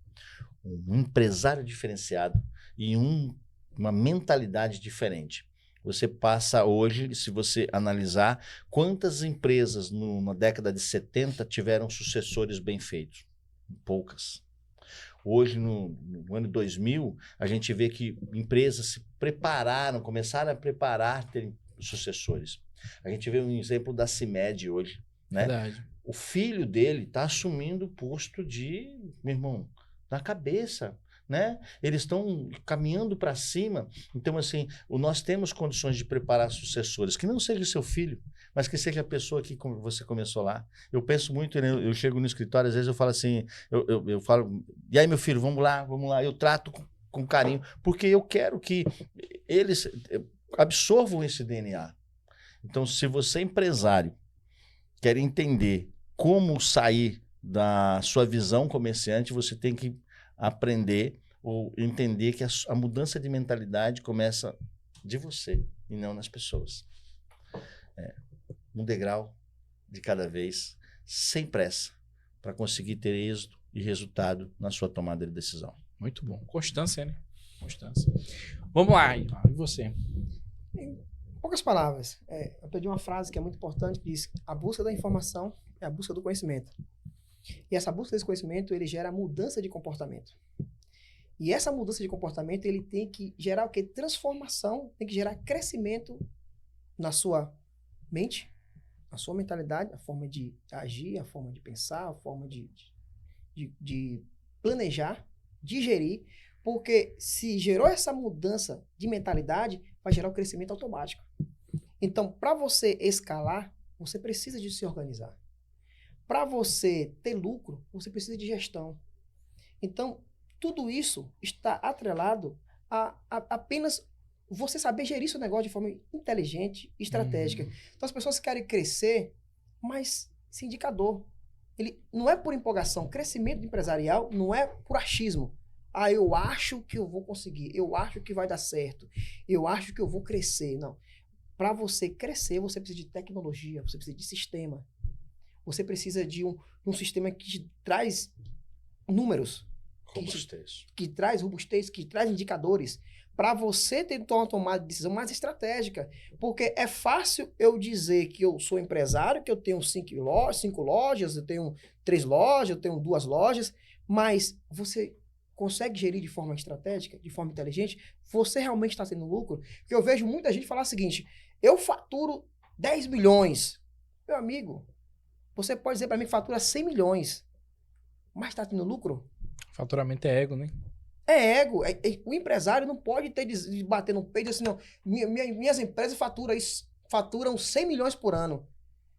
um empresário diferenciado e uma mentalidade diferente. Você passa hoje, se você analisar, quantas empresas na década de 70 tiveram sucessores bem feitos? Poucas. Hoje, no ano 2000, a gente vê que empresas se prepararam, começaram a preparar terem sucessores. A gente vê um exemplo da CIMED hoje, né? Verdade. O filho dele está assumindo o posto de, meu irmão, na cabeça, né? Eles estão caminhando para cima. Então, assim, nós temos condições de preparar sucessores, que não seja o seu filho, mas que seja a pessoa que você começou lá. Eu penso muito, né? Eu chego no escritório, às vezes eu falo assim, eu falo, e aí, meu filho, vamos lá. Eu trato com carinho, porque eu quero que eles absorvam esse DNA. Então, se você é empresário, quer entender como sair da sua visão comerciante, você tem que aprender ou entender que a mudança de mentalidade começa de você e não nas pessoas. Um degrau de cada vez, sem pressa, para conseguir ter êxito e resultado na sua tomada de decisão. Muito bom. Constância, né? Constância. Vamos lá, Ivan. E você? Em poucas palavras, eu aprendi uma frase que é muito importante, que diz: a busca da informação é a busca do conhecimento. E essa busca desse conhecimento, ele gera mudança de comportamento. E essa mudança de comportamento, ele tem que gerar o quê? Transformação, tem que gerar crescimento na sua mente, na sua mentalidade, a forma de agir, a forma de pensar, a forma de planejar, de gerir, porque se gerou essa mudança de mentalidade, vai gerar o crescimento automático. Então, para você escalar, você precisa de se organizar. Para você ter lucro, você precisa de gestão. Então, tudo isso está atrelado a apenas você saber gerir seu negócio de forma inteligente e estratégica. Então, as pessoas querem crescer, mas esse indicador, ele não é por empolgação. Crescimento empresarial não é por achismo. Ah, eu acho que eu vou conseguir, eu acho que vai dar certo, eu acho que eu vou crescer. Não. Para você crescer, você precisa de tecnologia, você precisa de sistema. Você precisa de um sistema que traz números, que traz robustez, que traz indicadores, para você ter uma tomada de decisão mais estratégica. Porque é fácil eu dizer que eu sou empresário, que eu tenho 5 lojas, eu tenho 3 lojas, eu tenho 2 lojas, mas você consegue gerir de forma estratégica, de forma inteligente? Você realmente está tendo lucro? Porque eu vejo muita gente falar o seguinte: eu faturo 10 milhões. Meu amigo, você pode dizer para mim que fatura 100 milhões, mas está tendo lucro? Faturamento é ego, né? É ego. O empresário não pode ter de bater no peito assim, não. Minhas empresas faturam 100 milhões por ano.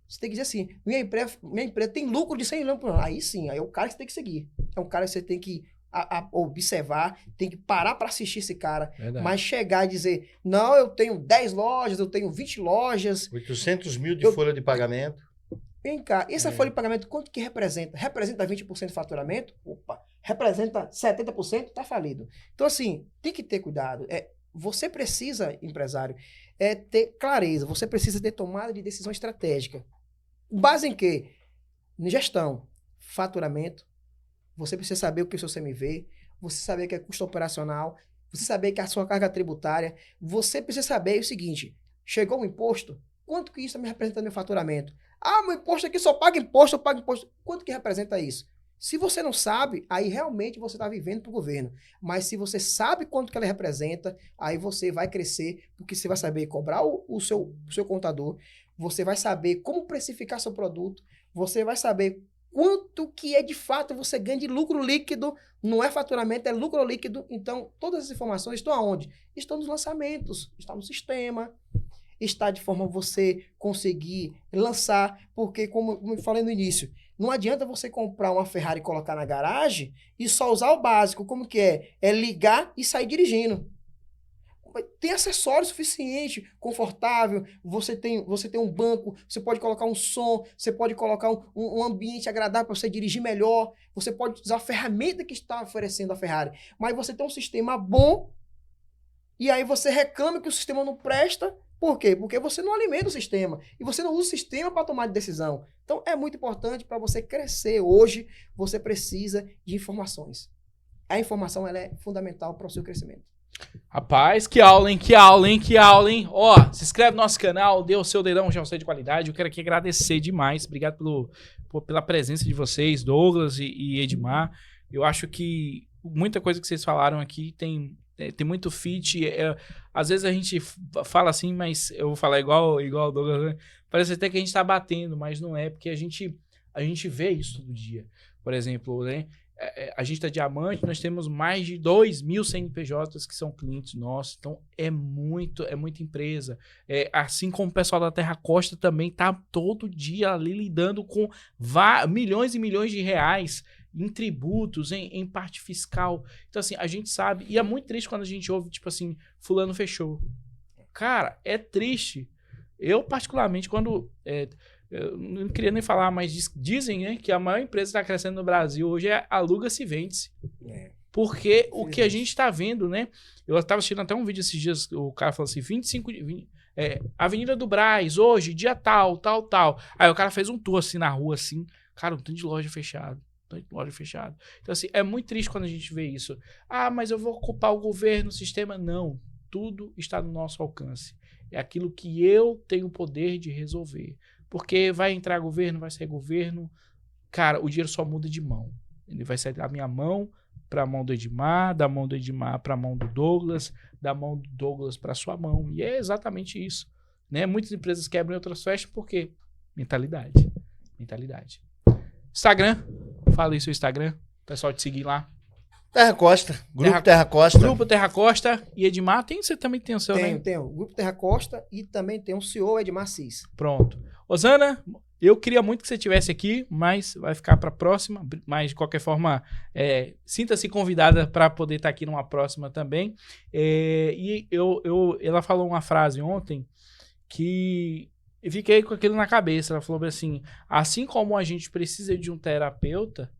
Você tem que dizer assim: minha empresa tem lucro de 100 milhões por ano. Aí sim, aí é o cara que você tem que seguir. É um cara que você tem que observar, tem que parar para assistir esse cara. Verdade. Mas chegar e dizer: não, eu tenho 10 lojas, eu tenho 20 lojas. 800 mil de folha de pagamento. Vem cá, essa folha de pagamento, quanto que representa? Representa 20% de faturamento? Opa, representa 70%? Tá falido. Então, assim, tem que ter cuidado. Você precisa, empresário, ter clareza, você precisa ter tomada de decisão estratégica. Base em quê? Em gestão, faturamento, você precisa saber o que é o seu CMV, você saber o que é custo operacional, você saber que é a sua carga tributária, você precisa saber o seguinte: chegou o imposto, quanto que isso está me representando no meu faturamento? Ah, meu imposto aqui só paga imposto, eu pago imposto. Quanto que representa isso? Se você não sabe, aí realmente você está vivendo para o governo. Mas se você sabe quanto que ela representa, aí você vai crescer, porque você vai saber cobrar o seu contador, você vai saber como precificar seu produto, você vai saber quanto que é de fato você ganha de lucro líquido, não é faturamento, é lucro líquido. Então, todas as informações estão aonde? Estão nos lançamentos, está no sistema, está de forma a você conseguir lançar, porque como eu falei no início, não adianta você comprar uma Ferrari e colocar na garagem e só usar o básico. Como que é? É ligar e sair dirigindo. Tem acessório suficiente, confortável, você tem um banco, você pode colocar um som, você pode colocar um ambiente agradável para você dirigir melhor, você pode usar a ferramenta que está oferecendo a Ferrari, mas você tem um sistema bom e aí você reclama que o sistema não presta. Por quê? Porque você não alimenta o sistema e você não usa o sistema para tomar decisão. Então é muito importante para você crescer hoje, você precisa de informações. A informação ela é fundamental para o seu crescimento. Rapaz, que aula, hein? Que aula, hein? Que aula, hein? Ó, se inscreve no nosso canal, dê o seu dedão já de qualidade. Eu quero aqui agradecer demais. Obrigado pela presença de vocês, Douglas e Edmar. Eu acho que muita coisa que vocês falaram aqui tem muito fit. Às vezes a gente fala assim, mas eu vou falar igual o Douglas, né? Parece até que a gente tá batendo, mas não é, porque a gente vê isso todo dia. Por exemplo, né? A gente tá Diamante, nós temos mais de 2.000 CNPJs que são clientes nossos, então é muita empresa. Assim como o pessoal da Terra Costa também tá todo dia ali lidando com milhões e milhões de reais em tributos, em parte fiscal. Então, assim, a gente sabe, e é muito triste quando a gente ouve, tipo assim, fulano fechou. Cara, é triste. Eu, particularmente, quando... eu não queria nem falar, mas dizem, né, que a maior empresa que está crescendo no Brasil hoje é Aluga-se Vende-se. Porque o que a gente está vendo, né? Eu estava assistindo até um vídeo esses dias, o cara falou assim, 20, Avenida do Brás, hoje, dia tal. Aí o cara fez um tour assim na rua, assim, cara, um tanto de loja fechada. Então, assim, é muito triste quando a gente vê isso. Ah, mas eu vou ocupar o governo, o sistema. Não, tudo está no nosso alcance. É aquilo que eu tenho o poder de resolver. Porque vai entrar governo, vai sair governo. Cara, o dinheiro só muda de mão. Ele vai sair da minha mão para a mão do Edmar, da mão do Edmar para a mão do Douglas, da mão do Douglas para a sua mão. E é exatamente isso. Né? Muitas empresas quebram e outras fecham porque mentalidade. Instagram. Fala aí seu Instagram. O pessoal te seguir lá. Terra Costa. Grupo Terra Costa. Grupo Terra Costa e Edmar. Você também tem o seu, né? Tenho. Grupo Terra Costa e também tem o CEO Edmar Cis. Pronto. Osana, eu queria muito que você estivesse aqui, mas vai ficar para a próxima. Mas, de qualquer forma, sinta-se convidada para poder estar aqui numa próxima também. E ela falou uma frase ontem que eu fiquei com aquilo na cabeça. Ela falou assim como a gente precisa de um terapeuta,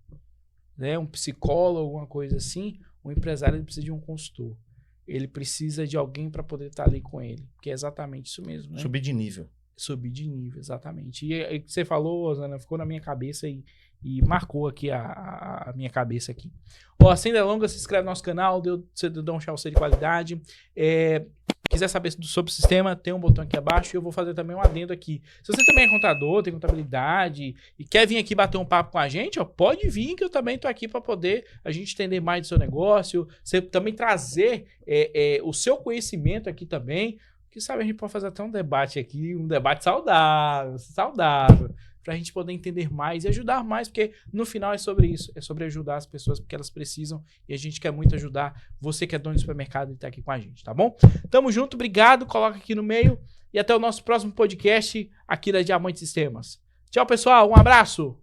né, um psicólogo, alguma coisa assim, o empresário ele precisa de um consultor. Ele precisa de alguém para poder estar ali com ele. Que é exatamente isso mesmo. Né? Subir de nível, exatamente. E o que você falou, Osana, ficou na minha cabeça e marcou aqui a minha cabeça aqui. Ó, sem delongas, se inscreve no nosso canal, dê um chaucer de qualidade. Quiser saber sobre o sistema, tem um botão aqui abaixo e eu vou fazer também um adendo aqui. Se você também é contador, tem contabilidade e quer vir aqui bater um papo com a gente, ó, pode vir que eu também tô aqui para poder a gente entender mais do seu negócio, você também trazer o seu conhecimento aqui também. Que sabe, a gente pode fazer até um debate aqui, um debate saudável, pra gente poder entender mais e ajudar mais, porque no final é sobre isso, é sobre ajudar as pessoas porque elas precisam e a gente quer muito ajudar você que é dono do supermercado e tá aqui com a gente, tá bom? Tamo junto, obrigado, coloca aqui no meio e até o nosso próximo podcast aqui da Diamante Sistemas. Tchau, pessoal, um abraço!